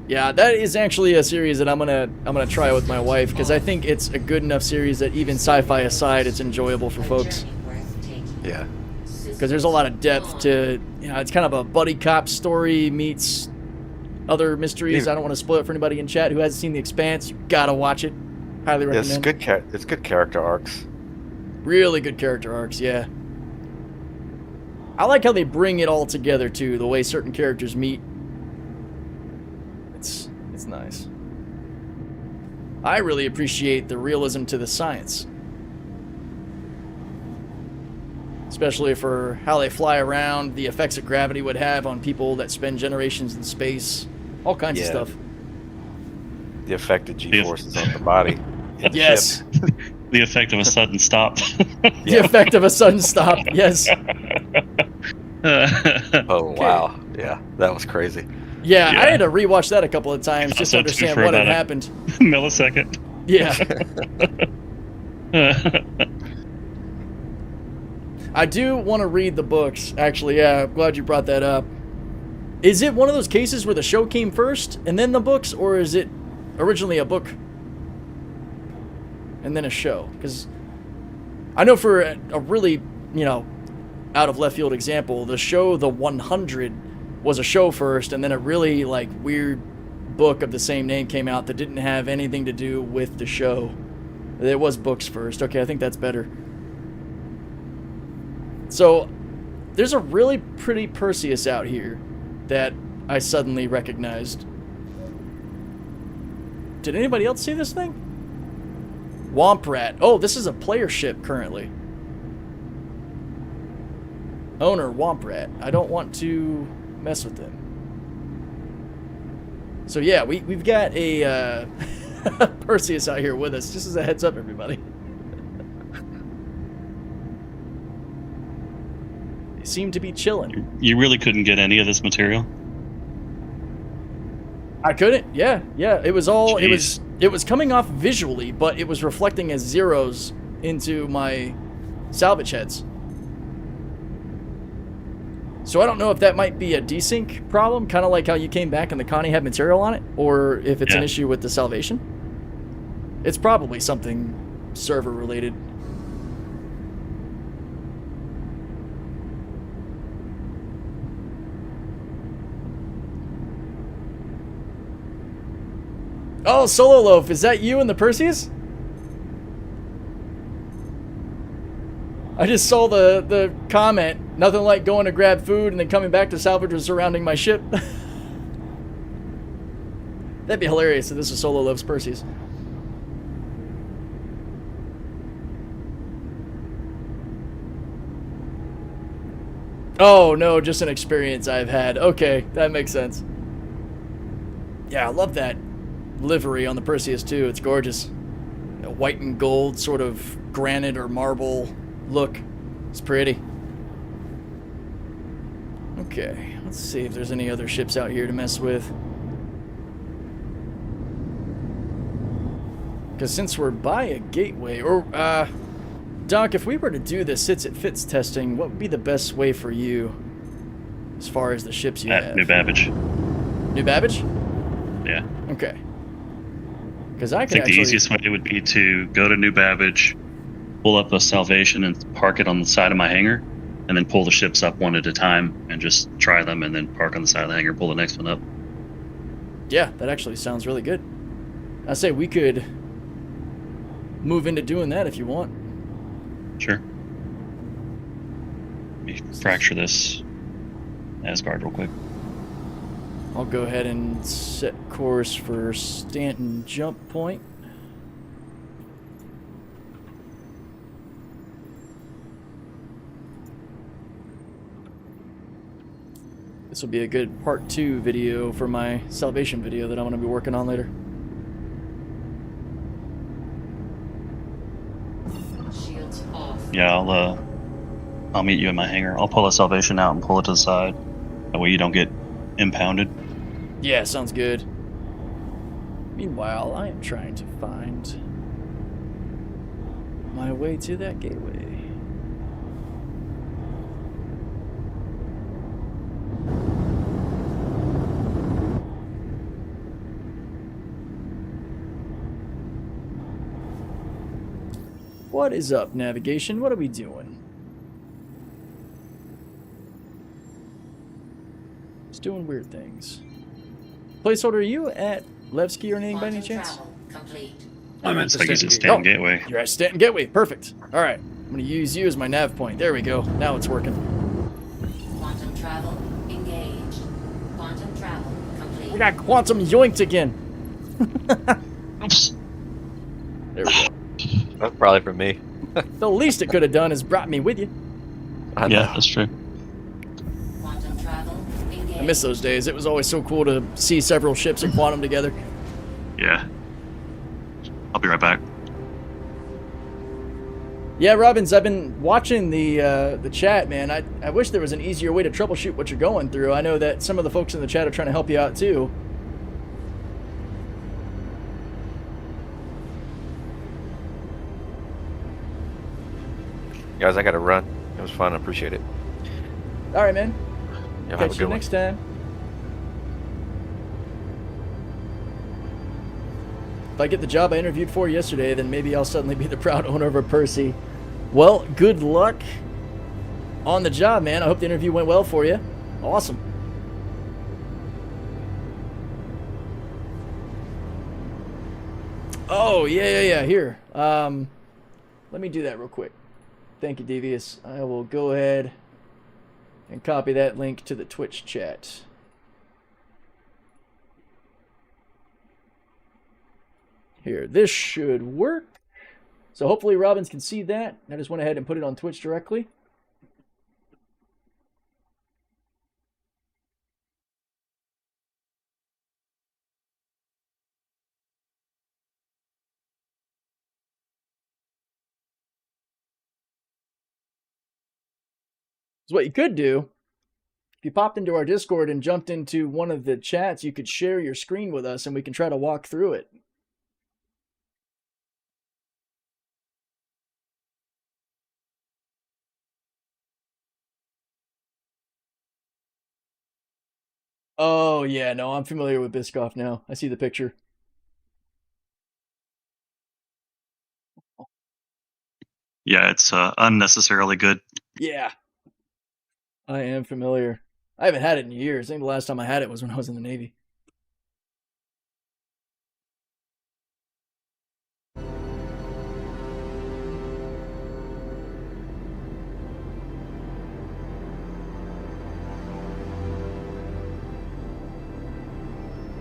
Speaker 1: Yeah, that is actually a series that I'm gonna try with my wife because I think it's a good enough series that even sci-fi aside, it's enjoyable for folks.
Speaker 4: Yeah.
Speaker 1: Because there's a lot of depth to, it's kind of a buddy cop story meets other mysteries. I don't want to spoil it for anybody in chat who hasn't seen The Expanse. You gotta watch it. Highly
Speaker 4: Yeah,
Speaker 1: recommend.
Speaker 4: it's good character arcs.
Speaker 1: Really good character arcs, yeah. I like how they bring it all together too. The way certain characters meet. It's nice. I really appreciate the realism to the science. Especially for how they fly around, the effects that gravity would have on people that spend generations in space. All kinds of
Speaker 4: Yeah.
Speaker 1: stuff.
Speaker 4: The effect of G-forces on the body. in the
Speaker 1: Yes.
Speaker 4: ship.
Speaker 6: The effect of a sudden stop.
Speaker 1: The effect of a sudden stop. Yes.
Speaker 4: Oh, wow. Yeah, that was crazy.
Speaker 1: Yeah,
Speaker 6: Yeah.
Speaker 1: I had to rewatch that a couple of times just to
Speaker 6: So too
Speaker 1: understand
Speaker 6: for
Speaker 1: what had
Speaker 6: about a-
Speaker 1: happened.
Speaker 6: Millisecond.
Speaker 1: Yeah. I do want to read the books, actually. Yeah, I'm glad you brought that up. Is it one of those cases where the show came first and then the books, or is it originally a book and then a show? Because I know for a really, out of left field example, the show The 100 was a show first, and then a really weird book of the same name came out that didn't have anything to do with the show. It was books first. Okay, I think that's better. So, there's a really pretty Perseus out here that I suddenly recognized. Did anybody else see this thing? Womp Rat. Oh, this is a player ship currently. owner, Womprat. I don't want to mess with them. So yeah, we've got a Perseus out here with us, just as a heads up, everybody. They seem to be chilling.
Speaker 6: You really couldn't get any of this material?
Speaker 1: I couldn't. Yeah. It was all.
Speaker 6: Jeez.
Speaker 1: It was coming off visually, but it was reflecting as zeros into my salvage heads. So I don't know if that might be a desync problem, kind of like how you came back and the Connie had material on it, or if it's an issue with the Salvation. It's probably something server related. Oh, Solo Loaf, is that you and the Perseus? I just saw the comment, nothing like going to grab food and then coming back to salvage was surrounding my ship. That'd be hilarious if this was Solo Loaf's Perseus. Oh, no, just an experience I've had. Okay, that makes sense. Yeah, I love that livery on the Perseus, too. It's gorgeous. A white and gold sort of granite or marble look. It's pretty. Okay, let's see if there's any other ships out here to mess with. Because since we're by a gateway, or, Doc, if we were to do the sits it fits testing, what would be the best way for you as far as the ships you have?
Speaker 6: New Babbage.
Speaker 1: New Babbage?
Speaker 6: Yeah.
Speaker 1: Okay. Because I
Speaker 6: I
Speaker 1: could
Speaker 6: think
Speaker 1: actually...
Speaker 6: the easiest way would be to go to New Babbage, pull up a Salvation and park it on the side of my hangar, and then pull the ships up one at a time and just try them, and then park on the side of the hangar, pull the next one up.
Speaker 1: Yeah, that actually sounds really good. I say we could move into doing that if you want.
Speaker 6: Sure. Let me fracture this Asgard real quick.
Speaker 1: I'll go ahead and set course for Stanton jump point. This will be a good part 2 video for my Salvation video that I'm going to be working on later.
Speaker 2: Shields off.
Speaker 6: Yeah, I'll meet you in my hangar. I'll pull a Salvation out and pull it to the side. That way you don't get impounded.
Speaker 1: Yeah, sounds good. Meanwhile, I am trying to find my way to that gateway. What is up, navigation? What are we doing? Just doing weird things. Placeholder, are you at Levski or anything by any chance?
Speaker 2: Travel complete.
Speaker 7: I'm at
Speaker 6: It's
Speaker 7: the
Speaker 6: like he's at
Speaker 7: Stanton
Speaker 6: Stanton Gateway.
Speaker 1: You're at Stanton Gateway. Perfect. All right. I'm going to use you as my nav point. There we go. Now it's working.
Speaker 2: Quantum travel engaged. Quantum travel complete.
Speaker 1: We got quantum yoinked again.
Speaker 6: Oops.
Speaker 1: There we go.
Speaker 4: That's probably for me.
Speaker 1: The least it could have done is brought me with you.
Speaker 4: I know.
Speaker 6: Yeah, that's true.
Speaker 2: Quantum travel engaged.
Speaker 1: I miss those days. It was always so cool to see several ships in quantum together.
Speaker 6: Yeah. I'll be right back.
Speaker 1: Yeah, Robbins, I've been watching the chat, man. I wish there was an easier way to troubleshoot what you're going through. I know that some of the folks in the chat are trying to help you out too.
Speaker 4: Guys, I gotta run. It was fun. I appreciate it.
Speaker 1: All right, man.
Speaker 4: Y'all have a
Speaker 1: Catch
Speaker 4: good
Speaker 1: you
Speaker 4: one.
Speaker 1: next time. If I get the job I interviewed for yesterday, then maybe I'll suddenly be the proud owner of a Percy. Well, good luck on the job, man. I hope the interview went well for you. Awesome. Oh, yeah. Here. Let me do that real quick. Thank you, Devious. I will go ahead and copy that link to the Twitch chat. Here, this should work. So hopefully Robbins can see that. I just went ahead and put it on Twitch directly. So what you could do, if you popped into our Discord and jumped into one of the chats, you could share your screen with us and we can try to walk through it. Oh, yeah, no, I'm familiar with Biscoff now. I see the picture.
Speaker 6: Yeah, it's unnecessarily good.
Speaker 1: Yeah. I am familiar. I haven't had it in years. I think the last time I had it was when I was in the Navy.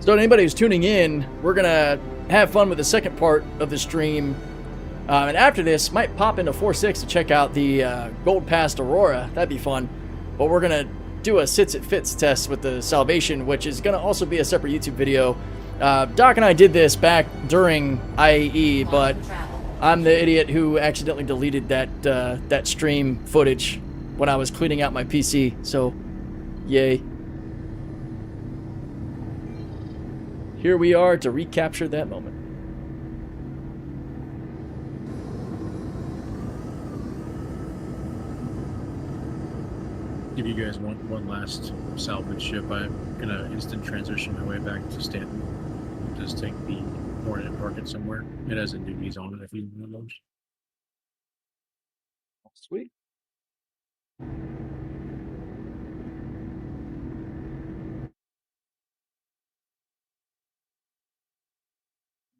Speaker 1: So anybody who's tuning in, we're going to have fun with the second part of the stream. And after this, might pop into 4.6 to check out the Gold Past Aurora. That'd be fun. But we're going to do a sits it fits test with the Salvation, which is going to also be a separate YouTube video. Doc and I did this back during IAE, but I'm the idiot who accidentally deleted that stream footage when I was cleaning out my PC. So, yay. Here we are to recapture that moment.
Speaker 7: Give you guys one last salvage ship. I'm gonna instant transition my way back to Stanton. Just take the Hornet and park it somewhere. It has a duties on it if you want those.
Speaker 1: Sweet.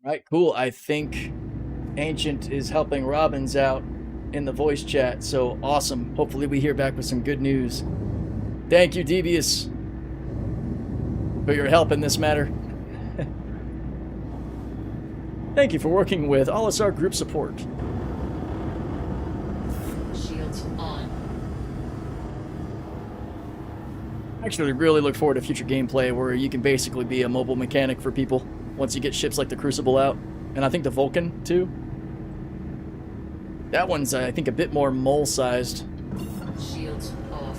Speaker 1: Right, cool. I think Ancient is helping Robbins out in the voice chat, so awesome. Hopefully we hear back with some good news. Thank you, Devious, for your help in this matter. Thank you for working with OLISAR group support.
Speaker 2: Shields on.
Speaker 1: Actually, really look forward to future gameplay where you can basically be a mobile mechanic for people once you get ships like the Crucible out. And I think the Vulcan, too. That one's, I think, a bit more mole-sized.
Speaker 2: Shields off.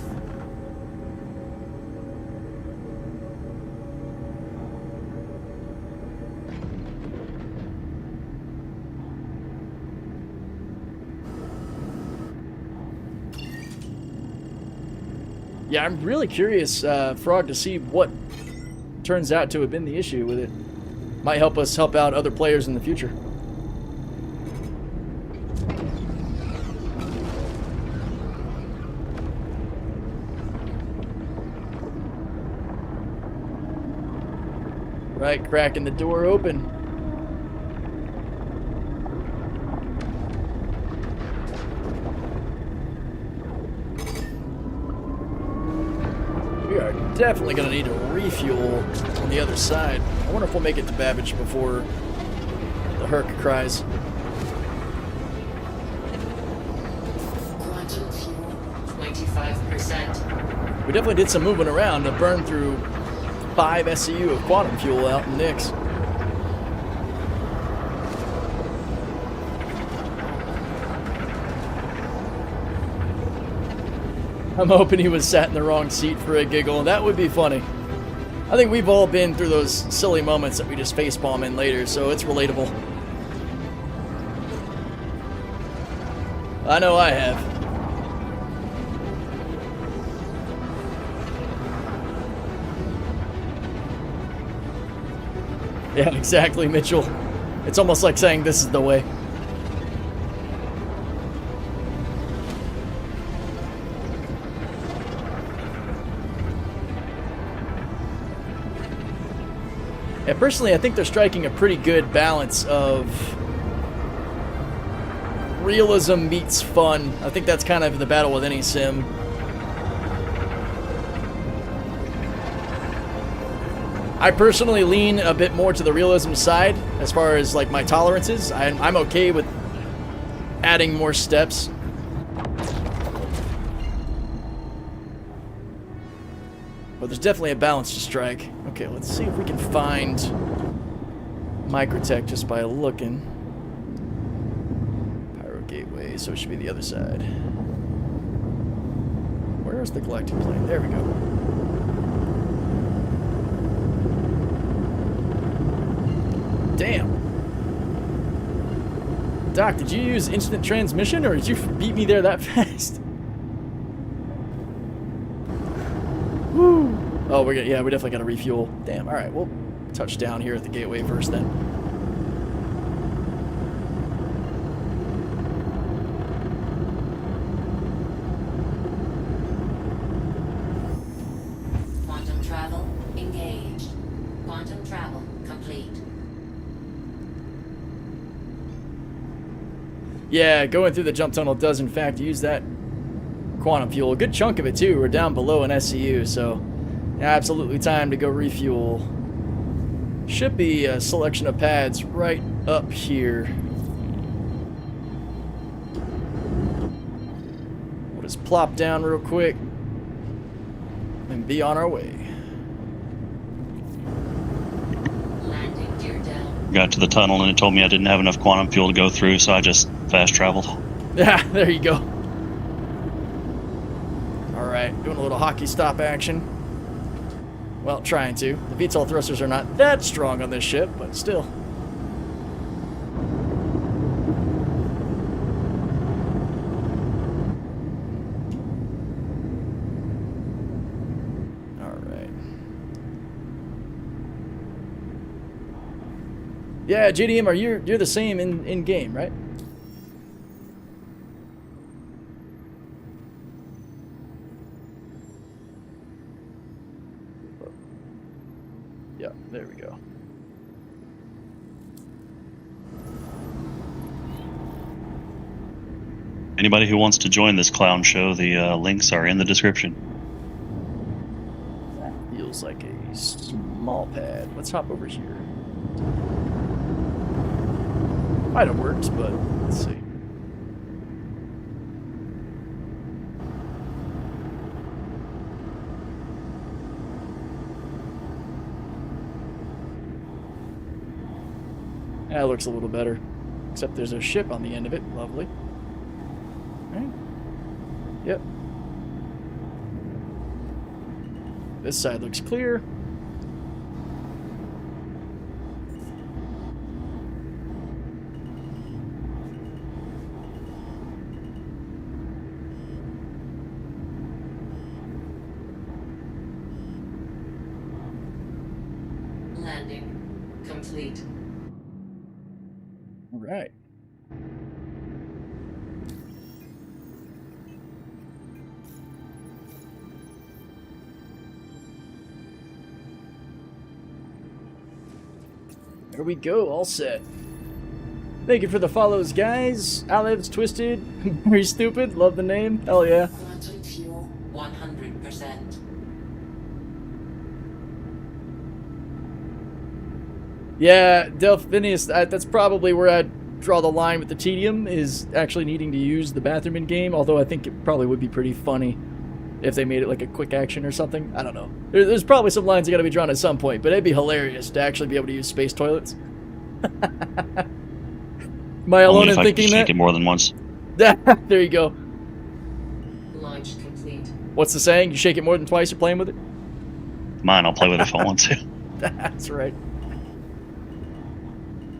Speaker 1: Yeah, I'm really curious, Frog, to see what turns out to have been the issue with it. Might help us help out other players in the future. Right, cracking the door open. We are definitely going to need a refuel on the other side. I wonder if we'll make it to Babbage before the Herc cries.
Speaker 2: Quantum fuel, 25%.
Speaker 1: We definitely did some moving around to burn through 5 SCU of quantum fuel out in Nyx. I'm hoping he was sat in the wrong seat for a giggle. That would be funny. I think we've all been through those silly moments that we just facepalm in later, so it's relatable. I know I have. Yeah, exactly, Mitchell. It's almost like saying this is the way. Yeah, personally, I think they're striking a pretty good balance of realism meets fun. I think that's kind of the battle with any sim. I personally lean a bit more to the realism side as far as like my tolerances. I'm okay with adding more steps. But there's definitely a balance to strike. Okay, let's see if we can find Microtech just by looking. Pyro Gateway, so it should be the other side. Where Where's the collecting plane? There we go. Damn. Doc, did you use instant transmission, or did you beat me there that fast? Woo! Oh, we definitely got to refuel. Damn. All right, we'll touch down here at the gateway first then.
Speaker 2: Quantum travel engaged. Quantum travel complete.
Speaker 1: Yeah, going through the jump tunnel does in fact use that quantum fuel. A good chunk of it too. We're down below an SCU, so absolutely time to go refuel. Should be a selection of pads right up here. We'll just plop down real quick and be on our way.
Speaker 2: Landing gear down.
Speaker 6: Got to the tunnel and it told me I didn't have enough quantum fuel to go through, so I just fast traveled.
Speaker 1: Yeah, there you go. Alright, doing a little hockey stop action. Well, trying to. The VTOL thrusters are not that strong on this ship, but still. Alright. Yeah, JDM, you're the same in game, right? Yeah, there we go.
Speaker 6: Anybody who wants to join this clown show, the links are in the description.
Speaker 1: That feels like a small pad. Let's hop over here. Might have worked, but let's see. That looks a little better. Except there's a ship on the end of it. Lovely. Right? Yep. This side looks clear.
Speaker 2: Landing complete.
Speaker 1: All right. There we go, all set. Thank you for the follows, guys. Olive's Twisted, very stupid, love the name, hell yeah.
Speaker 2: Quantum fuel 100%.
Speaker 1: Yeah, Delphinius, that's probably where I'd draw the line with the tedium, is actually needing to use the bathroom in game, although I think it probably would be pretty funny if they made it like a quick action or something. I don't know. There's probably some lines that gotta be drawn at some point, but it'd be hilarious to actually be able to use space toilets. Am I alone in thinking that?
Speaker 6: Shake it more than once.
Speaker 1: There you go.
Speaker 2: Launch complete.
Speaker 1: What's the saying? You shake it more than twice, you're playing with it?
Speaker 6: Mine, I'll play with it if I want to.
Speaker 1: That's right.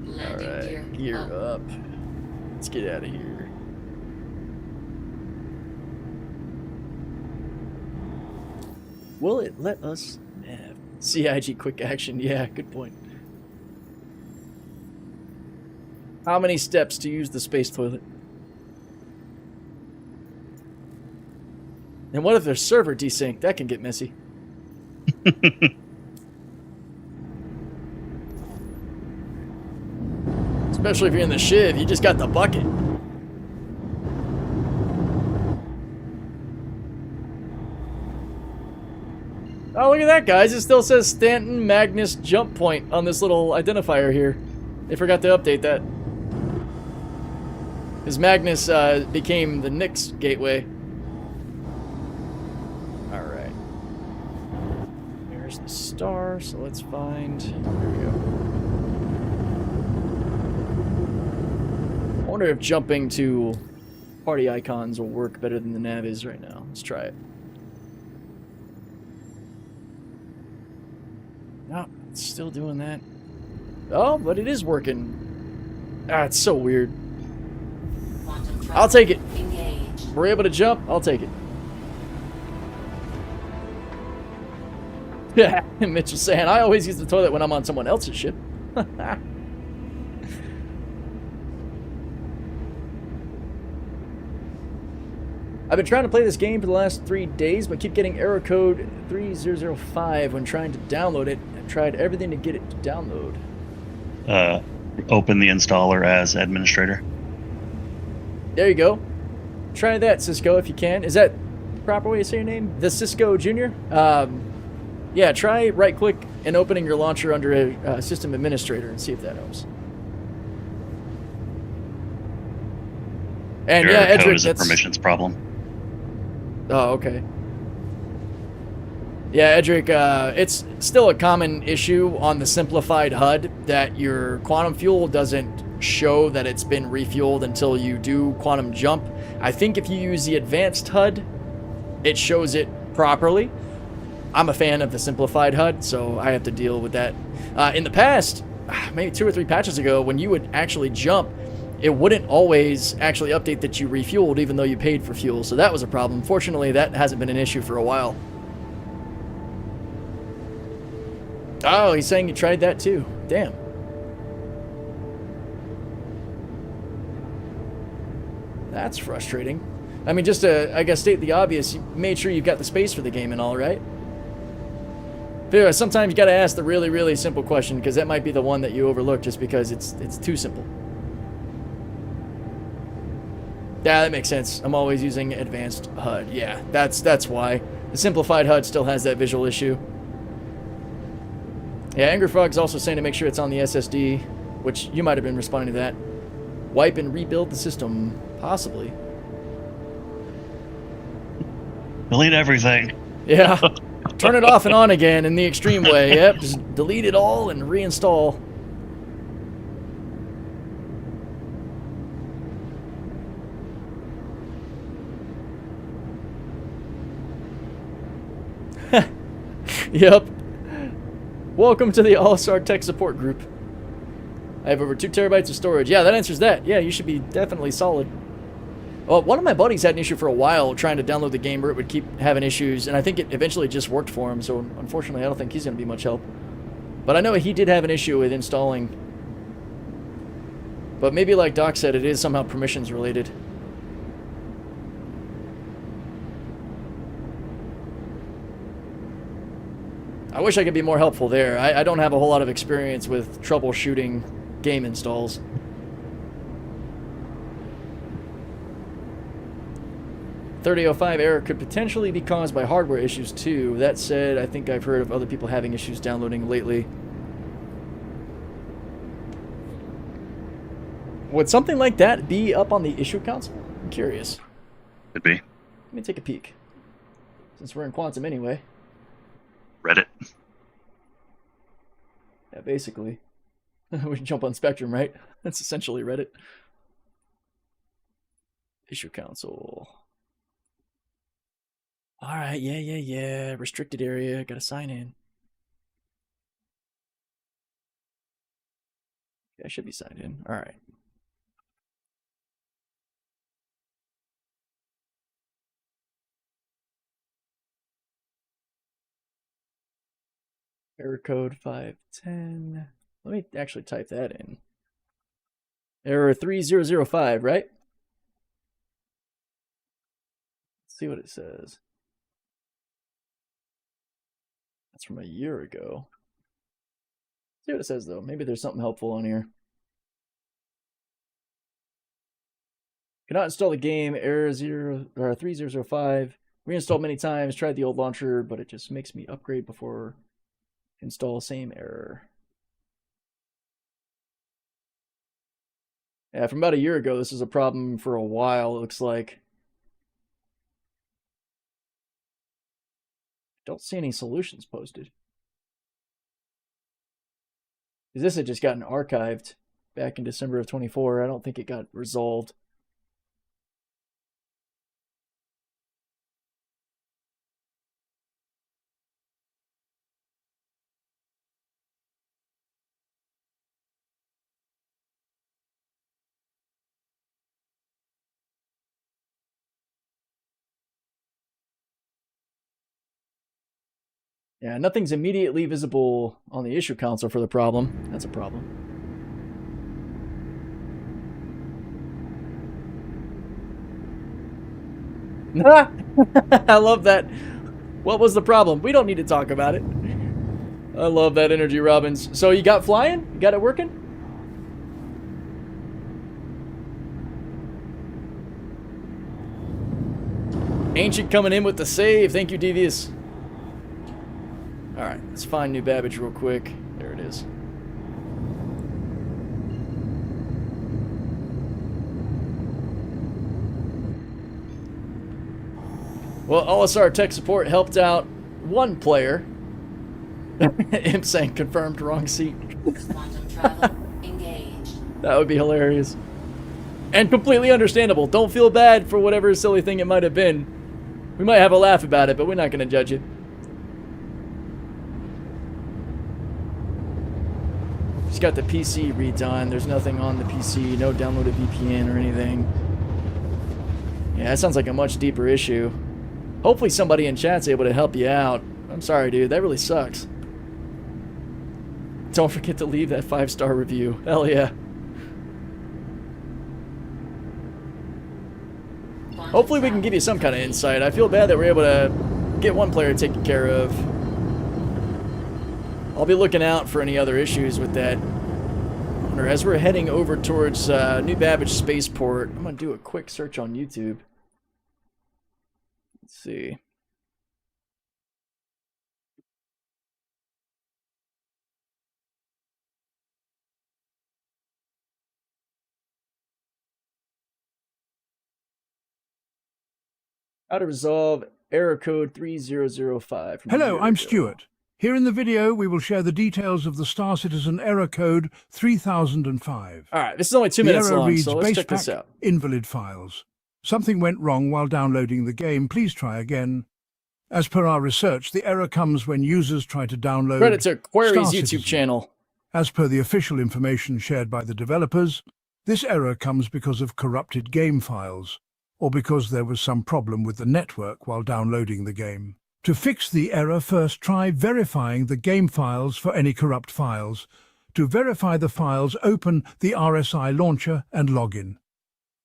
Speaker 2: Landing
Speaker 1: Alright,
Speaker 2: gear
Speaker 1: gear up. Let's get out of here. Will it let us nav? CIG quick action, yeah, good point. How many steps to use the space toilet? And what if there's server desync? That can get messy. Especially if you're in the shiv, you just got the bucket. Oh, look at that, guys. It still says Stanton Magnus jump point on this little identifier here. They forgot to update that. Because Magnus became the Nyx gateway. Alright. There's the star, so let's find... There we go. I wonder if jumping to party icons will work better than the nav is right now. Let's try it. It's still doing that. Oh, but it is working. Ah, it's so weird. I'll take it.
Speaker 2: Engaged.
Speaker 1: We're able to jump. I'll take it. Yeah, Mitchell saying, I always use the toilet when I'm on someone else's ship. I've been trying to play this game for the last 3 days, but keep getting error code 3005 when trying to download it. I've tried everything to get it to download.
Speaker 6: Open the installer as administrator.
Speaker 1: There you go. Try that, Cisco, if you can. Is that the proper way to say your name? The Cisco Jr.? Yeah, try right-click and opening your launcher under a system administrator and see if that helps. And
Speaker 6: Your
Speaker 1: yeah,
Speaker 6: code
Speaker 1: Edric,
Speaker 6: is a permissions problem.
Speaker 1: Oh, okay. Yeah, Edric, it's still a common issue on the simplified HUD that your quantum fuel doesn't show that it's been refueled until you do quantum jump. I think if you use the advanced HUD, it shows it properly. I'm a fan of the simplified HUD, so I have to deal with that. In the past, maybe 2 or 3 patches ago, when you would actually jump, it wouldn't always actually update that you refueled even though you paid for fuel, so that was a problem. Fortunately, that hasn't been an issue for a while. Oh, he's saying you tried that too. Damn. That's frustrating. I mean, just to, I guess, state the obvious, you made sure you've got the space for the game and all, right? But sometimes you gotta ask the really, really simple question, because that might be the one that you overlook just because it's too simple. Yeah, that makes sense. I'm always using advanced HUD. Yeah, that's why. The simplified HUD still has that visual issue. Yeah, Angry Frog's also saying to make sure it's on the SSD, which you might have been responding to that. Wipe and rebuild the system, possibly.
Speaker 6: Delete everything.
Speaker 1: Yeah. Turn it off and on again in the extreme way. Yep, just delete it all and reinstall. Yep. Welcome to the OLISAR tech support group. I have over 2 terabytes of storage. Yeah, that answers that. Yeah, you should be definitely solid. Well, one of my buddies had an issue for a while trying to download the game where it would keep having issues, and I think it eventually just worked for him, so unfortunately I don't think he's going to be much help. But I know he did have an issue with installing. But maybe like Doc said, it is somehow permissions related. I wish I could be more helpful there. I don't have a whole lot of experience with troubleshooting game installs. .3005 error could potentially be caused by hardware issues too. That said, I think I've heard of other people having issues downloading lately. Would something like that be up on the issue console? I'm curious.
Speaker 6: Could be.
Speaker 1: Let me take a peek. Since we're in Quantum anyway.
Speaker 6: Reddit.
Speaker 1: Yeah, basically. We can jump on Spectrum, right? That's essentially Reddit. Issue console. Alright, yeah. Restricted area. Gotta sign in. Yeah, I should be signed in. Alright. Error code 510. Let me actually type that in. Error 3005, right? Let's see what it says. That's from a year ago. Let's see what it says though. Maybe there's something helpful on here. Cannot install the game. Error 3005. Reinstalled many times. Tried the old launcher, but it just makes me upgrade before install. Same error. Yeah, from about a year ago, this is a problem for a while, it looks like. Don't see any solutions posted. Because this had just gotten archived back in December of 24. I don't think it got resolved. Yeah, nothing's immediately visible on the issue console for the problem. That's a problem. I love that. What was the problem? We don't need to talk about it. I love that energy, Robbins. So you got flying? You got it working? Ancient coming in with the save. Thank you, Devious. Alright, let's find new Babbage real quick. There it is. Well, OLISAR tech support helped out one player. Imp saying confirmed wrong seat.
Speaker 2: Quantum travel engaged.
Speaker 1: That would be hilarious. And completely understandable. Don't feel bad for whatever silly thing it might have been. We might have a laugh about it, but we're not going to judge it. Just got the PC redone. There's nothing on the PC. No downloaded VPN or anything. Yeah, that sounds like a much deeper issue. Hopefully somebody in chat's able to help you out. I'm sorry, dude. That really sucks. Don't forget to leave that 5-star review. Hell yeah. Hopefully we can give you some kind of insight. I feel bad that we're able to get one player taken care of. I'll be looking out for any other issues with that. Or as we're heading over towards New Babbage Spaceport, I'm going to do a quick search on YouTube. Let's see. How to resolve error code 3005.
Speaker 8: Hello, I'm Stuart. Here in the video, we will share the details of the Star Citizen error code 3005.
Speaker 1: All right, this is only 2 minutes
Speaker 8: error
Speaker 1: long,
Speaker 8: reads
Speaker 1: so let's
Speaker 8: base
Speaker 1: check this
Speaker 8: pack
Speaker 1: out.
Speaker 8: Invalid files. Something went wrong while downloading the game. Please try again. As per our research, the error comes when users try to download
Speaker 1: Credit to Query's
Speaker 8: Star
Speaker 1: YouTube
Speaker 8: Citizen.
Speaker 1: channel.
Speaker 8: As per the official information shared by the developers, this error comes because of corrupted game files, or because there was some problem with the network while downloading the game. To fix the error, first try verifying the game files for any corrupt files. To verify the files, open the RSI launcher and log in.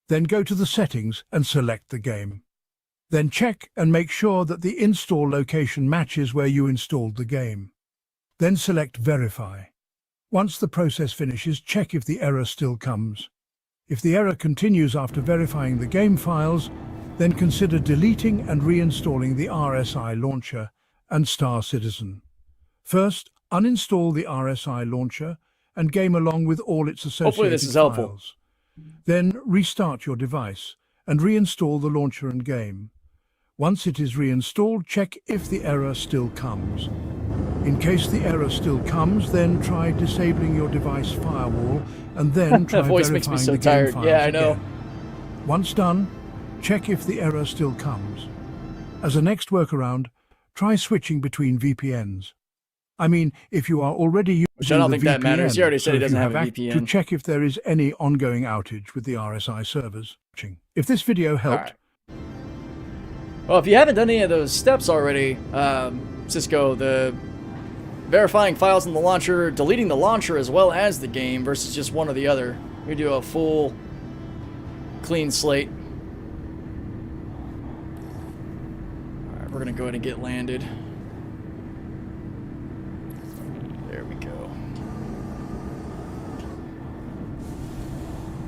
Speaker 8: Then go to the settings and select the game. Then check and make sure that the install location matches where you installed the game. Then select Verify. Once the process finishes, check if the error still comes. If the error continues after verifying the game files, then consider deleting and reinstalling the RSI launcher and Star Citizen. First, uninstall the RSI launcher and game along with all its associated
Speaker 1: Hopefully this is helpful.
Speaker 8: files. Then restart your device and reinstall the launcher and game. Once it is reinstalled, check if the error still comes. In case the error still comes, then try disabling your device firewall and then try
Speaker 1: That voice
Speaker 8: verifying
Speaker 1: makes me so
Speaker 8: the game
Speaker 1: tired.
Speaker 8: files
Speaker 1: Yeah, I know.
Speaker 8: again. Once done, check if the error still comes. As a next workaround, try switching between VPNs. I mean, if you are already using
Speaker 1: Which I don't
Speaker 8: the
Speaker 1: think that matters.
Speaker 8: VPN,
Speaker 1: He already said he
Speaker 8: so if
Speaker 1: doesn't
Speaker 8: you
Speaker 1: have a
Speaker 8: ac-
Speaker 1: VPN.
Speaker 8: To check if there is any ongoing outage with the RSI servers. If this video helped,
Speaker 1: Alright. Well, if you haven't done any of those steps already, Cisco, the verifying files in the launcher, deleting the launcher as well as the game versus just one or the other. We do a full clean slate. Alright, we're gonna go ahead and get landed. There we go.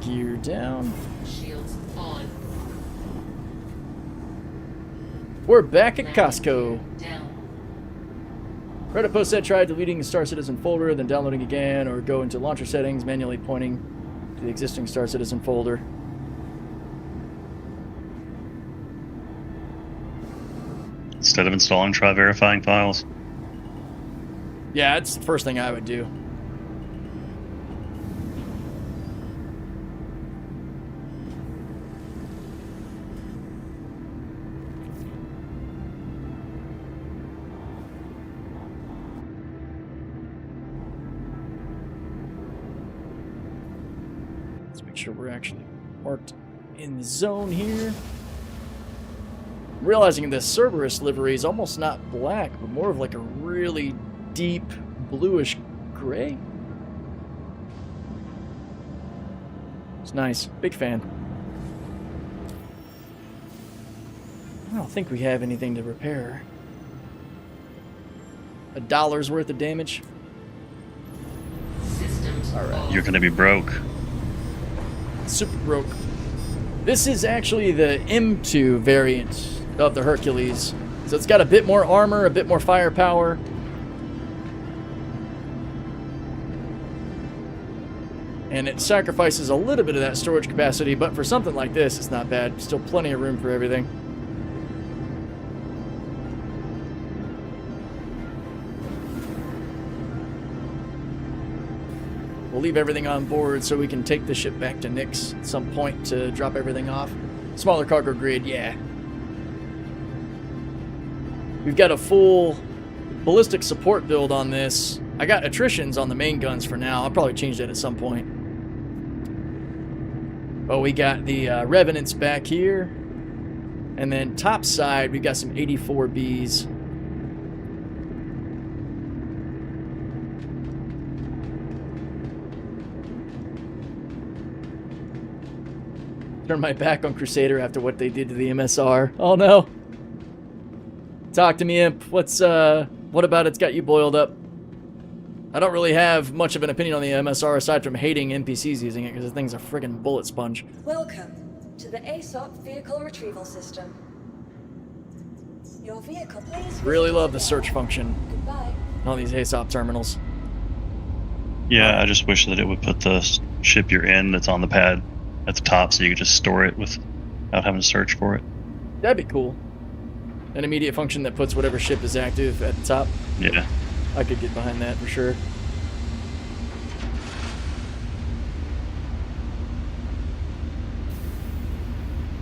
Speaker 1: Gear down.
Speaker 2: Shields on.
Speaker 1: We're back at Costco.
Speaker 2: Down.
Speaker 1: Reddit post said try deleting the Star Citizen folder, then downloading again, or go into launcher settings, manually pointing to the existing Star Citizen folder.
Speaker 6: Instead of installing, try verifying files.
Speaker 1: Yeah, that's the first thing I would do. Let's make sure we're actually marked in the zone here. realizing this Cerberus livery is almost not black, but more of like a really deep bluish gray. It's nice. Big fan. I don't think we have anything to repair. $1's worth of damage.
Speaker 2: Systems
Speaker 1: Alright.
Speaker 6: You're gonna be broke.
Speaker 1: Super broke. This is actually the M2 variant of the Hercules. So it's got a bit more armor, a bit more firepower. And it sacrifices a little bit of that storage capacity, but for something like this, it's not bad. Still plenty of room for everything. We'll leave everything on board so we can take the ship back to Nyx at some point to drop everything off. Smaller cargo grid, yeah. We've got a full ballistic support build on this. I got attritions on the main guns for now. I'll probably change that at some point. But we got the Revenants back here. And then top side, we got some 84Bs. Turn my back on Crusader after what they did to the MSR. Oh no. Talk to me, Imp. What about it's got you boiled up? I don't really have much of an opinion on the MSR aside from hating NPCs using it because the thing's a friggin' bullet sponge.
Speaker 9: Welcome to the ASOP Vehicle Retrieval System. Your vehicle, please.
Speaker 1: Really love the search function
Speaker 9: Goodbye.
Speaker 1: on these ASOP terminals.
Speaker 6: Yeah, I just wish that it would put the ship you're in that's on the pad at the top so you could just store it without having to search for it.
Speaker 1: That'd be cool. An immediate function that puts whatever ship is active at the top.
Speaker 6: Yeah.
Speaker 1: I could get behind that for sure.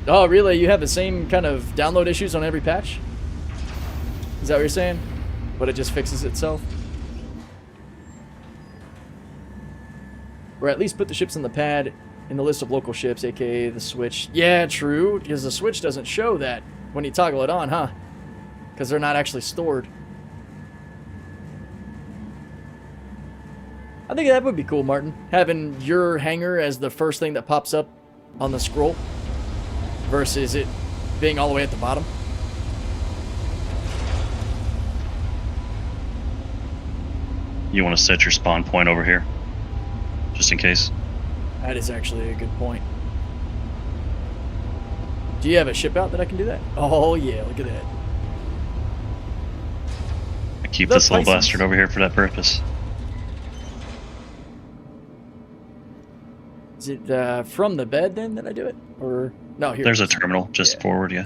Speaker 1: Oh, really? You have the same kind of download issues on every patch? Is that what you're saying? But it just fixes itself? Or at least put the ships on the pad in the list of local ships, aka the switch. Yeah, true, because the switch doesn't show that when you toggle it on, huh? Because they're not actually stored. I think that would be cool, Martin. Having your hangar as the first thing that pops up on the scroll versus it being all the way at the bottom.
Speaker 6: You want to set your spawn point over here, just in case.
Speaker 1: That is actually a good point. Do you have a ship out that I can do that? Oh, yeah, look at that.
Speaker 6: I keep
Speaker 1: The
Speaker 6: this little
Speaker 1: Pisces.
Speaker 6: bastard over here for that purpose.
Speaker 1: Is it from the bed then that I do it? Or no, here.
Speaker 6: There's
Speaker 1: it
Speaker 6: a
Speaker 1: is.
Speaker 6: terminal just
Speaker 1: Yeah.
Speaker 6: forward, yeah.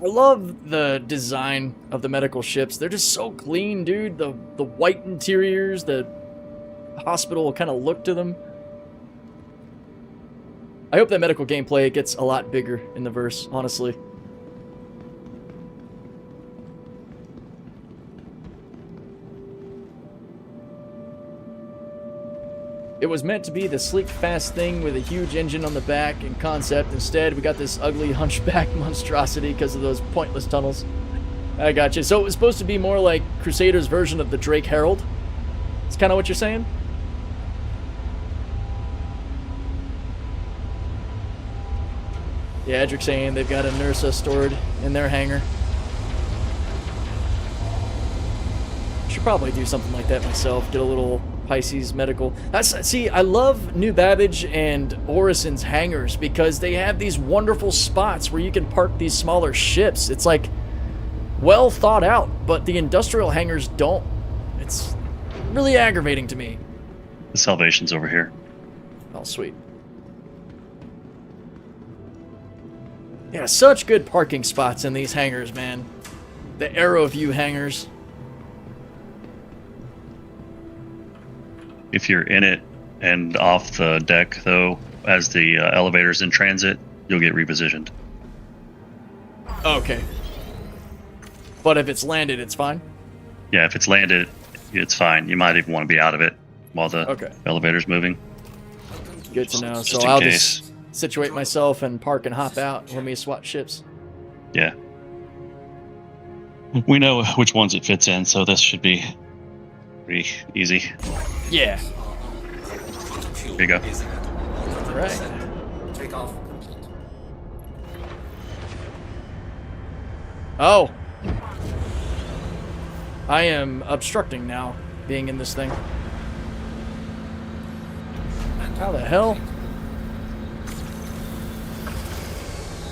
Speaker 1: I love the design of the medical ships. They're just so clean, dude. The white interiors, the hospital kind of look to them. I hope that medical gameplay gets a lot bigger in the verse, honestly. It was meant to be the sleek, fast thing with a huge engine on the back and concept. Instead, we got this ugly hunchback monstrosity because of those pointless tunnels. I got you. So it was supposed to be more like Crusader's version of the Drake Herald. It's kind of what you're saying? Yeah, Edric saying they've got a Nursa stored in their hangar. Should probably do something like that myself. Get a little Pisces medical. See, I love New Babbage and Orison's hangars because they have these wonderful spots where you can park these smaller ships. It's like well thought out, but the industrial hangars don't. It's really aggravating to me.
Speaker 6: The Salvation's over here.
Speaker 1: Oh, sweet. Yeah, such good parking spots in these hangars, man. The Aero View hangars.
Speaker 6: If you're in it and off the deck, though, as the elevator's in transit, you'll get repositioned.
Speaker 1: Okay. But if it's landed, it's fine?
Speaker 6: Yeah, if it's landed, it's fine. You might even want to be out of it while the
Speaker 1: Okay.
Speaker 6: elevator's moving.
Speaker 1: Good to know.
Speaker 6: Just
Speaker 1: So
Speaker 6: in
Speaker 1: I'll
Speaker 6: case.
Speaker 1: just situate myself and park and hop out when we swap ships.
Speaker 6: Yeah. We know which ones it fits in, so this should be pretty easy.
Speaker 1: Yeah.
Speaker 6: Here you go.
Speaker 1: All right.
Speaker 5: Take off.
Speaker 1: Oh. I am obstructing now, being in this thing. How the hell?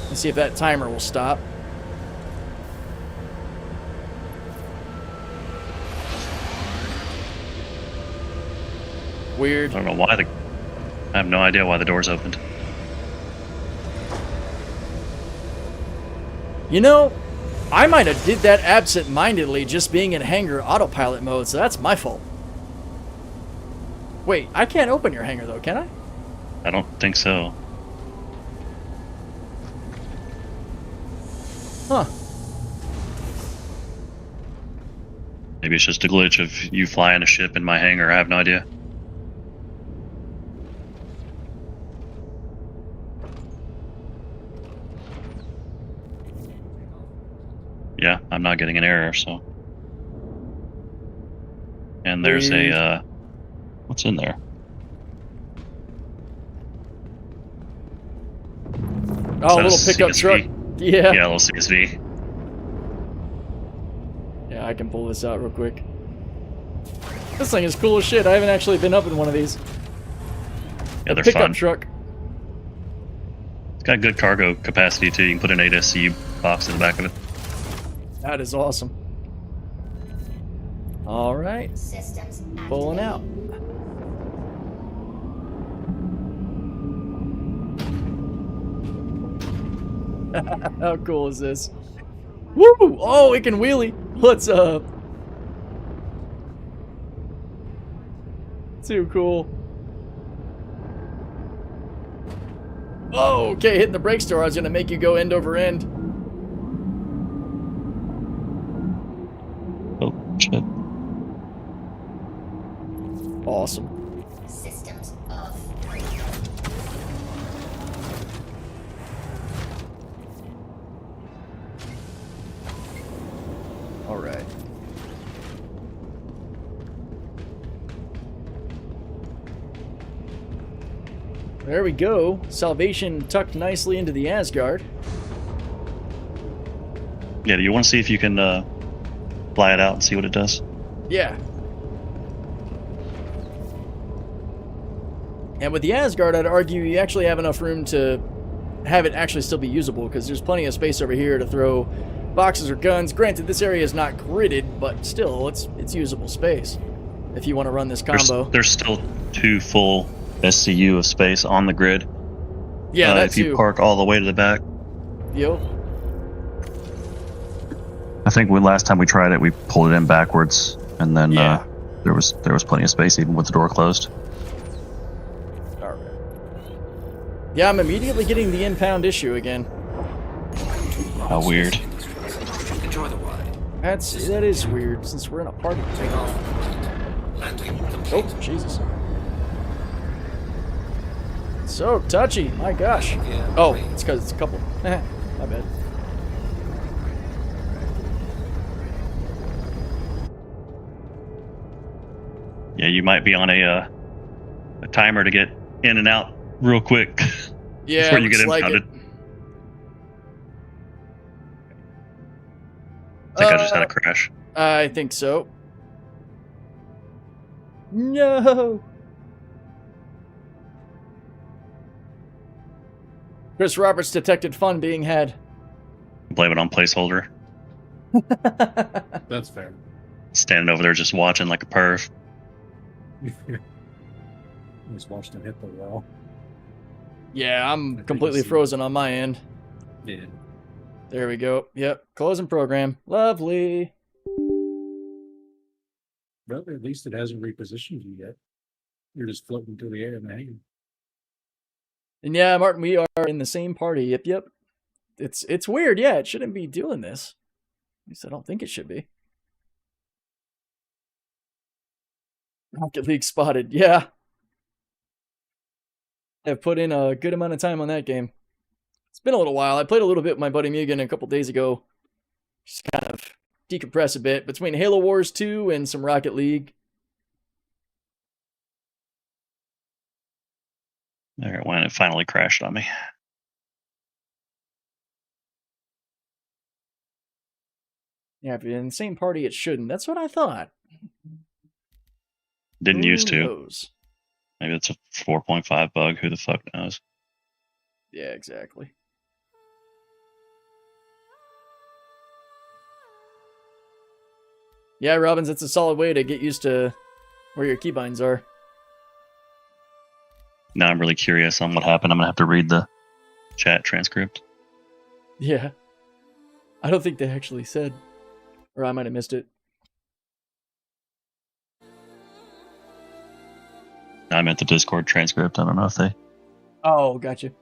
Speaker 1: Let's see if that timer will stop. Weird.
Speaker 6: I don't know why I have no idea why the door's opened.
Speaker 1: You know, I might have did that absent-mindedly just being in hangar autopilot mode, so that's my fault. Wait, I can't open your hangar though, can I?
Speaker 6: I don't think so.
Speaker 1: Huh.
Speaker 6: Maybe it's just a glitch of you flying a ship in my hangar. I have no idea. Yeah, I'm not getting an error, so. And there's
Speaker 1: Weird.
Speaker 6: a, what's in there?
Speaker 1: Oh, a
Speaker 6: Is that
Speaker 1: little pickup
Speaker 6: CSV?
Speaker 1: truck. Yeah.
Speaker 6: Yeah, a little CSV.
Speaker 1: Yeah, I can pull this out real quick. This thing is cool as shit. I haven't actually been up in one of these.
Speaker 6: Yeah,
Speaker 1: A
Speaker 6: they're
Speaker 1: pickup
Speaker 6: fun.
Speaker 1: truck.
Speaker 6: It's got good cargo capacity too. You can put an 8SCU box in the back of it.
Speaker 1: That is awesome. All right,
Speaker 2: Systems
Speaker 1: pulling out. How cool is this? Woo! Oh, it can wheelie. What's up? Too cool. Oh, okay, hitting the brake store. I was gonna make you go end over end.
Speaker 6: Oh, shit.
Speaker 1: Awesome.
Speaker 2: systems off.
Speaker 1: All right. There we go. Salvation tucked nicely into the Asgard.
Speaker 6: Yeah, do you want to see if you can fly it out and see what it does?
Speaker 1: Yeah. And with the Asgard, I'd argue you actually have enough room to have it actually still be usable, because there's plenty of space over here to throw boxes or guns. Granted, this area is not gridded, but still, it's usable space if you want to run this combo.
Speaker 6: There's still 2 full SCU of space on the grid.
Speaker 1: Yeah, that
Speaker 6: if you
Speaker 1: too.
Speaker 6: park all the way to the back.
Speaker 1: Yo.
Speaker 6: I think last time we tried it, we pulled it in backwards, and then
Speaker 1: Yeah.
Speaker 6: there was plenty of space even with the door closed.
Speaker 1: All right. Yeah, I'm immediately getting the impound issue again.
Speaker 6: How weird.
Speaker 5: Enjoy the ride.
Speaker 1: That is weird, since we're in a party.
Speaker 5: Take off. Landing complete.
Speaker 1: Oh, Jesus. So touchy, my gosh.
Speaker 5: Yeah,
Speaker 1: Oh,
Speaker 5: great.
Speaker 1: it's because it's a couple. My bad.
Speaker 6: Yeah, you might be on a timer to get in and out real quick
Speaker 1: Yeah,
Speaker 6: before you get
Speaker 1: looks like
Speaker 6: impounded.
Speaker 1: it.
Speaker 6: I think I just had a crash.
Speaker 1: I think so. No. Chris Roberts detected fun being had.
Speaker 6: Blame it on placeholder.
Speaker 7: That's fair.
Speaker 6: Standing over there just watching like a perv.
Speaker 7: Just watched him hit the wall.
Speaker 1: Yeah, I'm
Speaker 7: think
Speaker 1: completely
Speaker 7: it's-
Speaker 1: frozen on my end.
Speaker 7: Yeah.
Speaker 1: There we go. Yep, closing program. Lovely.
Speaker 7: Well, at least it hasn't repositioned you yet. You're just floating through the air in the hangar.
Speaker 1: And yeah, Martin, we are in the same party. Yep, yep. It's weird. Yeah, it shouldn't be doing this. At least I don't think it should be. Rocket League spotted. Yeah. I've put in a good amount of time on that game. It's been a little while. I played a little bit with my buddy Mugen a couple days ago. Just kind of decompress a bit between Halo Wars 2 and some Rocket League.
Speaker 6: There it went. It finally crashed on me.
Speaker 1: Yeah, if you're in the same party, it shouldn't. That's what I thought.
Speaker 6: Didn't
Speaker 1: Who
Speaker 6: used to.
Speaker 1: knows?
Speaker 6: Maybe it's a 4.5 bug. Who the fuck knows?
Speaker 1: Yeah, exactly. Yeah, Robbins, that's a solid way to get used to where your keybinds are.
Speaker 6: Now I'm really curious on what happened. I'm going to have to read the chat transcript.
Speaker 1: Yeah. I don't think they actually said. Or I might have missed it.
Speaker 6: I meant the Discord transcript. I don't know if they...
Speaker 1: Oh, gotcha.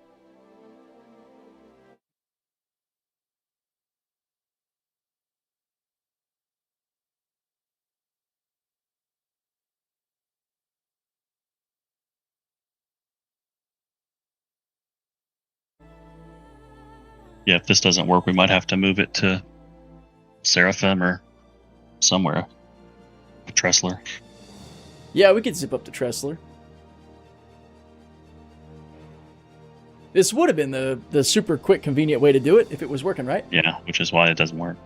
Speaker 6: Yeah, if this doesn't work, we might have to move it to Seraphim or somewhere. Tressler.
Speaker 1: Yeah, we could zip up to Tressler. This would have been the super quick, convenient way to do it if it was working, right?
Speaker 6: Yeah, which is why it doesn't work.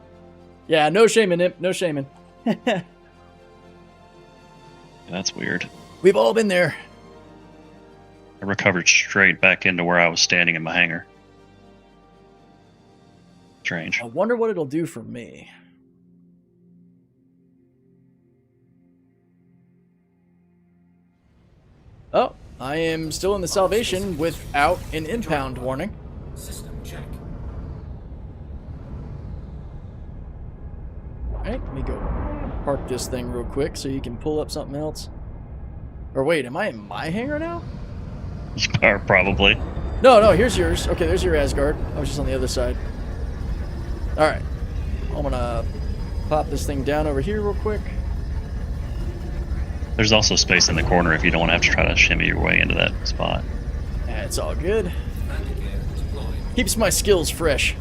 Speaker 1: Yeah, no shaming, Imp. No shaming.
Speaker 6: Yeah, that's weird.
Speaker 1: We've all been there.
Speaker 6: I recovered straight back into where I was standing in my hangar. Strange.
Speaker 1: I wonder what it'll do for me. Oh, I am still in the Salvation without an impound warning.
Speaker 5: System check.
Speaker 1: Alright, let me go park this thing real quick so you can pull up something else. Or wait, am I in my hangar now?
Speaker 6: Probably.
Speaker 1: No, here's yours. Okay, there's your Asgard. I was just on the other side. Alright. I'm gonna pop this thing down over here real quick.
Speaker 6: There's also space in the corner if you don't want to have to try to shimmy your way into that spot.
Speaker 1: Yeah, it's all good.
Speaker 5: Landing gear deployed.
Speaker 1: Keeps my skills fresh.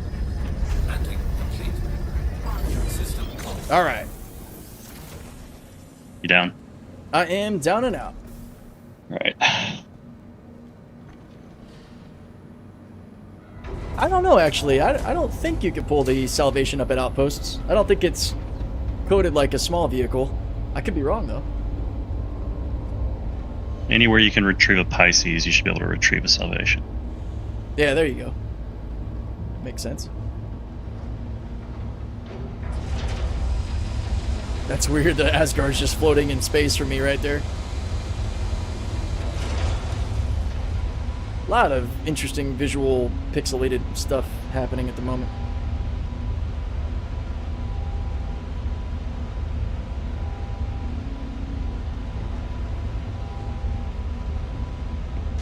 Speaker 5: Landing complete. System off.
Speaker 1: Alright.
Speaker 6: You down?
Speaker 1: I am down and out.
Speaker 6: Alright.
Speaker 1: I don't know, actually. I don't think you can pull the Salvation up at outposts. I don't think it's coded like a small vehicle. I could be wrong, though.
Speaker 6: Anywhere you can retrieve a Pisces, you should be able to retrieve a Salvation.
Speaker 1: Yeah, there you go. Makes sense. That's weird that Asgard's just floating in space for me right there. A lot of interesting visual pixelated stuff happening at the moment.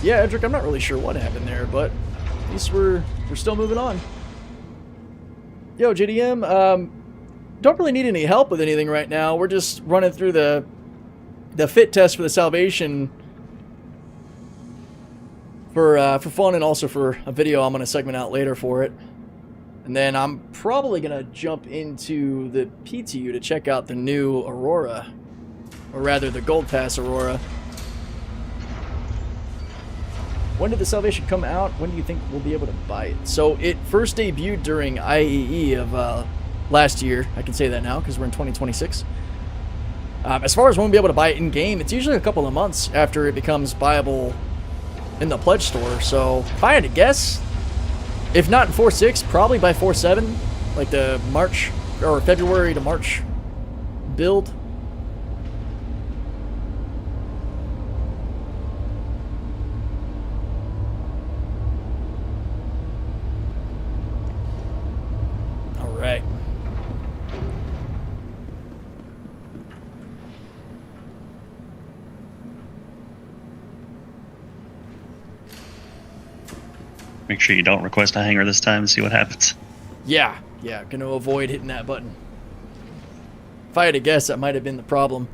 Speaker 1: Yeah, Edric, I'm not really sure what happened there, but at least we're still moving on. Yo, JDM, don't really need any help with anything right now. We're just running through the fit test for the Salvation for fun, and also for a video I'm going to segment out later for it. And then I'm probably going to jump into the PTU to check out the new Aurora, or rather the Gold Pass Aurora. When did the Salvation come out? When do you think we'll be able to buy it? So it first debuted during IEE of last year. I can say that now because we're in 2026. As far as when we'll be able to buy it in-game, it's usually a couple of months after it becomes buyable in the pledge store. So if I had to guess, if not in 4.6, probably by 4.7, like the March or February to March build. Right.
Speaker 6: Make sure you don't request a hanger this time and see what happens.
Speaker 1: Yeah, gonna avoid hitting that button. If I had to guess, that might have been the problem.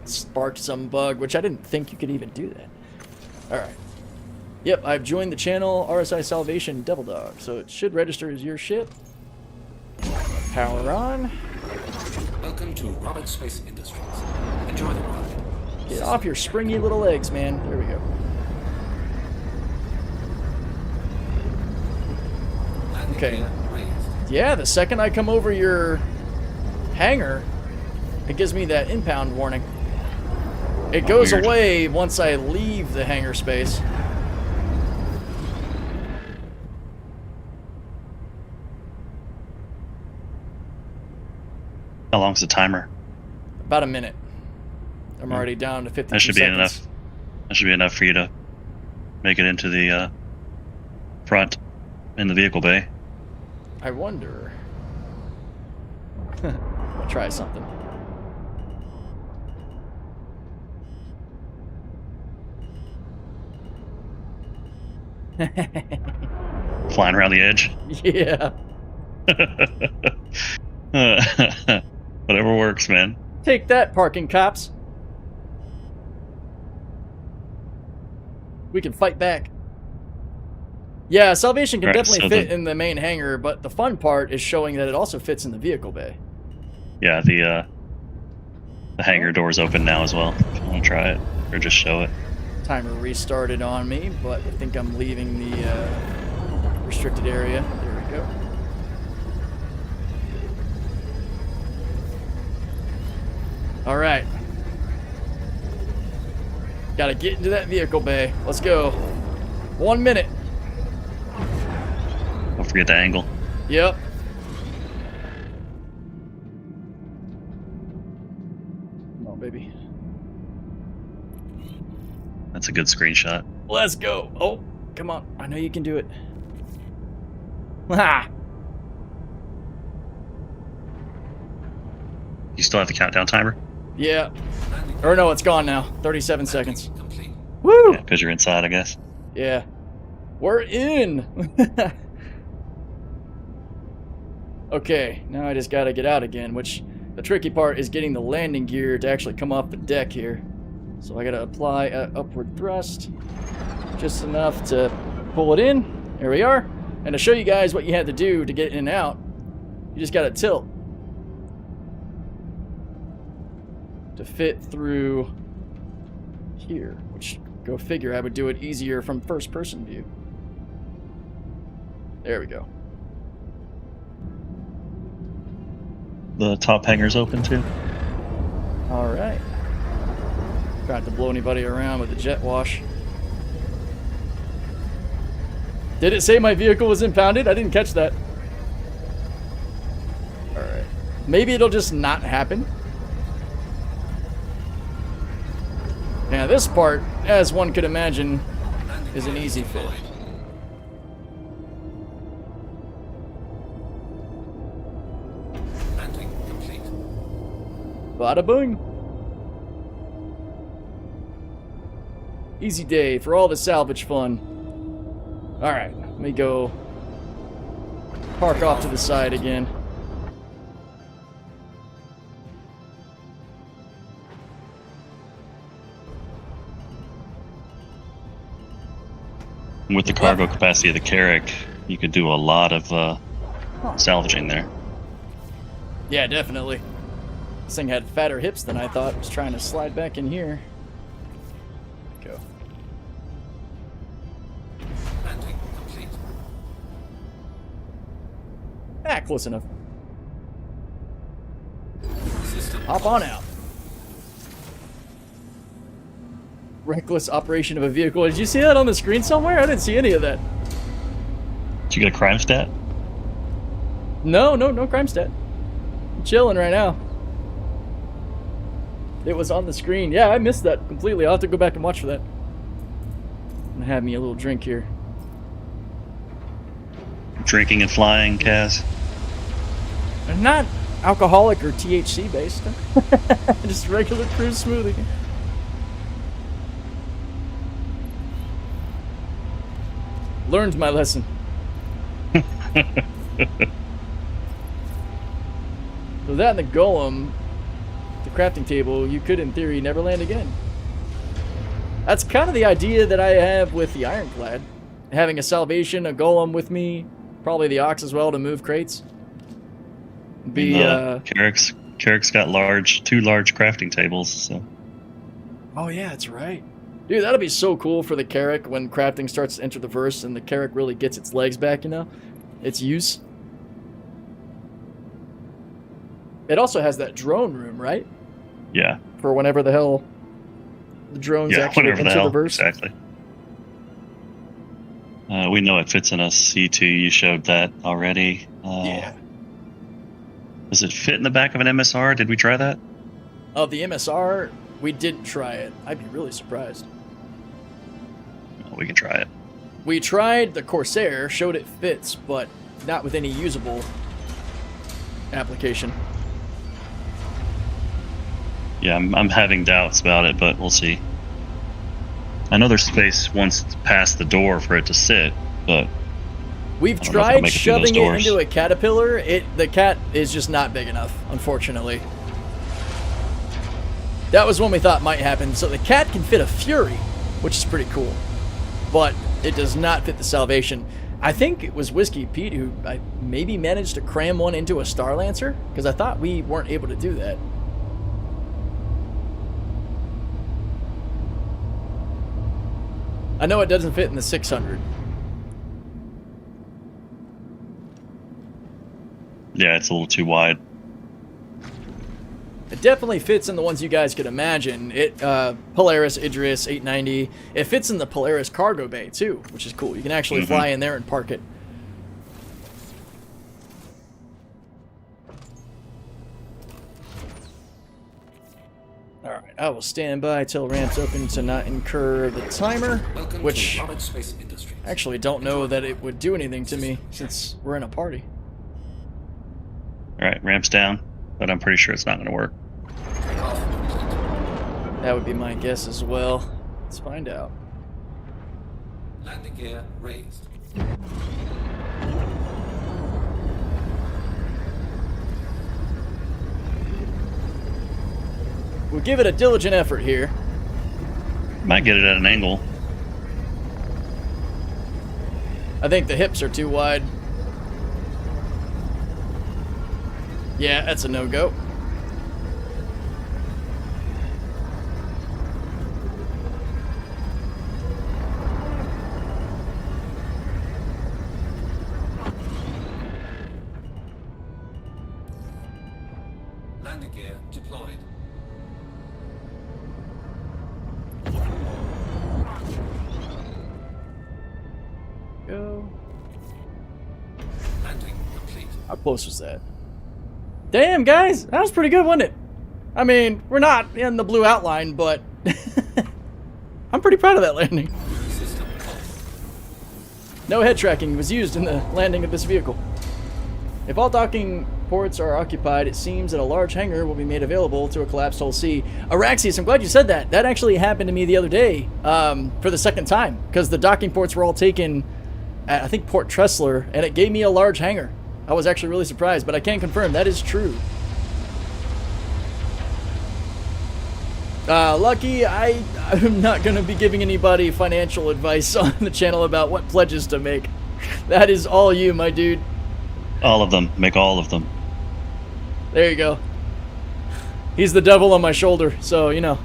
Speaker 1: Sparked some bug, which I didn't think you could even do that. Alright. Yep, I've joined the channel RSI Salvation Devil Dog, so it should register as your ship. Power on.
Speaker 5: Welcome to Roberts Space Industries. Enjoy the ride.
Speaker 1: Get off your springy little legs, man. There we go.
Speaker 5: Landing
Speaker 1: Okay.
Speaker 5: gear raised.
Speaker 1: Yeah, the second I come over your hangar, it gives me that impound warning. It goes
Speaker 6: weird.
Speaker 1: away once I leave the hangar space.
Speaker 6: How long's the timer?
Speaker 1: About a minute. I'm already down to 52
Speaker 6: That should be
Speaker 1: seconds.
Speaker 6: enough. That should be enough for you to make it into the front in the vehicle bay.
Speaker 1: I wonder. I'll try something.
Speaker 6: Flying around the edge.
Speaker 1: Yeah.
Speaker 6: Whatever works, man.
Speaker 1: Take that, parking cops. We can fight back. Yeah, Salvation can
Speaker 6: Right,
Speaker 1: definitely
Speaker 6: so
Speaker 1: fit
Speaker 6: the-
Speaker 1: in the main hangar, but the fun part is showing that it also fits in the vehicle bay.
Speaker 6: Yeah, the hangar door's open now as well. If you want to try it or just show it.
Speaker 1: Timer restarted on me, but I think I'm leaving the restricted area. There we go. All right. Gotta get into that vehicle bay. Let's go. 1 minute.
Speaker 6: Don't forget the angle.
Speaker 1: Yep. Come on, baby.
Speaker 6: That's a good screenshot.
Speaker 1: Let's go. Oh, come on. I know you can do it. Ha!
Speaker 6: You still have the countdown timer?
Speaker 1: Yeah.
Speaker 5: Landing
Speaker 1: Or no, it's gone now. 37 seconds.
Speaker 5: complete.
Speaker 1: Woo!
Speaker 6: Yeah, because you're inside, I guess.
Speaker 1: Yeah. We're in! Okay, now I just gotta get out again, which the tricky part is getting the landing gear to actually come off the deck here. So I gotta apply an upward thrust, just enough to pull it in. There we are. And to show you guys what you had to do to get in and out, you just gotta tilt to fit through here, which, go figure, I would do it easier from first person view. There we go.
Speaker 6: The top hangar's open too.
Speaker 1: All right. Tried to blow anybody around with the jet wash. Did it say my vehicle was impounded? I didn't catch that. All right. Maybe it'll just not happen. Now this part, as one could imagine, is an easy fit.
Speaker 5: Landing complete.
Speaker 1: Bada boom. Easy day for all the salvage fun. All right, let me go park off to the side again.
Speaker 6: With the cargo capacity of the Carrack, you could do a lot of salvaging there.
Speaker 1: Yeah, definitely. This thing had fatter hips than I thought. It was trying to slide back in here. Go.
Speaker 5: Landing complete.
Speaker 1: Ah, close enough.
Speaker 5: System
Speaker 1: Hop on out. Reckless operation of a vehicle. Did you see that on the screen somewhere? I didn't see any of that.
Speaker 6: Did you get a crime stat?
Speaker 1: No crime stat. I'm chilling right now. It was on the screen. Yeah, I missed that completely. I'll have to go back and watch for that. I'm gonna have me a little drink here.
Speaker 6: Drinking and flying, Kaz.
Speaker 1: I'm not alcoholic or THC based. Just regular cruise smoothie. Learned my lesson. So that and the golem, the crafting table, you could in theory never land again. That's kind of the idea that I have with the Ironclad. Having a Salvation, a Golem with me, probably the Ox as well to move crates.
Speaker 6: Carrick's got two large crafting tables, so.
Speaker 1: Oh yeah, that's right. Dude, that'll be so cool for the Carrick when crafting starts to enter the verse and the Carrick really gets its legs back, you know? Its use. It also has that drone room, right?
Speaker 6: Yeah.
Speaker 1: For whenever the hell the drones actually enter the verse.
Speaker 6: Exactly. We know it fits in a C2. You showed that already.
Speaker 1: Yeah.
Speaker 6: Does it fit in the back of an MSR? Did we try that?
Speaker 1: Oh, the MSR, we didn't try it. I'd be really surprised.
Speaker 6: Well, we can try it.
Speaker 1: We tried the Corsair, showed it fits, but not with any usable application.
Speaker 6: Yeah, I'm having doubts about it, but we'll see. I know there's space once past the door for it to sit, but
Speaker 1: we've tried shoving it into a Caterpillar. The cat is just not big enough, unfortunately. That was one we thought might happen. So the cat can fit a Fury, which is pretty cool, but it does not fit the Salvation. I think it was Whiskey Pete who maybe managed to cram one into a Star Lancer, because I thought we weren't able to do that. I know it doesn't fit in the 600.
Speaker 6: Yeah, it's a little too wide.
Speaker 1: It definitely fits in the ones you guys could imagine. Polaris, Idris, 890. It fits in the Polaris cargo bay too, which is cool. You can actually fly in there and park it. Alright, I will stand by till ramp's open to not incur the timer, which I actually don't know that it would do anything to me since we're in a party.
Speaker 6: Alright, ramp's down, but I'm pretty sure it's not going to work.
Speaker 1: That would be my guess as well. Let's find out.
Speaker 5: Landing gear raised.
Speaker 1: We'll give it a diligent effort here.
Speaker 6: Might get it at an angle.
Speaker 1: I think the hips are too wide. Yeah, that's a no-go.
Speaker 5: Landing gear deployed.
Speaker 1: Go.
Speaker 5: Landing complete.
Speaker 1: How close was that? Damn, guys, that was pretty good, wasn't it? I mean, we're not in the blue outline, but I'm pretty proud of that landing. No head tracking was used in the landing of this vehicle. If all docking ports are occupied, it seems that a large hangar will be made available to a collapsed hull C. Araxius, I'm glad you said that. That actually happened to me the other day for the second time, because the docking ports were all taken at, I think, Port Tressler, and it gave me a large hangar. I was actually really surprised, but I can confirm that is true. Lucky, I'm not going to be giving anybody financial advice on the channel about what pledges to make. That is all you, my dude.
Speaker 6: All of them. Make all of them.
Speaker 1: There you go. He's the devil on my shoulder, so, you know.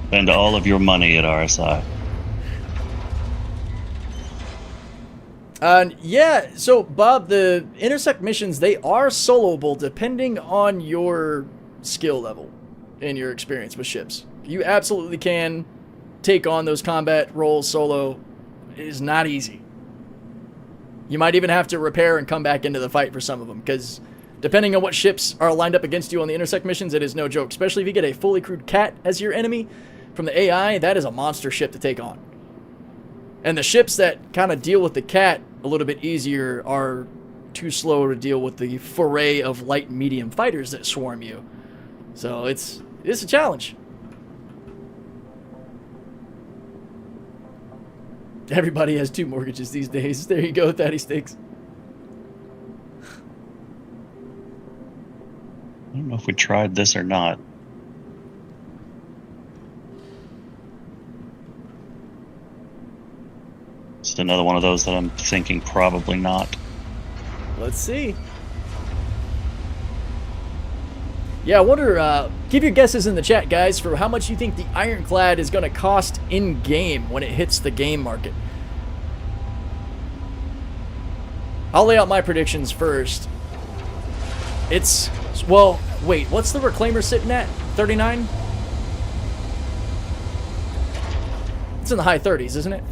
Speaker 6: Spend all of your money at RSI.
Speaker 1: Yeah, so Bob, the intersect missions, they are soloable depending on your skill level and your experience with ships. You absolutely can take on those combat roles solo. It is not easy. You might even have to repair and come back into the fight for some of them, because depending on what ships are lined up against you on the intersect missions, it is no joke. Especially if you get a fully crewed cat as your enemy from the AI, that is a monster ship to take on. And the ships that kind of deal with the cat a little bit easier are too slow to deal with the foray of light and medium fighters that swarm you. So it's a challenge. Everybody has 2 mortgages these days. There you go, Thaddy Sticks.
Speaker 6: I don't know if we tried this or not. another one of those that I'm thinking probably not.
Speaker 1: Let's see. Yeah, I wonder, give your guesses in the chat, guys, for how much you think the Ironclad is going to cost in-game when it hits the game market. I'll lay out my predictions first. It's, well, wait, what's the Reclaimer sitting at? 39? It's in the high 30s, isn't it?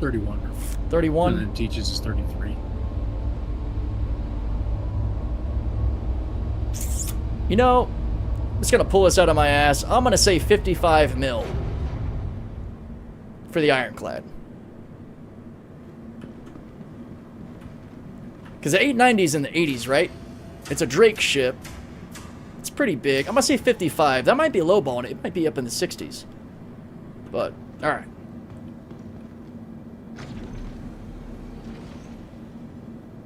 Speaker 7: 31.
Speaker 1: 31?
Speaker 7: And then Teach's is 33.
Speaker 1: You know, I'm just going to pull this out of my ass. I'm going to say 55 mil for the Ironclad. Because the 890's in the 80s, right? It's a Drake ship. It's pretty big. I'm going to say 55. That might be lowballing it. It might be up in the 60s. But, alright.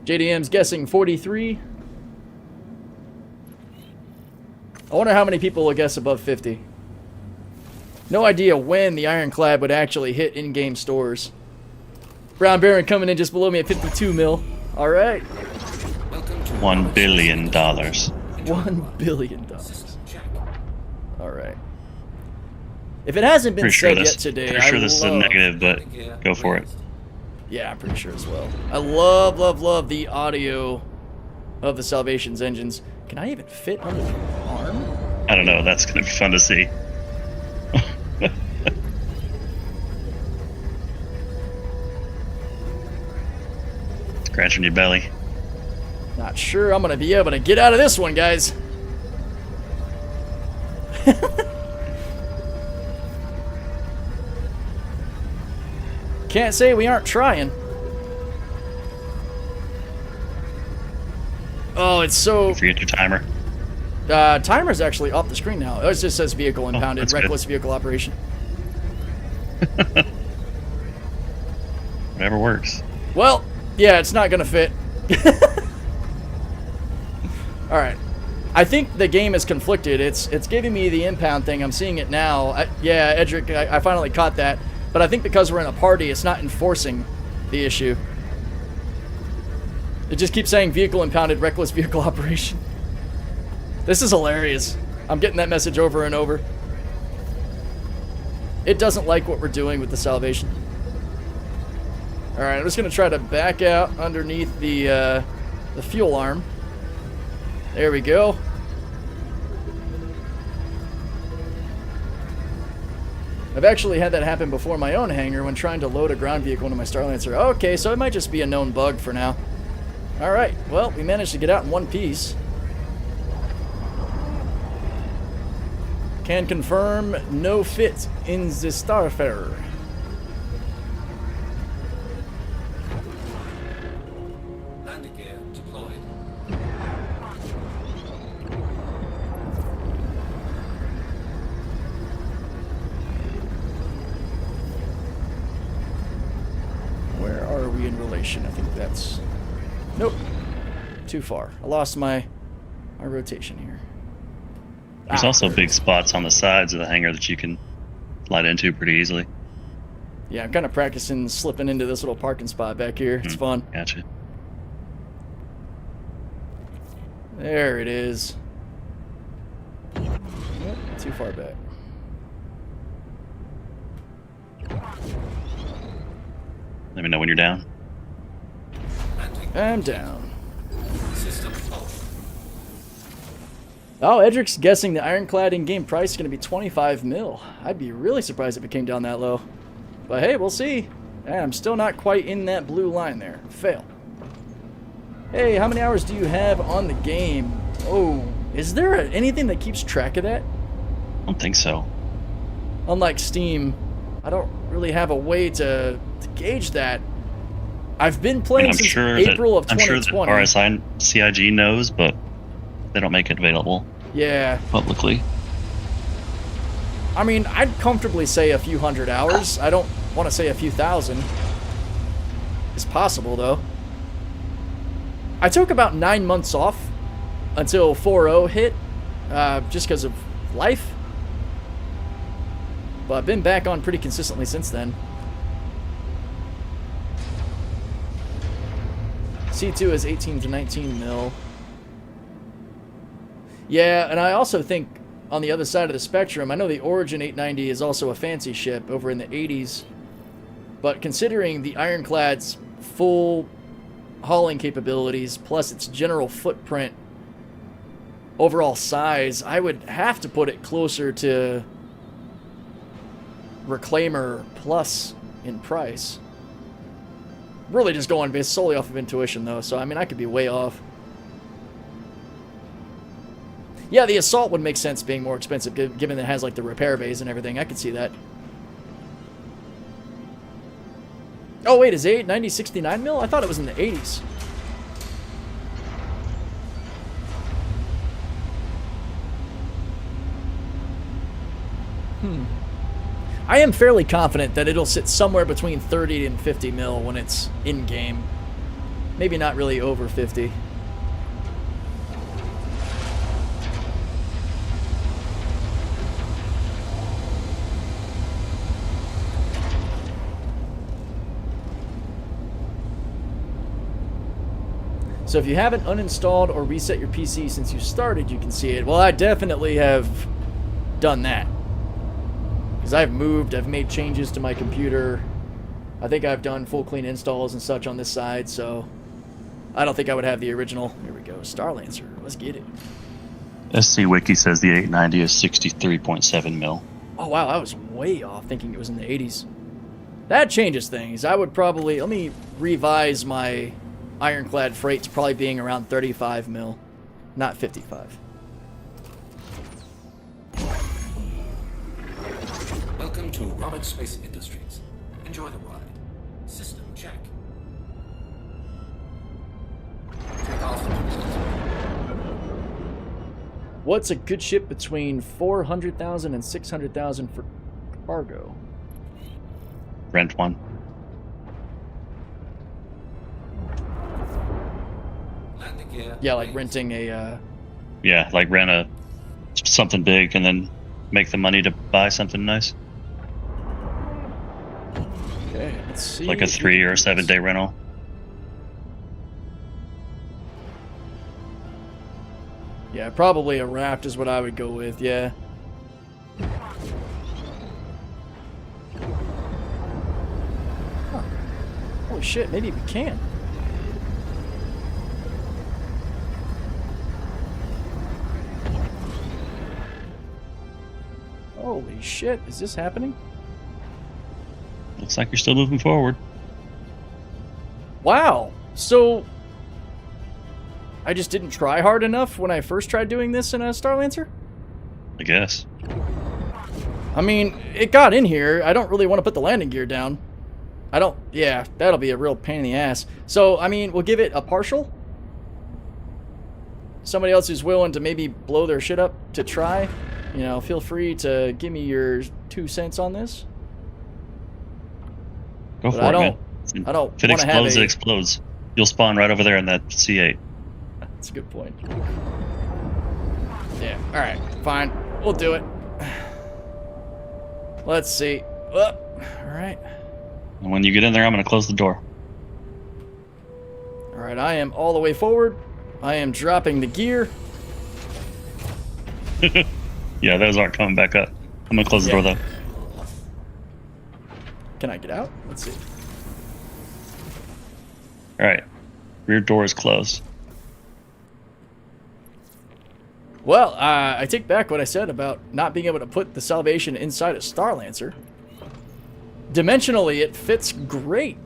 Speaker 1: JDM's guessing 43. I wonder how many people will guess above 50. No idea when the Ironclad would actually hit in-game stores. Brown Baron coming in just below me at 52 mil. All right.
Speaker 6: $1 billion.
Speaker 1: $1 billion. All right. If it hasn't been said yet today,
Speaker 6: pretty sure this is a negative, but go for it.
Speaker 1: Yeah, I'm pretty sure as well. I love, love, love the audio of the Salvation's engines. Can I even fit under the arm?
Speaker 6: I don't know. That's going to be fun to see. Scratching your belly.
Speaker 1: Not sure I'm going to be able to get out of this one, guys. Can't say we aren't trying. Oh, it's so...
Speaker 6: Forget your timer.
Speaker 1: Timer's actually off the screen now. It just says vehicle impounded, reckless vehicle operation.
Speaker 6: Whatever works.
Speaker 1: Well, yeah, it's not going to fit. Alright. I think the game is conflicted. It's giving me the impound thing. I'm seeing it now. Yeah, Edric, I finally caught that. But I think because we're in a party, it's not enforcing the issue. It just keeps saying vehicle impounded, reckless vehicle operation. This is hilarious. I'm getting that message over and over. It doesn't like what we're doing with the Salvation. Alright, I'm just going to try to back out underneath the fuel arm. There we go. I've actually had that happen before in my own hangar when trying to load a ground vehicle into my Starlancer. Okay, so it might just be a known bug for now. Alright, well, we managed to get out in one piece. Can confirm no fit in the Starfarer.
Speaker 5: Landing gear deployed.
Speaker 1: Where are we in relation? I think that's... Nope. Too far. I lost my rotation here.
Speaker 6: There's also big spots on the sides of the hangar that you can slide into pretty easily.
Speaker 1: Yeah, I'm kind of practicing slipping into this little parking spot back here. It's fun.
Speaker 6: Gotcha.
Speaker 1: There it is. Yep, too far back.
Speaker 6: Let me know when you're down.
Speaker 1: I'm down.
Speaker 5: System off.
Speaker 1: Oh, Edric's guessing the Ironclad in-game price is going to be 25 mil. I'd be really surprised if it came down that low. But hey, we'll see. And I'm still not quite in that blue line there. Fail. Hey, how many hours do you have on the game? Oh, is there anything that keeps track of that?
Speaker 6: I don't think so.
Speaker 1: Unlike Steam, I don't really have a way to gauge that. I've been playing since April of 2020.
Speaker 6: I'm sure that RSI CIG knows, but they don't make it available.
Speaker 1: Yeah.
Speaker 6: Publicly.
Speaker 1: I mean, I'd comfortably say a few hundred hours. I don't want to say a few thousand. It's possible, though. I took about 9 months off until 4.0 hit, just because of life. But I've been back on pretty consistently since then. C2 is 18 to 19 mil. Yeah, and I also think on the other side of the spectrum, I know the Origin 890 is also a fancy ship over in the 80s, but considering the Ironclad's full hauling capabilities plus its general footprint, overall size, I would have to put it closer to Reclaimer Plus in price. Really just going based solely off of intuition, though, so I mean, I could be way off. Yeah, the Assault would make sense being more expensive, given that it has like the repair bays and everything. I could see that. Oh wait, is 890 69 mil? I thought it was in the 80s. I am fairly confident that it'll sit somewhere between 30 and 50 mil when it's in-game. Maybe not really over 50. So if you haven't uninstalled or reset your PC since you started, you can see it. Well, I definitely have done that. Because I've moved, I've made changes to my computer. I think I've done full clean installs and such on this side, so I don't think I would have the original. Here we go, STAR-Lancer, let's get it.
Speaker 6: SC Wiki says the 890 is 63.7 mil.
Speaker 1: Oh wow, I was way off thinking it was in the 80s. That changes things. I would probably, let me revise my Ironclad freight to probably being around 35 mil, not 55.
Speaker 5: Welcome to Rocket Space Industries. Enjoy the ride. System check. Take off.
Speaker 1: What's a good ship between 400,000 and 600,000 for cargo?
Speaker 6: Rent one.
Speaker 5: Landing gear.
Speaker 1: Yeah, like renting a...
Speaker 6: Yeah, like rent something big and then make the money to buy something nice.
Speaker 1: Okay, let's see.
Speaker 6: Like a 3 or 7 day rental.
Speaker 1: Yeah, probably a raft is what I would go with, yeah. Huh. Holy shit, maybe we can. Holy shit, is this happening?
Speaker 6: Looks like you're still moving forward.
Speaker 1: Wow, so I just didn't try hard enough when I first tried doing this in a STAR-Lancer?
Speaker 6: I guess.
Speaker 1: I mean, it got in here. I don't really want to put the landing gear down. I don't, yeah, that'll be a real pain in the ass. So, I mean, we'll give it a partial. Somebody else who's willing to maybe blow their shit up to try, you know, feel free to give me your 2 cents on this.
Speaker 6: Go for
Speaker 1: But
Speaker 6: it, man.
Speaker 1: I don't
Speaker 6: If it
Speaker 1: want to have
Speaker 6: explodes,
Speaker 1: a...
Speaker 6: it explodes. You'll spawn right over there in that C8.
Speaker 1: That's a good point. Yeah, alright, fine. We'll do it. Let's see. Alright.
Speaker 6: And when you get in there, I'm going to close the door.
Speaker 1: Alright, I am all the way forward. I am dropping the gear.
Speaker 6: Yeah, those aren't coming back up. I'm going to close the door, though.
Speaker 1: Can I get out? Let's see.
Speaker 6: Alright. Rear door is closed.
Speaker 1: Well, I take back what I said about not being able to put the Salvation inside a STAR-Lancer. Dimensionally, it fits great.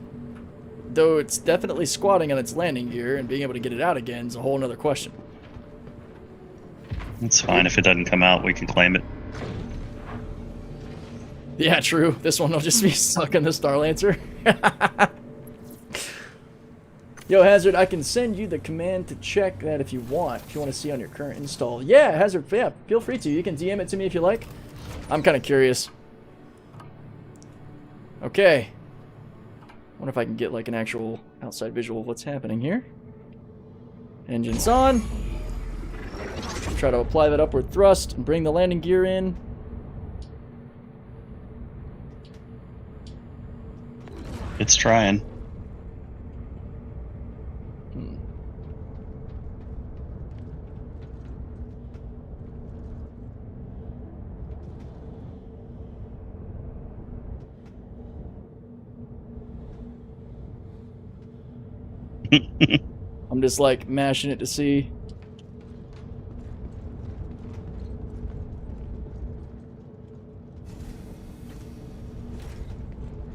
Speaker 1: Though it's definitely squatting on its landing gear, and being able to get it out again is a whole nother question.
Speaker 6: It's fine. If it doesn't come out, we can claim it.
Speaker 1: Yeah, true. This one will just be stuck in the STAR-Lancer. Yo, Hazard, I can send you the command to check that if you want. If you want to see on your current install. Yeah, Hazard, yeah, feel free to. You can DM it to me if you like. I'm kind of curious. Okay. Wonder if I can get like an actual outside visual of what's happening here. Engines on. Try to apply that upward thrust and bring the landing gear in.
Speaker 6: It's trying.
Speaker 1: I'm just like mashing it to see.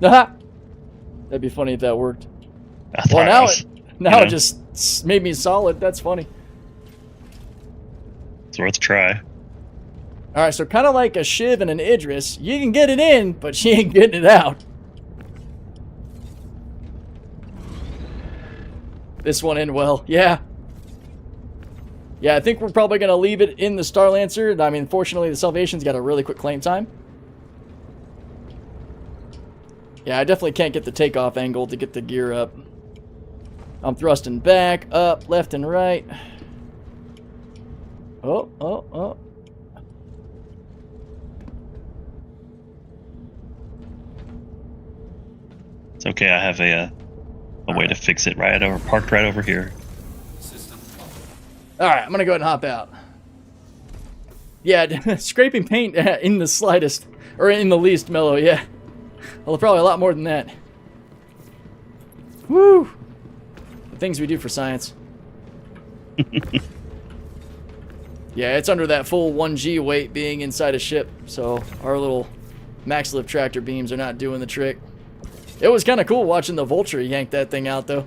Speaker 1: Haha! That'd be funny if that worked. Well, now it just made me solid. That's funny.
Speaker 6: It's worth a try.
Speaker 1: Alright, so kind of like a Shiv and an Idris. You can get it in, but she ain't getting it out. This one in well. Yeah. Yeah, I think we're probably going to leave it in the Starlancer. I mean, fortunately, the Salvation's got a really quick claim time. Yeah, I definitely can't get the takeoff angle to get the gear up. I'm thrusting back, up, left, and right. Oh, oh, oh.
Speaker 6: It's okay, I have a way to fix it parked right over here.
Speaker 1: Alright, I'm gonna go ahead and hop out. Yeah, scraping paint in the slightest, or in the least mellow, yeah. Well, probably a lot more than that. Woo! The things we do for science. Yeah, it's under that full 1G weight being inside a ship, so our little max lift tractor beams are not doing the trick. It was kind of cool watching the Vulture yank that thing out, though.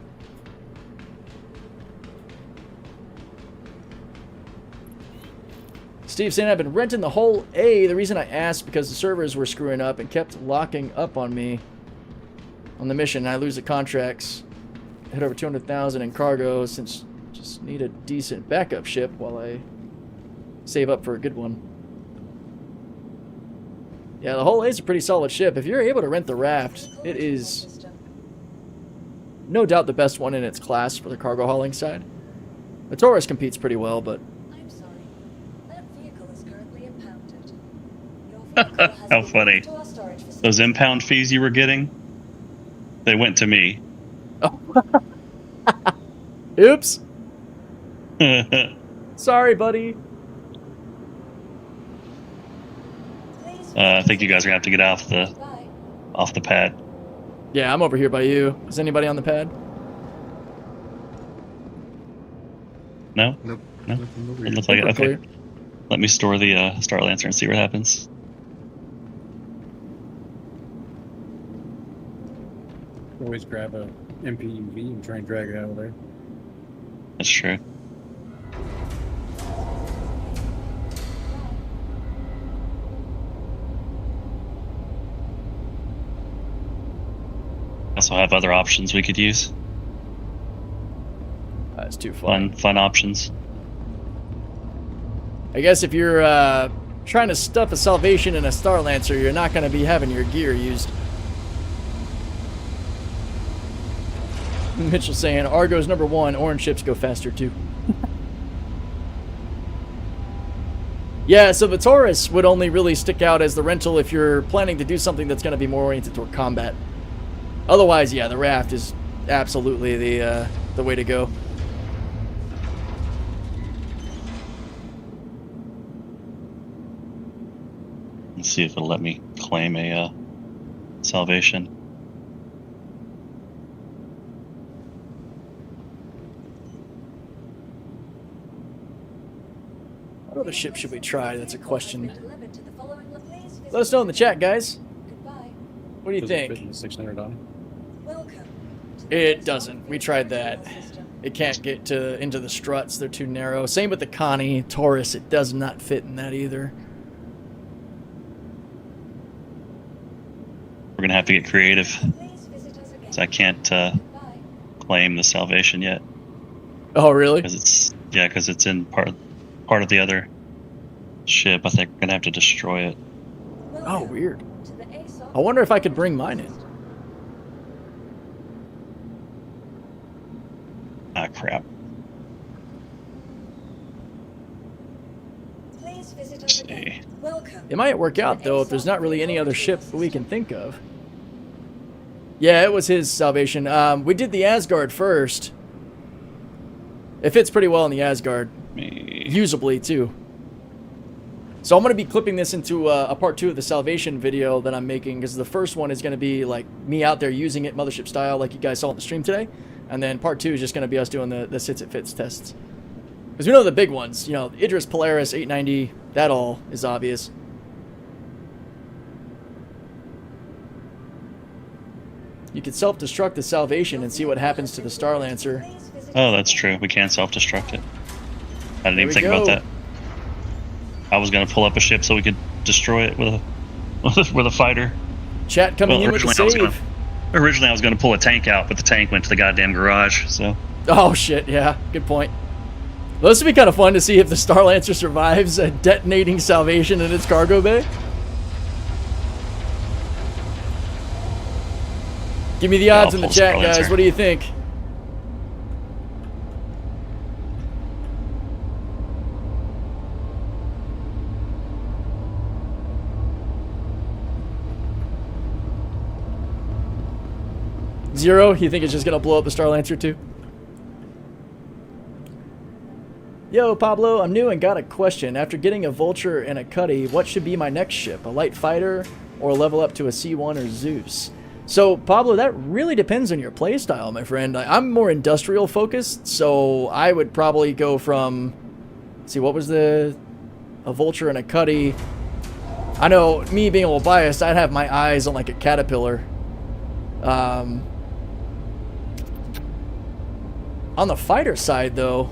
Speaker 1: Steve saying I've been renting the whole A. The reason I asked because the servers were screwing up and kept locking up on me on the mission. I lose the contracts. Hit over 200,000 in cargo since just need a decent backup ship while I save up for a good one. Yeah, the whole A is a pretty solid ship. If you're able to rent the Raft, it is no doubt the best one in its class for the cargo hauling side. The Taurus competes pretty well, but
Speaker 9: I'm sorry. That vehicle is currently impounded. Your vehicle has
Speaker 6: How
Speaker 9: been
Speaker 6: funny.
Speaker 9: moved to our storage facility.
Speaker 6: Those impound fees you were getting, they went to me.
Speaker 1: oops. Sorry, buddy.
Speaker 6: I think you guys are gonna have to get off
Speaker 9: Bye.
Speaker 6: the pad.
Speaker 1: Yeah, I'm over here by you. Is anybody on the pad?
Speaker 6: No?
Speaker 7: Nope.
Speaker 6: No?
Speaker 7: Nothing over
Speaker 6: It
Speaker 7: here.
Speaker 6: looks like it.
Speaker 1: We're
Speaker 6: Okay.
Speaker 1: clear.
Speaker 6: Let me store the Starlancer and see what happens.
Speaker 7: Always grab a MPUV and try and drag it out of there.
Speaker 6: That's true. Also have other options we could use.
Speaker 1: That's too fun.
Speaker 6: Fun options.
Speaker 1: I guess if you're trying to stuff a Salvation in a Starlancer, you're not going to be having your gear used. Mitchell saying, Argo's #1, orange ships go faster too. Yeah, so the Taurus would only really stick out as the rental if you're planning to do something that's going to be more oriented toward combat. Otherwise, yeah, the Raft is absolutely the way to go.
Speaker 6: Let's see if it'll let me claim a Salvation.
Speaker 1: What other ship should we try? That's a question.
Speaker 9: Delivered to the following location.
Speaker 1: Let us know in the chat, guys.
Speaker 9: Goodbye.
Speaker 1: What do you
Speaker 7: Does it fit
Speaker 1: think?
Speaker 7: in the 600i?
Speaker 9: Welcome to the
Speaker 1: It
Speaker 9: Nyx
Speaker 1: doesn't. We tried that.
Speaker 9: System.
Speaker 1: It can't get into the struts. They're too narrow. Same with the Connie Taurus. It does not fit in that either.
Speaker 6: We're gonna have to get creative,
Speaker 9: Please visit us again.
Speaker 6: so I can't
Speaker 9: Goodbye.
Speaker 6: claim the Salvation yet
Speaker 1: Oh, really?
Speaker 6: because it's in part of the other ship. I think we're gonna have to destroy it.
Speaker 1: Oh,
Speaker 9: Welcome
Speaker 1: weird.
Speaker 9: to the ASOP
Speaker 1: I wonder if I could bring mine in.
Speaker 6: Ah, crap.
Speaker 9: Please visit
Speaker 6: Let's
Speaker 9: us again.
Speaker 6: see.
Speaker 9: Welcome.
Speaker 1: It might work out, though, if there's not really any other ship that we can think of. Yeah, it was his Salvation. We did the Asgard first. It fits pretty well in the Asgard. Usably, too. So I'm going to be clipping this into a part 2 of the Salvation video that I'm making, because the first one is going to be like me out there using it Mothership style like you guys saw in the stream today. And then part 2 is just going to be us doing the sits it fits tests. Because we know the big ones. You know, Idris, Polaris, 890, that all is obvious. You could self-destruct the Salvation and see what happens to the Star-Lancer.
Speaker 6: Oh, that's true. We can self-destruct it. I didn't even think
Speaker 1: go.
Speaker 6: about that. I was going to pull up a ship so we could destroy it with a with a fighter.
Speaker 1: Chat coming in with the save.
Speaker 6: Originally, I was going to pull a tank out, but the tank went to the goddamn garage. So.
Speaker 1: Oh shit! Yeah, good point. Well, this would be kind of fun to see if the Star-Lancer survives a detonating Salvation in its cargo bay. Give me the odds in the chat, guys. What do you think? Zero? You think it's just going to blow up the Star-Lancer too? Yo, Pablo, I'm new and got a question. After getting a Vulture and a Cuddy, what should be my next ship? A light fighter or level up to a C1 or Zeus? So, Pablo, that really depends on your playstyle, my friend. I'm more industrial focused, so I would probably go from... Let's see, what was a Vulture and a Cuddy? I know, me being a little biased, I'd have my eyes on like a Caterpillar. On the fighter side, though,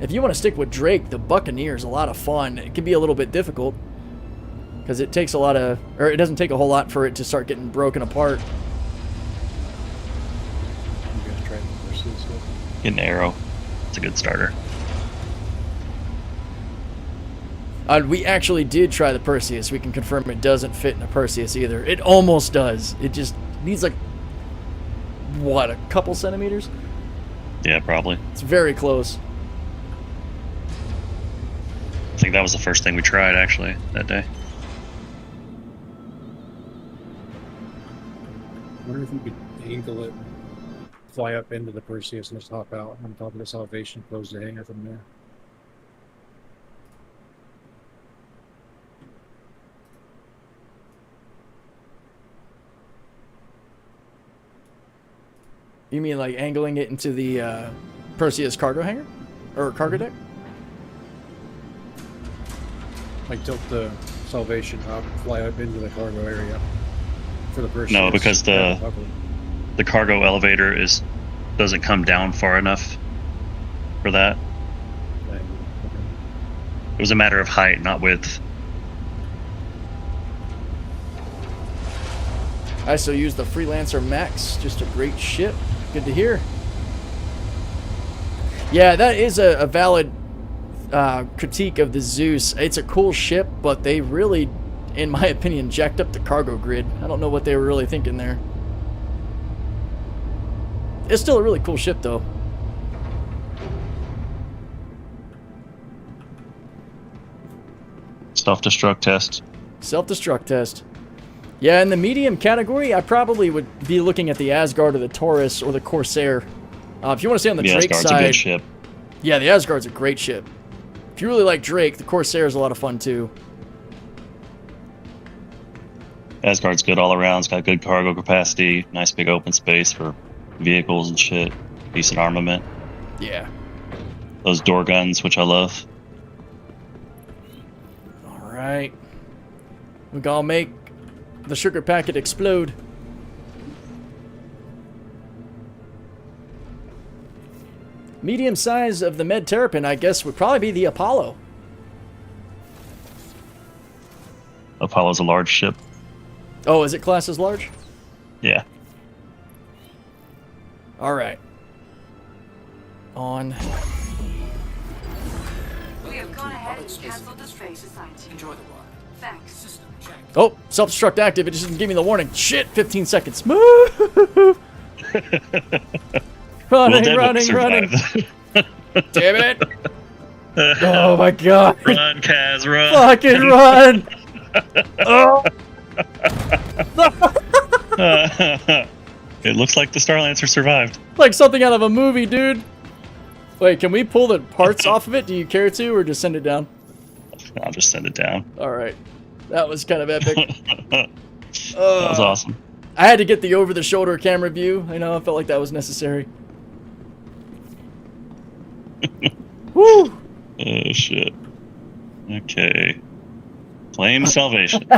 Speaker 1: if you want to stick with Drake, the Buccaneer is a lot of fun. It can be a little bit difficult because it takes a lot of, or it doesn't take a whole lot for it to start getting broken apart.
Speaker 7: You guys tried the Perseus yet?
Speaker 6: Get an arrow. It's a good starter.
Speaker 1: We actually did try the Perseus. We can confirm it doesn't fit in a Perseus either. It almost does. It just needs like, what, a couple centimeters?
Speaker 6: Yeah, probably.
Speaker 1: It's very close.
Speaker 6: I think that was the first thing we tried, actually, that day.
Speaker 7: I wonder if we could angle it, fly up into the Perseus and just hop out on top of the Salvation, close the hangar from there.
Speaker 1: You mean like angling it into the Perseus cargo hangar? Or cargo deck?
Speaker 7: Like tilt the Salvation up, fly up into the cargo area for the Perseus.
Speaker 6: No, because the cargo elevator doesn't come down far enough for that. It was a matter of height, not width.
Speaker 1: I still use the Freelancer Max, just a great ship. Good to hear. Yeah, that is a valid critique of the Zeus. It's a cool ship, but they really, in my opinion, jacked up the cargo grid. I don't know what they were really thinking there. It's still a really cool ship, though.
Speaker 6: Self-destruct test.
Speaker 1: Self-destruct test. Yeah, in the medium category, I probably would be looking at the Asgard or the Taurus or the Corsair. If you want to stay on the Drake
Speaker 6: Asgard's
Speaker 1: side,
Speaker 6: a good ship.
Speaker 1: Yeah, the Asgard's a great ship. If you really like Drake, the Corsair is a lot of fun too.
Speaker 6: Asgard's good all around. It's got good cargo capacity, nice big open space for vehicles and shit, decent armament.
Speaker 1: Yeah.
Speaker 6: Those door guns, which I love.
Speaker 1: All right. We gonna make the sugar packet explode. Medium size of the Med Terrapin, I guess, would probably be the Apollo.
Speaker 6: Apollo's a large ship.
Speaker 1: Oh, is it classed as large?
Speaker 6: Yeah.
Speaker 1: All right. On.
Speaker 2: We have gone ahead and canceled the space assigned to you.
Speaker 5: Enjoy the ride.
Speaker 2: Thanks.
Speaker 5: System check.
Speaker 1: Oh, self-destruct active. It just didn't give me the warning. Shit, 15 seconds. Move! Running. Damn it. Oh my god.
Speaker 6: Run, Kaz, run.
Speaker 1: Fucking run. Oh.
Speaker 6: It looks like the Star-Lancer survived.
Speaker 1: Like something out of a movie, dude. Wait, can we pull the parts off of it? Do you care to, or just send it down?
Speaker 6: I'll just send it down.
Speaker 1: Alright. That was kind of epic.
Speaker 6: That was awesome.
Speaker 1: I had to get the over-the-shoulder camera view. You know, I felt like that was necessary. Woo!
Speaker 6: Oh shit. Okay. Claim Salvation.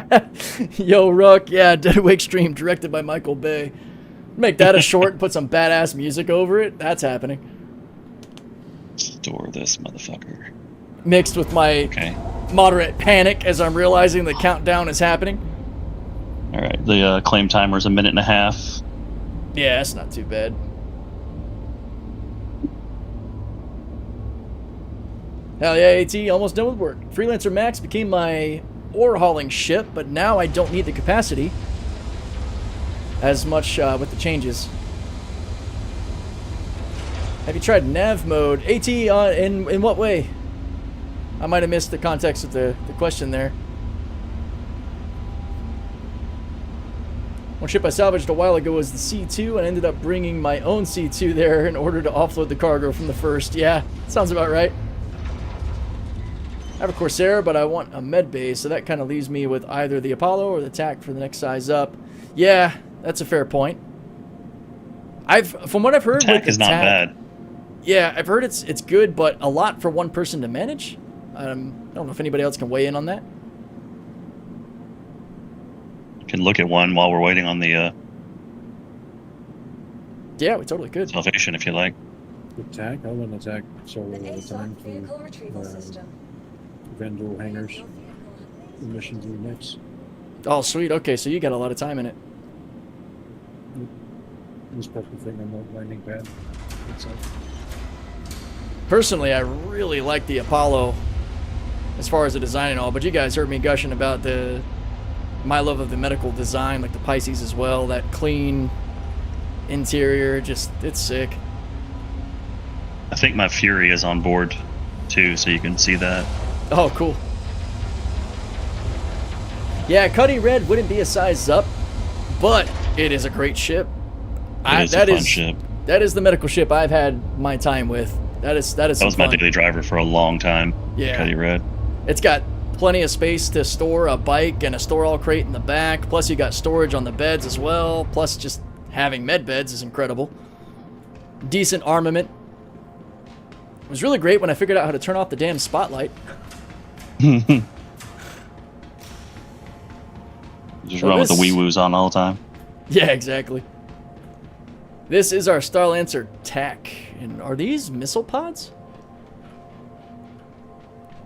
Speaker 1: Yo, Rook, yeah, Deadwake stream directed by Michael Bay. Make that a short and put some badass music over it. That's happening.
Speaker 6: Store this motherfucker.
Speaker 1: Mixed with my moderate panic as I'm realizing the countdown is happening.
Speaker 6: All right, the claim timer's 1.5 minutes.
Speaker 1: Yeah, that's not too bad. Hell yeah, AT, almost done with work. Freelancer Max became my ore hauling ship, but now I don't need the capacity as much with the changes. Have you tried nav mode? AT, in what way? I might have missed the context of the question there. One ship I salvaged a while ago was the C2 and ended up bringing my own C2 there in order to offload the cargo from the first. Yeah, sounds about right. I have a Corsair, but I want a med base, so that kind of leaves me with either the Apollo or the TAC for the next size up. Yeah, that's a fair point. From what I've heard,
Speaker 6: TAC is not bad.
Speaker 1: Yeah, I've heard it's good, but a lot for one person to manage. I don't know if anybody else can weigh in on that.
Speaker 6: You can look at one while we're waiting on the
Speaker 1: yeah, we totally could.
Speaker 6: Salvation if you like.
Speaker 7: Attack? I want to attack solo all the time
Speaker 9: vehicle retrieval
Speaker 7: for
Speaker 9: system.
Speaker 7: Vendor hangars. The mission to the Nyx.
Speaker 1: Oh, sweet. Okay, so you got a lot of time in it.
Speaker 7: This purple thing on the landing pad.
Speaker 1: Personally, I really like the Apollo as far as the design and all, but you guys heard me gushing about my love of the medical design, like the Pisces as well. That clean interior, just, it's sick.
Speaker 6: I think my Fury is on board too, so you can see that.
Speaker 1: Oh, cool. Yeah, Cuddy Red wouldn't be a size up, but it is a great ship.
Speaker 6: It is a fun ship.
Speaker 1: That is the medical ship I've had my time with. That was
Speaker 6: my daily driver for a long time.
Speaker 1: Yeah.
Speaker 6: Cuddy Red.
Speaker 1: It's got plenty of space to store a bike and a store-all crate in the back. Plus, you got storage on the beds as well. Plus, just having med beds is incredible. Decent armament. It was really great when I figured out how to turn off the damn spotlight.
Speaker 6: Just run with the wee-woos on all the time.
Speaker 1: Yeah, exactly. This is our Starlancer TAC. And are these missile pods?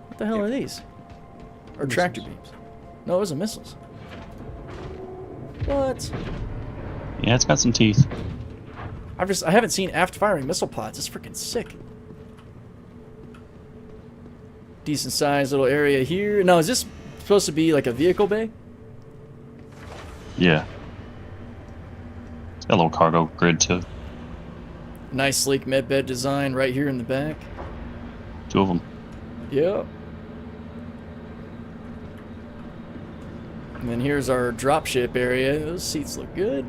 Speaker 1: What the hell are these? Or tractor beams? No, those are missiles. What?
Speaker 6: Yeah, it's got some teeth.
Speaker 1: I haven't seen aft-firing missile pods. It's freaking sick. Decent sized little area here. Now, is this supposed to be like a vehicle bay?
Speaker 6: Yeah. It's got a little cargo grid too.
Speaker 1: Nice sleek med bed design right here in the back.
Speaker 6: 2 of them.
Speaker 1: Yep. And then here's our dropship area. Those seats look good.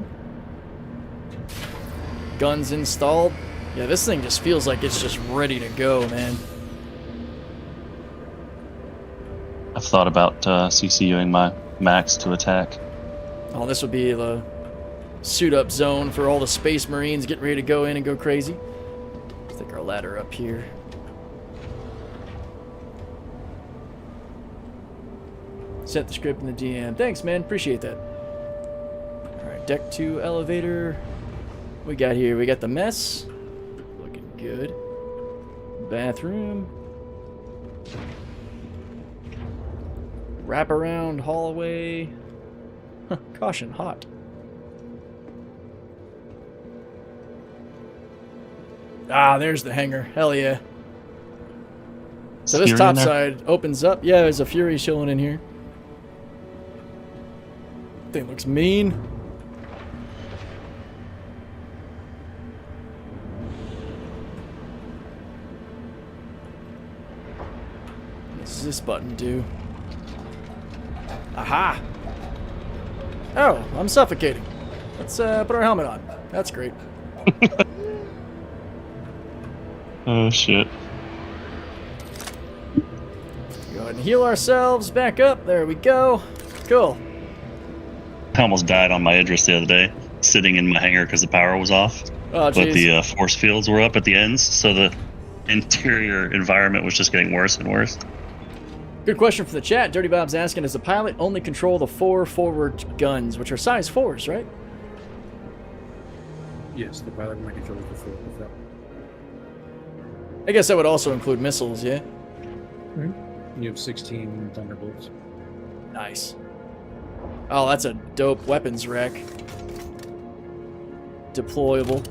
Speaker 1: Guns installed. Yeah, this thing just feels like it's just ready to go, man.
Speaker 6: I've thought about CCUing my Max to attack.
Speaker 1: Oh, this would be the suit-up zone for all the Space Marines getting ready to go in and go crazy. Stick our ladder up here. Set the script in the DM. Thanks, man. Appreciate that. Alright, deck 2 elevator. We got here. We got the mess. Looking good. Bathroom. Wraparound hallway. Caution, hot. Ah, there's the hangar. Hell yeah. So this top side opens up. Yeah, there's a Fury chilling in here. Thing looks mean. What does this button do? Aha! Oh, I'm suffocating. Let's put our helmet on. That's great.
Speaker 6: Oh shit.
Speaker 1: Go ahead and heal ourselves back up. There we go. Cool.
Speaker 6: I almost died on my Idris the other day, sitting in my hangar because the power was off.
Speaker 1: Oh,
Speaker 6: but the force fields were up at the ends, so the interior environment was just getting worse and worse.
Speaker 1: Good question for the chat. Dirty Bob's asking, does the pilot only control the 4 forward guns, which are size 4s, right?
Speaker 7: Yes, the pilot might control the 4 with that.
Speaker 1: I guess that would also include missiles, yeah?
Speaker 7: You have 16 Thunderbolts.
Speaker 1: Nice. Oh, that's a dope weapons rack. Deployable.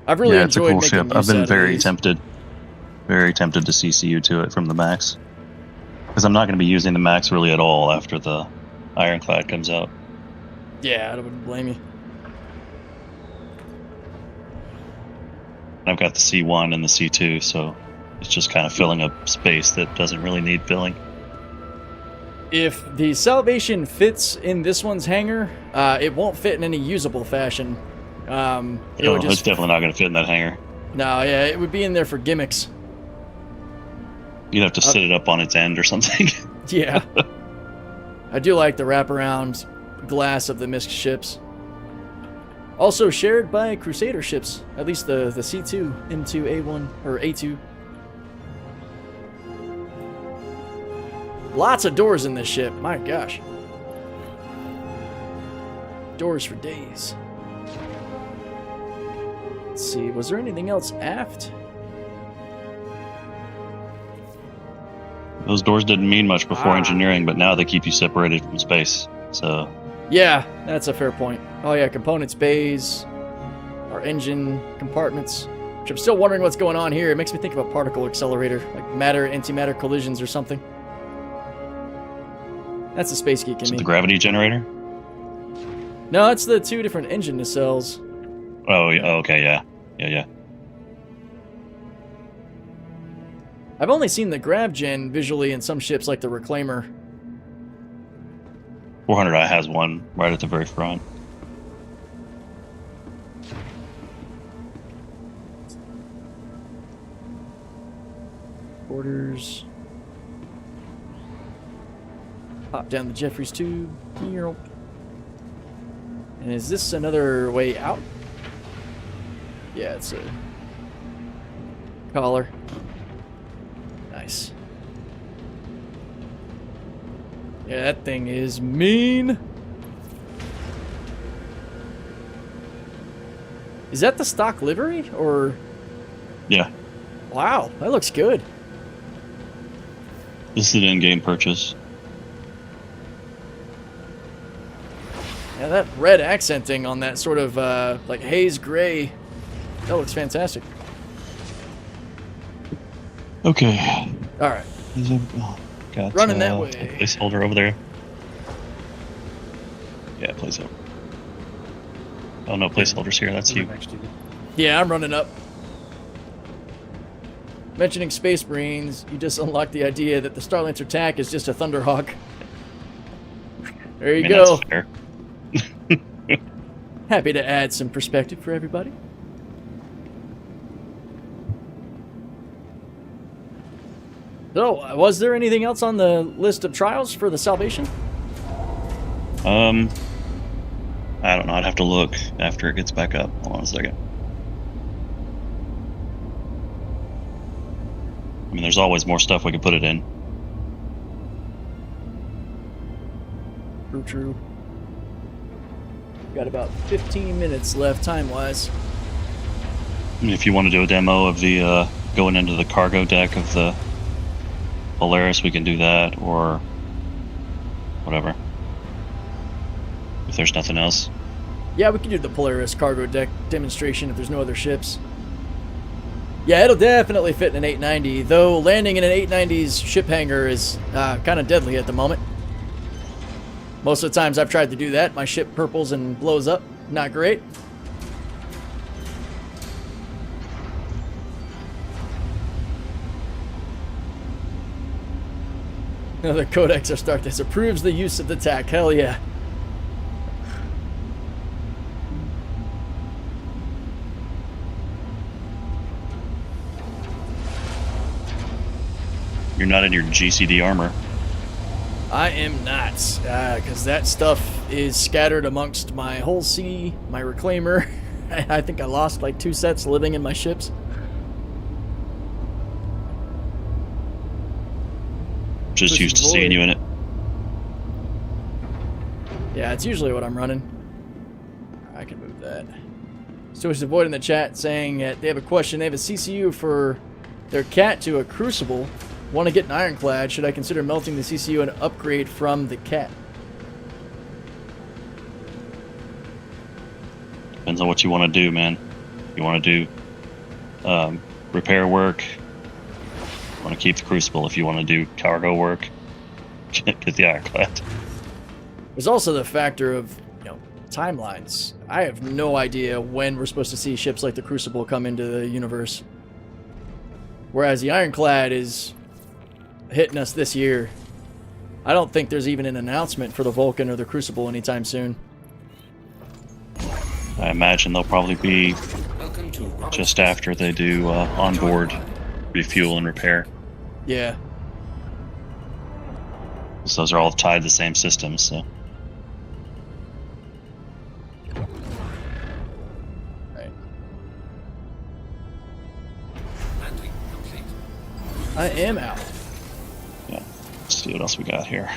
Speaker 1: I've really
Speaker 6: Yeah, it's a
Speaker 1: enjoyed
Speaker 6: cool
Speaker 1: making
Speaker 6: ship.
Speaker 1: use
Speaker 6: I've been
Speaker 1: out of
Speaker 6: very
Speaker 1: these.
Speaker 6: tempted to CCU to it from the Max. Because I'm not going to be using the Max really at all after the Ironclad comes out.
Speaker 1: Yeah, I wouldn't blame you.
Speaker 6: I've got the C1 and the C2, so it's just kind of filling up space that doesn't really need filling.
Speaker 1: If the Salvation fits in this one's hangar, it won't fit in any usable fashion. It would
Speaker 6: It's
Speaker 1: just...
Speaker 6: definitely not going to fit in that hangar.
Speaker 1: No, yeah, it would be in there for gimmicks.
Speaker 6: You'd have to sit it up on its end or something.
Speaker 1: Yeah. I do like the wraparound glass of the MISC ships. Also shared by Crusader ships, at least the C2 into A1 or A2. Lots of doors in this ship, my gosh. Doors for days. Let's see, was there anything else aft?
Speaker 6: Those doors didn't mean much before engineering, but now they keep you separated from space. So
Speaker 1: Yeah, that's a fair point. Oh yeah, components bays, our engine compartments, which I'm still wondering what's going on here. It makes me think of a particle accelerator, like matter-antimatter collisions or something. That's a space geek in
Speaker 6: is
Speaker 1: me.
Speaker 6: it the gravity generator?
Speaker 1: No, it's the 2 different engine nacelles.
Speaker 6: Oh, okay, yeah.
Speaker 1: I've only seen the grav gen visually in some ships like the Reclaimer.
Speaker 6: 400i has one right at the very front.
Speaker 1: Borders. Pop down the Jeffries tube. And is this another way out? Yeah, it's a collar. Nice. Yeah, that thing is mean. Is that the stock livery or?
Speaker 6: Yeah.
Speaker 1: Wow, that looks good.
Speaker 6: This is an in-game purchase.
Speaker 1: Yeah, that red accenting on that sort of like haze gray, that looks fantastic.
Speaker 6: Okay.
Speaker 1: All right.
Speaker 6: Got,
Speaker 1: Running that way.
Speaker 6: a placeholder over there. Yeah, placeholder. Oh, no placeholders here. That's you.
Speaker 1: Yeah, I'm running up. Mentioning Space Marines, you just unlocked the idea that the Starlancer attack is just a Thunderhawk. There you go.
Speaker 6: That's fair.
Speaker 1: Happy to add some perspective for everybody. So, was there anything else on the list of trials for the Salvation?
Speaker 6: I don't know. I'd have to look after it gets back up. Hold on a second. I mean, there's always more stuff we could put it in.
Speaker 1: True. Got about 15 minutes left time-wise.
Speaker 6: I mean, if you want to do a demo of the going into the cargo deck of the Polaris, we can do that, or whatever. If there's nothing else.
Speaker 1: Yeah, we can do the Polaris cargo deck demonstration if there's no other ships. Yeah, it'll definitely fit in an 890, though landing in an 890's ship hangar is kind of deadly at the moment. Most of the times I've tried to do that, my ship purples and blows up. Not great. The Codex Astartes approves the use of the TAC. Hell yeah.
Speaker 6: You're not in your GCD armor.
Speaker 1: I am not, because that stuff is scattered amongst my whole sea, my Reclaimer, I think I lost like 2 sets living in my ships.
Speaker 6: Just used to seeing you in it.
Speaker 1: Yeah, it's usually what I'm running. I can move that. Switch to Void in the chat saying that they have a question. They have a CCU for their cat to a Crucible. Want to get an Ironclad. Should I consider melting the CCU and upgrade from the cat?
Speaker 6: Depends on what you want to do, man. You want to do repair work. You want to keep the Crucible. If you want to do cargo work, get the Ironclad.
Speaker 1: There's also the factor of, you know, timelines. I have no idea when we're supposed to see ships like the Crucible come into the universe. Whereas the Ironclad is hitting us this year. I don't think there's even an announcement for the Vulcan or the Crucible anytime soon.
Speaker 6: I imagine they'll probably be just after they do onboard refuel and repair.
Speaker 1: Yeah.
Speaker 6: So those are all tied to the same system, so.
Speaker 1: Right. I am out.
Speaker 6: Yeah. Let's see what else we got here.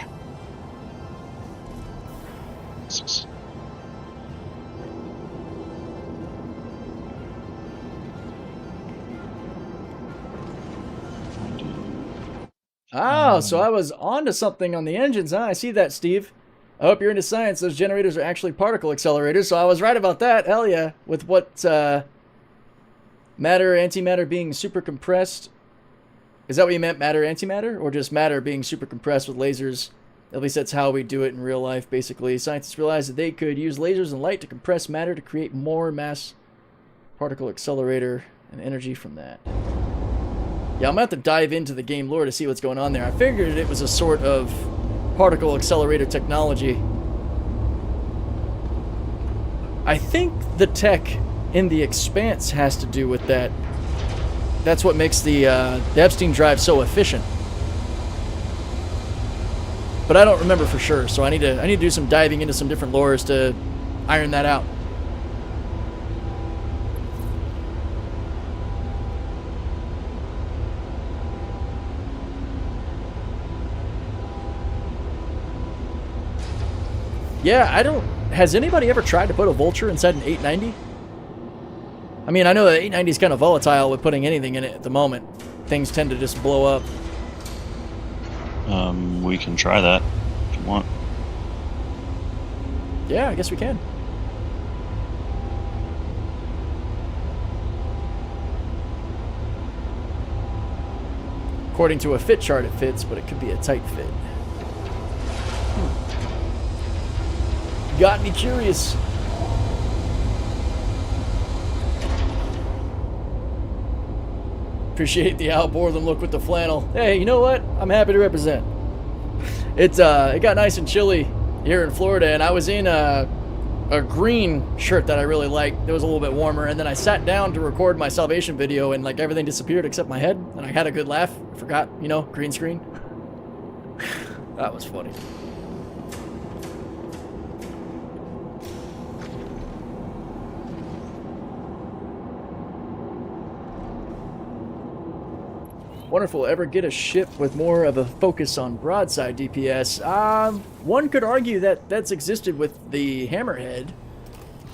Speaker 1: Oh, so I was onto something on the engines, huh? I see that, Steve. I hope you're into science. Those generators are actually particle accelerators, so I was right about that. Hell yeah. With what, matter, antimatter being super compressed. Is that what you meant, matter, antimatter? Or just matter being super compressed with lasers? At least that's how we do it in real life, basically. Scientists realized that they could use lasers and light to compress matter to create more mass particle accelerator and energy from that. Yeah, I'm going to have to dive into the game lore to see what's going on there. I figured it was a sort of particle accelerator technology. I think the tech in the Expanse has to do with that. That's what makes the Epstein drive so efficient. But I don't remember for sure, so I need to do some diving into some different lores to iron that out. Yeah, I don't... Has anybody ever tried to put a Vulture inside an 890? I mean, I know that 890 is kind of volatile with putting anything in it at the moment. Things tend to just blow up.
Speaker 6: We can try that if you want.
Speaker 1: Yeah, I guess we can. According to a fit chart, it fits, but it could be a tight fit. Got me curious. Appreciate the algorithm look with the flannel. Hey, you know what? I'm happy to represent. It got nice and chilly here in Florida, and I was in a green shirt that I really liked. It was a little bit warmer, and then I sat down to record my Salvation video, and like everything disappeared except my head, and I had a good laugh. I forgot, you know, green screen. That was funny. Wonder if we'll ever get a ship with more of a focus on broadside DPS. One could argue that that's existed with the Hammerhead.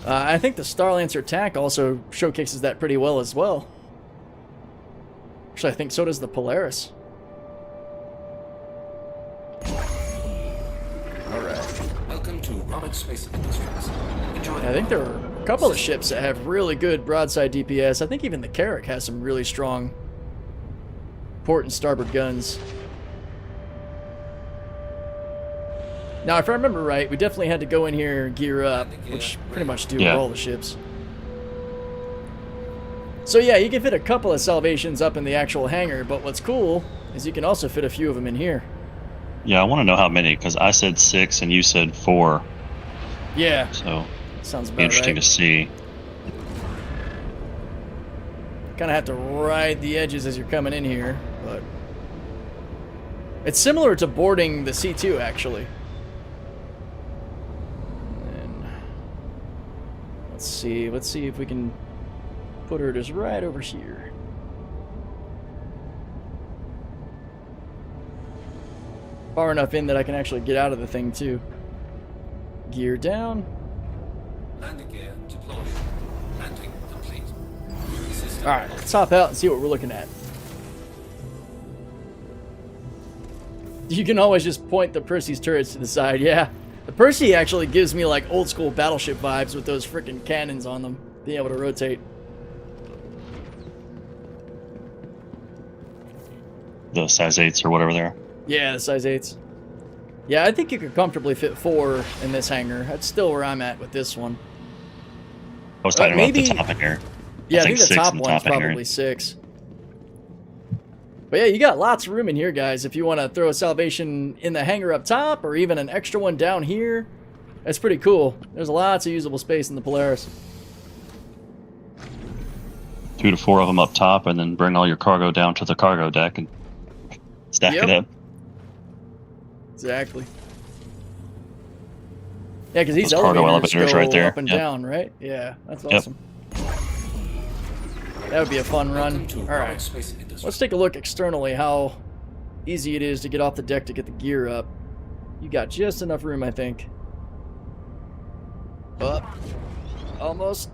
Speaker 1: I think the Starlancer attack also showcases that pretty well as well. Actually, I think so does the Polaris. Alright.
Speaker 5: Welcome to Roberts Space Industries. Enjoy.
Speaker 1: I think there are a couple of ships that have really good broadside DPS. I think even the Carrack has some really strong port and starboard guns. Now, if I remember right, we definitely had to go in here and gear up, which pretty much do with all the ships. So yeah, you can fit a couple of Salvations up in the actual hangar, but what's cool is you can also fit a few of them in here.
Speaker 6: Yeah, I want to know how many, because I said 6 and you said 4.
Speaker 1: Yeah.
Speaker 6: So,
Speaker 1: sounds about
Speaker 6: interesting
Speaker 1: right.
Speaker 6: to see.
Speaker 1: Kind of have to ride the edges as you're coming in here, but it's similar to boarding the C2 actually. And let's Let's see if we can put her just right over here. Far enough in that I can actually get out of the thing too. Gear down.
Speaker 5: Landing gear deployed. Landing complete.
Speaker 1: Alright, let's hop out and see what we're looking at. You can always just point the Percy's turrets to the side, yeah. The Percy actually gives me like old school battleship vibes with those freaking cannons on them, being able to rotate.
Speaker 6: The size 8s or whatever they are.
Speaker 1: Yeah, the size 8s. Yeah, I think you could comfortably fit 4 in this hangar. That's still where I'm at with this one.
Speaker 6: I was talking about
Speaker 1: maybe,
Speaker 6: the top hangar.
Speaker 1: Yeah, I think the
Speaker 6: 6
Speaker 1: top
Speaker 6: in the
Speaker 1: one's
Speaker 6: top hangar.
Speaker 1: probably 6. But yeah, you got lots of room in here, guys. If you want to throw a Salvation in the hangar up top, or even an extra one down here, that's pretty cool. There's lots of usable space in the Polaris.
Speaker 6: 2 to 4 of them up top, and then bring all your cargo down to the cargo deck and stack it up.
Speaker 1: Exactly. Yeah, because these
Speaker 6: Those cargo
Speaker 1: elevators
Speaker 6: elevators
Speaker 1: go
Speaker 6: right there.
Speaker 1: up and down, right? Yeah, that's awesome. That would be a fun run. Alright, let's take a look externally how easy it is to get off the deck to get the gear up. You got just enough room, I think. Up. Almost.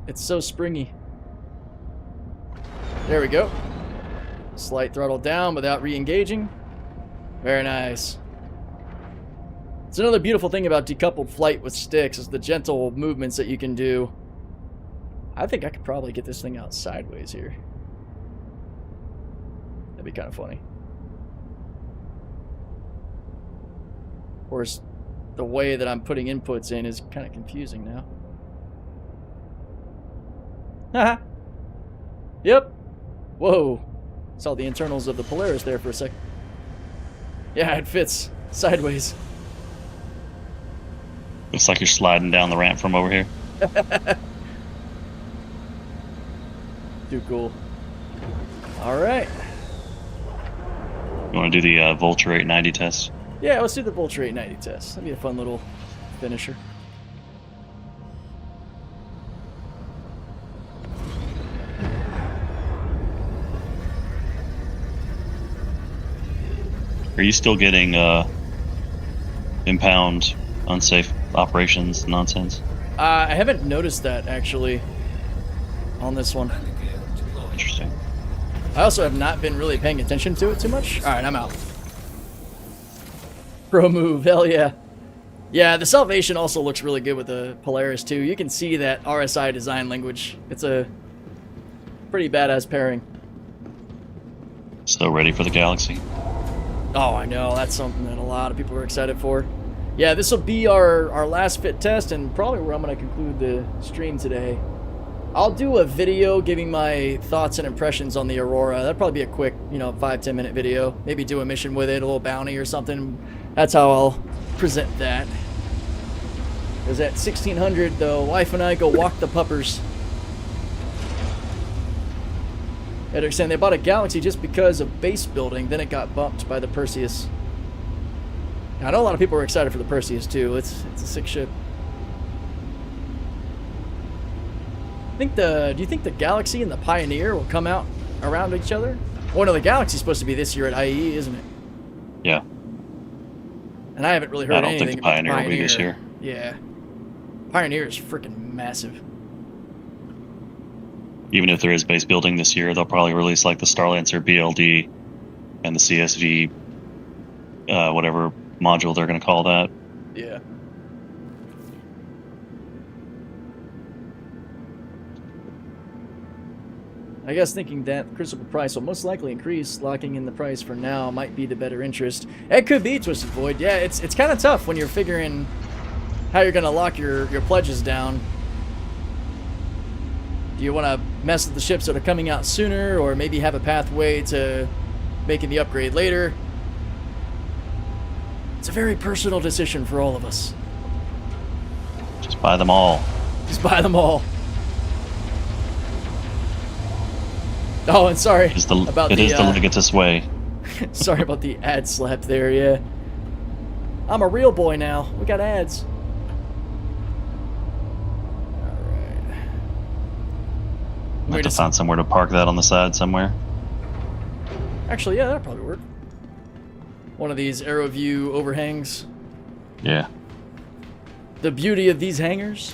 Speaker 1: It's so springy. There we go. Slight throttle down without re-engaging. Very nice. It's another beautiful thing about decoupled flight with sticks is the gentle movements that you can do. I think I could probably get this thing out sideways here. That'd be kind of funny. Of course, the way that I'm putting inputs in is kind of confusing now. Haha. Yep. Whoa. Saw the internals of the Polaris there for a sec. Yeah, it fits sideways.
Speaker 6: Looks like you're sliding down the ramp from over here.
Speaker 1: Too cool. Alright.
Speaker 6: You want to do the Vulture 890 test?
Speaker 1: Yeah, let's do the Vulture 890 test. That'd be a fun little finisher.
Speaker 6: Are you still getting impound, unsafe operations nonsense?
Speaker 1: I haven't noticed that, actually, on this one.
Speaker 6: Interesting.
Speaker 1: I also have not been really paying attention to it too much. Alright, I'm out. Pro move, hell yeah. Yeah, the Salvation also looks really good with the Polaris, too. You can see that RSI design language. It's a pretty badass pairing.
Speaker 6: So ready for the Galaxy?
Speaker 1: Oh, I know. That's something that a lot of people are excited for. Yeah, this will be our last fit test and probably where I'm going to conclude the stream today. I'll do a video giving my thoughts and impressions on the Aurora. That'd probably be a quick, 5-10 minute video. Maybe do a mission with it, a little bounty or something. That's how I'll present that. Because at 1600, the wife and I go walk the puppers. Yeah, they're saying they bought a Galaxy just because of base building, then it got bumped by the Perseus. Now, I know a lot of people are excited for the Perseus too. It's a sick ship. Do you think the Galaxy and the Pioneer will come out around each other? Oh no, the Galaxy's supposed to be this year at IE, isn't it?
Speaker 6: Yeah.
Speaker 1: And I haven't really heard anything
Speaker 6: think the
Speaker 1: about the
Speaker 6: Pioneer
Speaker 1: Pioneer.
Speaker 6: will be this year.
Speaker 1: Yeah. Pioneer is freaking massive.
Speaker 6: Even if there is base building this year, they'll probably release like the Starlancer BLD and the CSV, whatever module they're going to call that.
Speaker 1: Yeah. I guess thinking that Crucible price will most likely increase, locking in the price for now might be the better interest. It could be, Twisted Void. Yeah, it's kind of tough when you're figuring how you're going to lock your pledges down. Do you want to mess with the ships that are coming out sooner, or maybe have a pathway to making the upgrade later? It's a very personal decision for all of us.
Speaker 6: Just buy them all.
Speaker 1: Just buy them all. Oh, and sorry about
Speaker 6: it is the Legatus way.
Speaker 1: Sorry about the ad slap there, yeah. I'm a real boy now. We got ads.
Speaker 6: I have to find somewhere to park that on the side somewhere.
Speaker 1: Actually, yeah, that'd probably work. One of these Aero View overhangs.
Speaker 6: Yeah.
Speaker 1: The beauty of these hangars.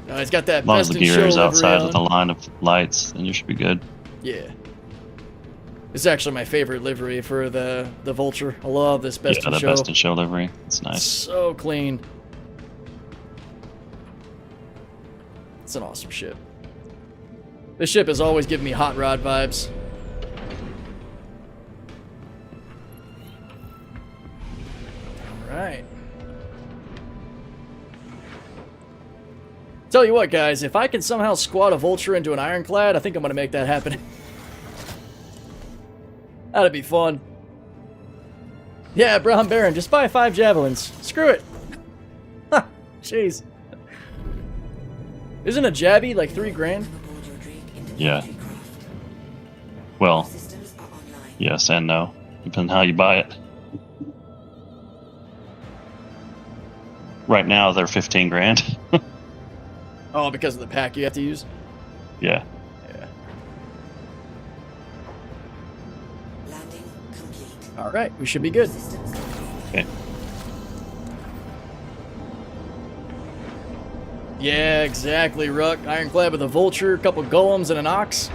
Speaker 1: It's got that
Speaker 6: As long as
Speaker 1: best
Speaker 6: the
Speaker 1: in show
Speaker 6: gear is
Speaker 1: livery
Speaker 6: outside
Speaker 1: on.
Speaker 6: of the line of lights, then you should be good.
Speaker 1: Yeah. It's actually my favorite livery for the Vulture. I love this best in
Speaker 6: the
Speaker 1: show.
Speaker 6: best in show livery. It's nice.
Speaker 1: So clean. It's an awesome ship. This ship has always given me hot rod vibes. Alright. Tell you what, guys, if I can somehow squat a Vulture into an Ironclad, I think I'm going to make that happen. That'd be fun. Yeah, Brown Baron, just buy 5 Javelins. Screw it. Ha, jeez. Isn't a Jabby like $3 grand?
Speaker 6: Yeah. Well, yes and no. Depends on how you buy it. Right now, they're 15 grand.
Speaker 1: Oh, because of the pack you have to use?
Speaker 6: Yeah.
Speaker 1: Yeah. Alright, we should be good.
Speaker 6: Okay.
Speaker 1: Yeah, exactly, Ruck. Ironclad with a Vulture, a couple Golems, and an Ox.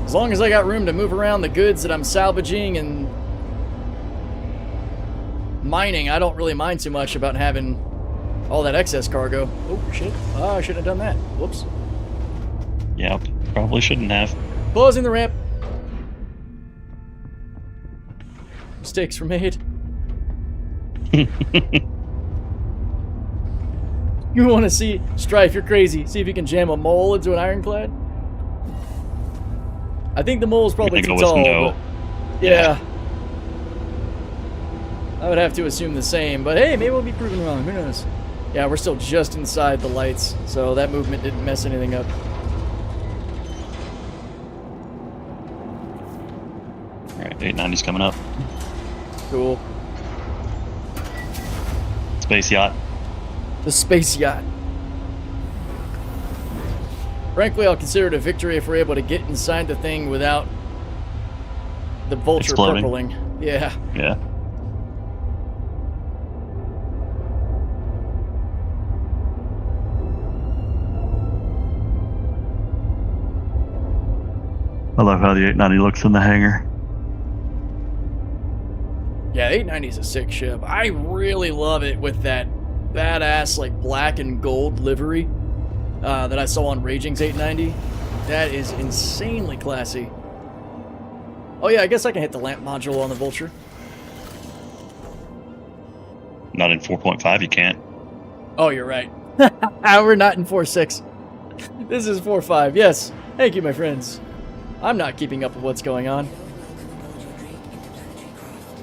Speaker 1: As long as I got room to move around the goods that I'm salvaging and mining, I don't really mind too much about having all that excess cargo. Oh, shit. Oh, I shouldn't have done that. Whoops.
Speaker 6: Yeah, probably shouldn't have.
Speaker 1: Closing the ramp. Mistakes were made. You want to see Strife? You're crazy. See if you can jam a mole into an Ironclad. I think the mole's probably too tall.
Speaker 6: No.
Speaker 1: Yeah. I would have to assume the same, but hey, maybe we'll be proven wrong. Who knows? Yeah, we're still just inside the lights, so that movement didn't mess anything up.
Speaker 6: Alright, 890's coming up.
Speaker 1: Cool.
Speaker 6: Space yacht.
Speaker 1: The space yacht. Frankly, I'll consider it a victory if we're able to get inside the thing without the Vulture
Speaker 6: exploding.
Speaker 1: purpling. Yeah.
Speaker 6: Yeah. I love how the 890 looks in the hangar.
Speaker 1: Yeah, 890 is a sick ship. I really love it with that badass like black and gold livery that I saw on Raging's 890. That is insanely classy. Oh yeah, I guess I can hit the lamp module on the Vulture.
Speaker 6: Not in 4.5, you can't.
Speaker 1: Oh, you're right. We're not in 4.6. This is 4.5. Yes. Thank you, my friends. I'm not keeping up with what's going on.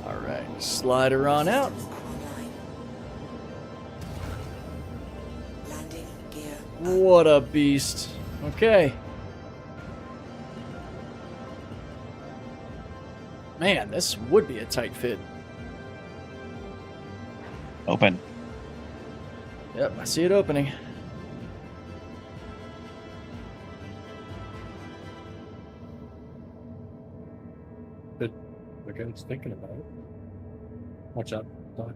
Speaker 1: Alright, slide her on out. What a beast. Okay. Man, this would be a tight fit.
Speaker 6: Open.
Speaker 1: Yep, I see it opening.
Speaker 7: The guy's thinking about it. Watch out, Doc.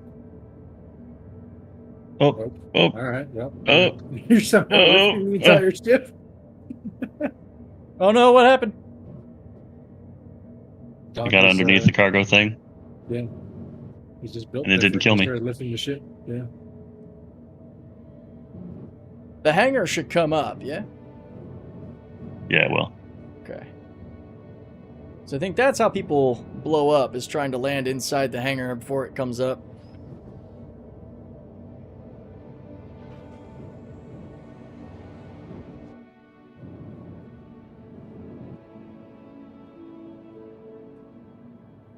Speaker 6: Oh. Oh.
Speaker 7: All right. Yep.
Speaker 6: Oh.
Speaker 7: You're somehow lifting the entire ship.
Speaker 1: Oh no, what happened?
Speaker 7: Doc
Speaker 6: I got
Speaker 7: is,
Speaker 6: underneath the cargo thing.
Speaker 7: Yeah. He's just built.
Speaker 6: And it didn't kill me.
Speaker 7: Started lifting the ship. Yeah.
Speaker 1: The hangar should come up, yeah?
Speaker 6: Yeah, well.
Speaker 1: Okay. So I think that's how people blow up, is trying to land inside the hangar before it comes up.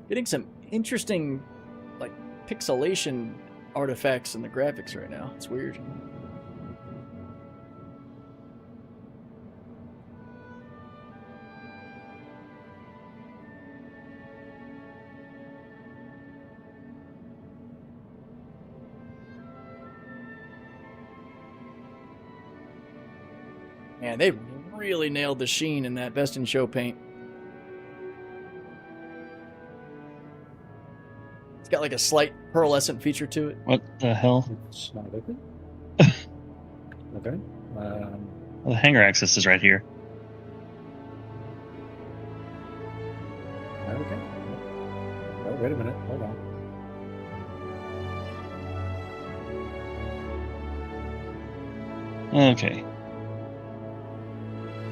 Speaker 1: Getting some interesting, like, pixelation artifacts in the graphics right now. It's weird. Man, they really nailed the sheen in that Best in Show paint. It's got like a slight pearlescent feature to it.
Speaker 6: What the hell?
Speaker 7: It's not open. Okay.
Speaker 6: Well, the hanger access is right here.
Speaker 7: Okay. Oh, wait a minute. Hold on.
Speaker 6: Okay.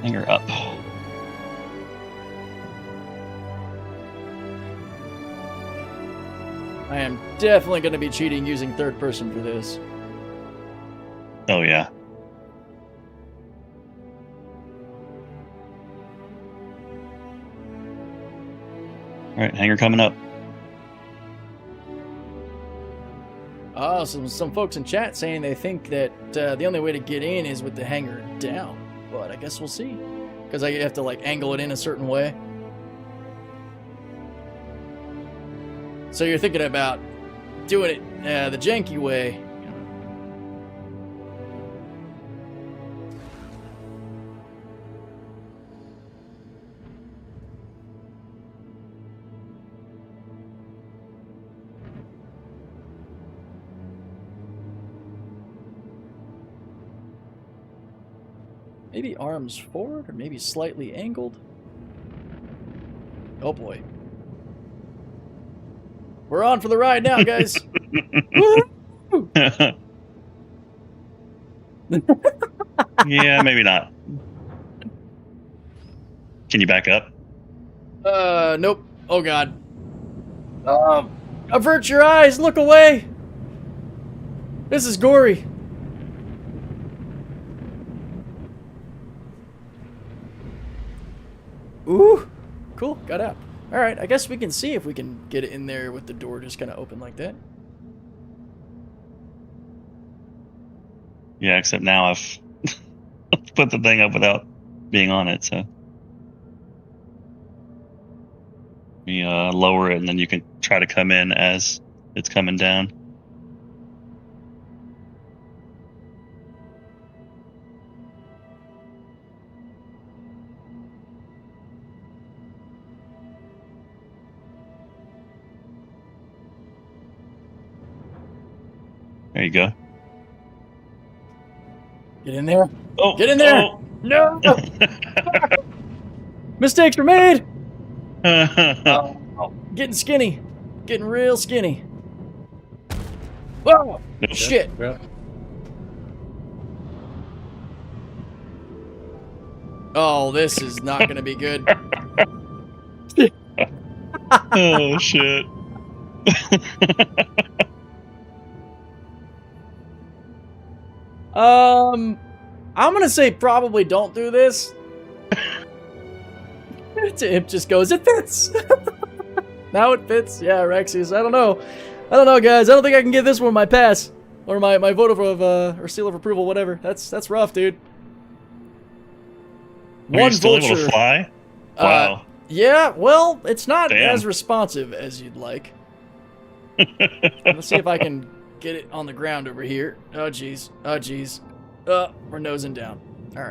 Speaker 6: Hanger up.
Speaker 1: I am definitely going to be cheating using third person for this.
Speaker 6: Oh, yeah. Alright, hanger coming up.
Speaker 1: Oh, some folks in chat saying they think that the only way to get in is with the hanger down. But I guess we'll see. Because I have to like angle it in a certain way. So you're thinking about doing it the janky way. Maybe arms forward, or maybe slightly angled. Oh boy. We're on for the ride now, guys.
Speaker 6: Yeah, maybe not. Can you back up?
Speaker 1: Nope. Oh god. Avert your eyes, look away. This is gory. Ooh, cool, got out. All right, I guess we can see if we can get it in there with the door just kind of open like that.
Speaker 6: Yeah, except now I've put the thing up without being on it, so. We lower it and then you can try to come in as it's coming down. There you go.
Speaker 1: Get in there.
Speaker 6: Oh,
Speaker 1: get in there.
Speaker 6: Oh.
Speaker 1: No. Mistakes were made. Getting skinny. Getting real skinny. Whoa.
Speaker 6: Nope.
Speaker 1: Shit.
Speaker 7: Yep.
Speaker 1: Oh, this is not going to be good.
Speaker 6: Oh, shit.
Speaker 1: I'm gonna say probably don't do this. It just goes, it fits. Now it fits. Yeah, Rexius. I don't know, guys. I don't think I can give this one my pass or my vote of or seal of approval, whatever. That's rough, dude.
Speaker 6: Are you still able to fly? Wow.
Speaker 1: Yeah. Well, it's not
Speaker 6: Damn.
Speaker 1: as responsive as you'd like. Let's see if I can get it on the ground over here. Oh, jeez. Oh, jeez. We're nosing down. All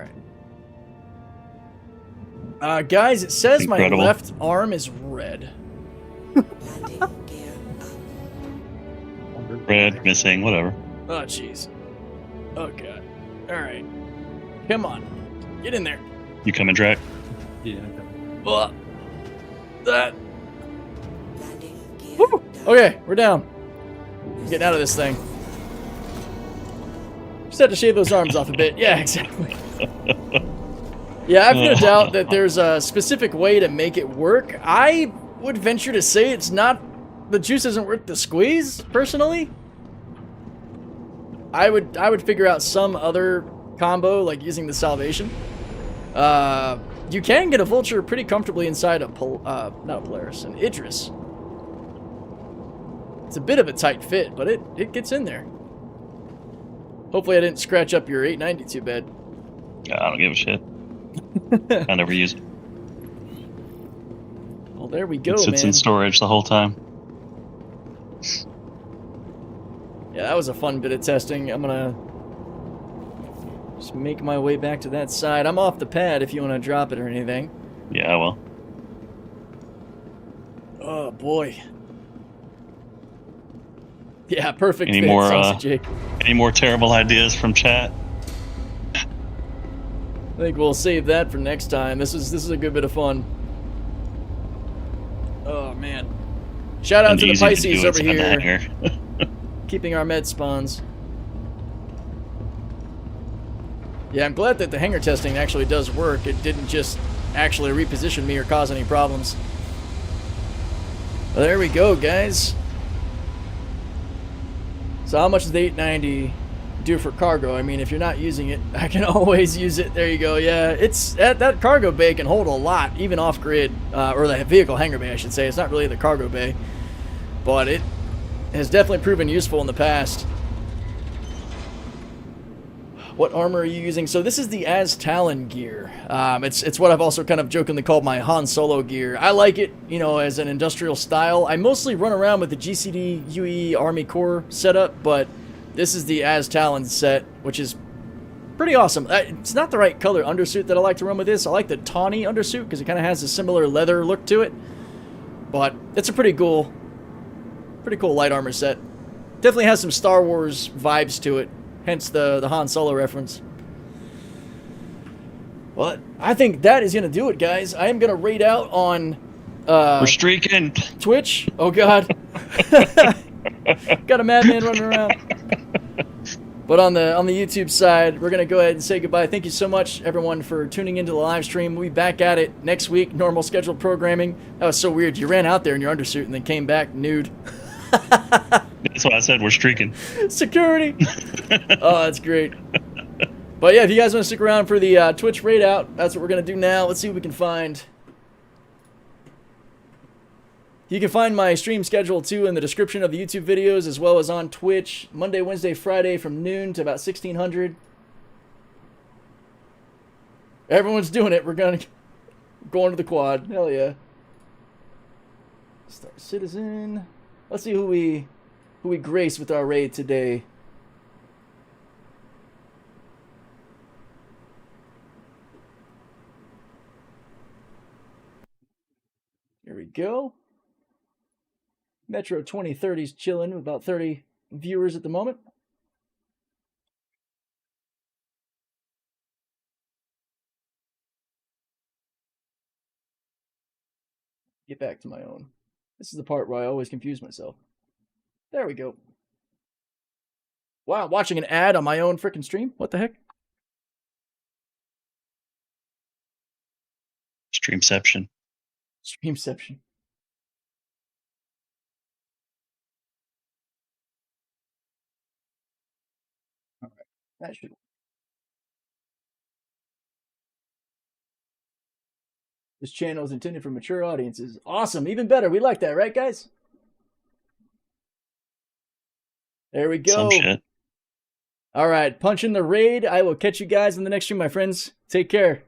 Speaker 1: right. Guys, it says
Speaker 6: Incredible.
Speaker 1: my left arm is red.
Speaker 6: Red, missing, whatever.
Speaker 1: Oh, jeez. Oh, God. All right. Come on. Get in there.
Speaker 6: You coming, Drac?
Speaker 7: Yeah.
Speaker 1: That. Woo! Okay, we're down. Getting out of this thing. Just had to shave those arms off a bit. Yeah, exactly. Yeah, I've no doubt that there's a specific way to make it work. I would venture to say it's not... The juice isn't worth the squeeze, personally. I would figure out some other combo, like using the Salvation. You can get a Vulture pretty comfortably inside a not a Polaris, an Idris. It's a bit of a tight fit, but it gets in there. Hopefully I didn't scratch up your 890 too bad.
Speaker 6: Yeah, I don't give a shit. I never use it.
Speaker 1: Well, there we go,
Speaker 6: It sits
Speaker 1: man.
Speaker 6: in storage the whole time.
Speaker 1: Yeah, that was a fun bit of testing. I'm gonna Just make my way back to that side. I'm off the pad if you want to drop it or anything.
Speaker 6: Yeah, well.
Speaker 1: Oh, boy. Yeah, perfect
Speaker 6: Any
Speaker 1: fit,
Speaker 6: more,
Speaker 1: Sausage Jake.
Speaker 6: Any more terrible ideas from chat?
Speaker 1: I think we'll save that for next time. This is a good bit of fun. Oh, man. Shout out to the Pisces over here. Keeping our med spawns. Yeah, I'm glad that the hangar testing actually does work. It didn't just actually reposition me or cause any problems. Well, there we go, guys. So how much does the 890 do for cargo? I mean, if you're not using it, I can always use it. There you go. Yeah, it's that cargo bay can hold a lot, even off grid, or the vehicle hangar bay, I should say. It's not really the cargo bay, but it has definitely proven useful in the past. What armor are you using? So this is the Talon gear. It's what I've also kind of jokingly called my Han Solo gear. I like it, you know, as an industrial style. I mostly run around with the GCD UE Army Corps setup, but this is the Talon set, which is pretty awesome. It's not the right color undersuit that I like to run with this. I like the tawny undersuit because it kind of has a similar leather look to it. But it's a pretty cool light armor set. Definitely has some Star Wars vibes to it. Hence the Han Solo reference. Well, I think that is going to do it, guys. I am going to raid out on
Speaker 6: we're streaking.
Speaker 1: Twitch. Oh, God. Got a madman running around. But on the YouTube side, we're going to go ahead and say goodbye. Thank you so much, everyone, for tuning into the live stream. We'll be back at it next week. Normal scheduled programming. That was so weird. You ran out there in your undersuit and then came back nude.
Speaker 6: That's why I said we're streaking.
Speaker 1: Security. Oh, that's great. But yeah, if you guys want to stick around for the Twitch raid out, that's what we're going to do now. Let's see what we can find. You can find my stream schedule too in the description of the YouTube videos, as well as on Twitch, Monday, Wednesday, Friday from noon to about 1600. Everyone's doing it. We're going to the quad. Hell yeah. Star Citizen. Let's see who we grace with our raid today. Here we go. Metro 2030's chilling with about 30 viewers at the moment. Get back to my own. This is the part where I always confuse myself. There we go. Wow, watching an ad on my own frickin' stream? What the heck?
Speaker 6: Streamception.
Speaker 1: Streamception. All right, that should. This channel is intended for mature audiences. Awesome, even better. We like that, right, guys? There we go.
Speaker 6: Some shit.
Speaker 1: All right, punch in the raid. I will catch you guys in the next stream, my friends. Take care.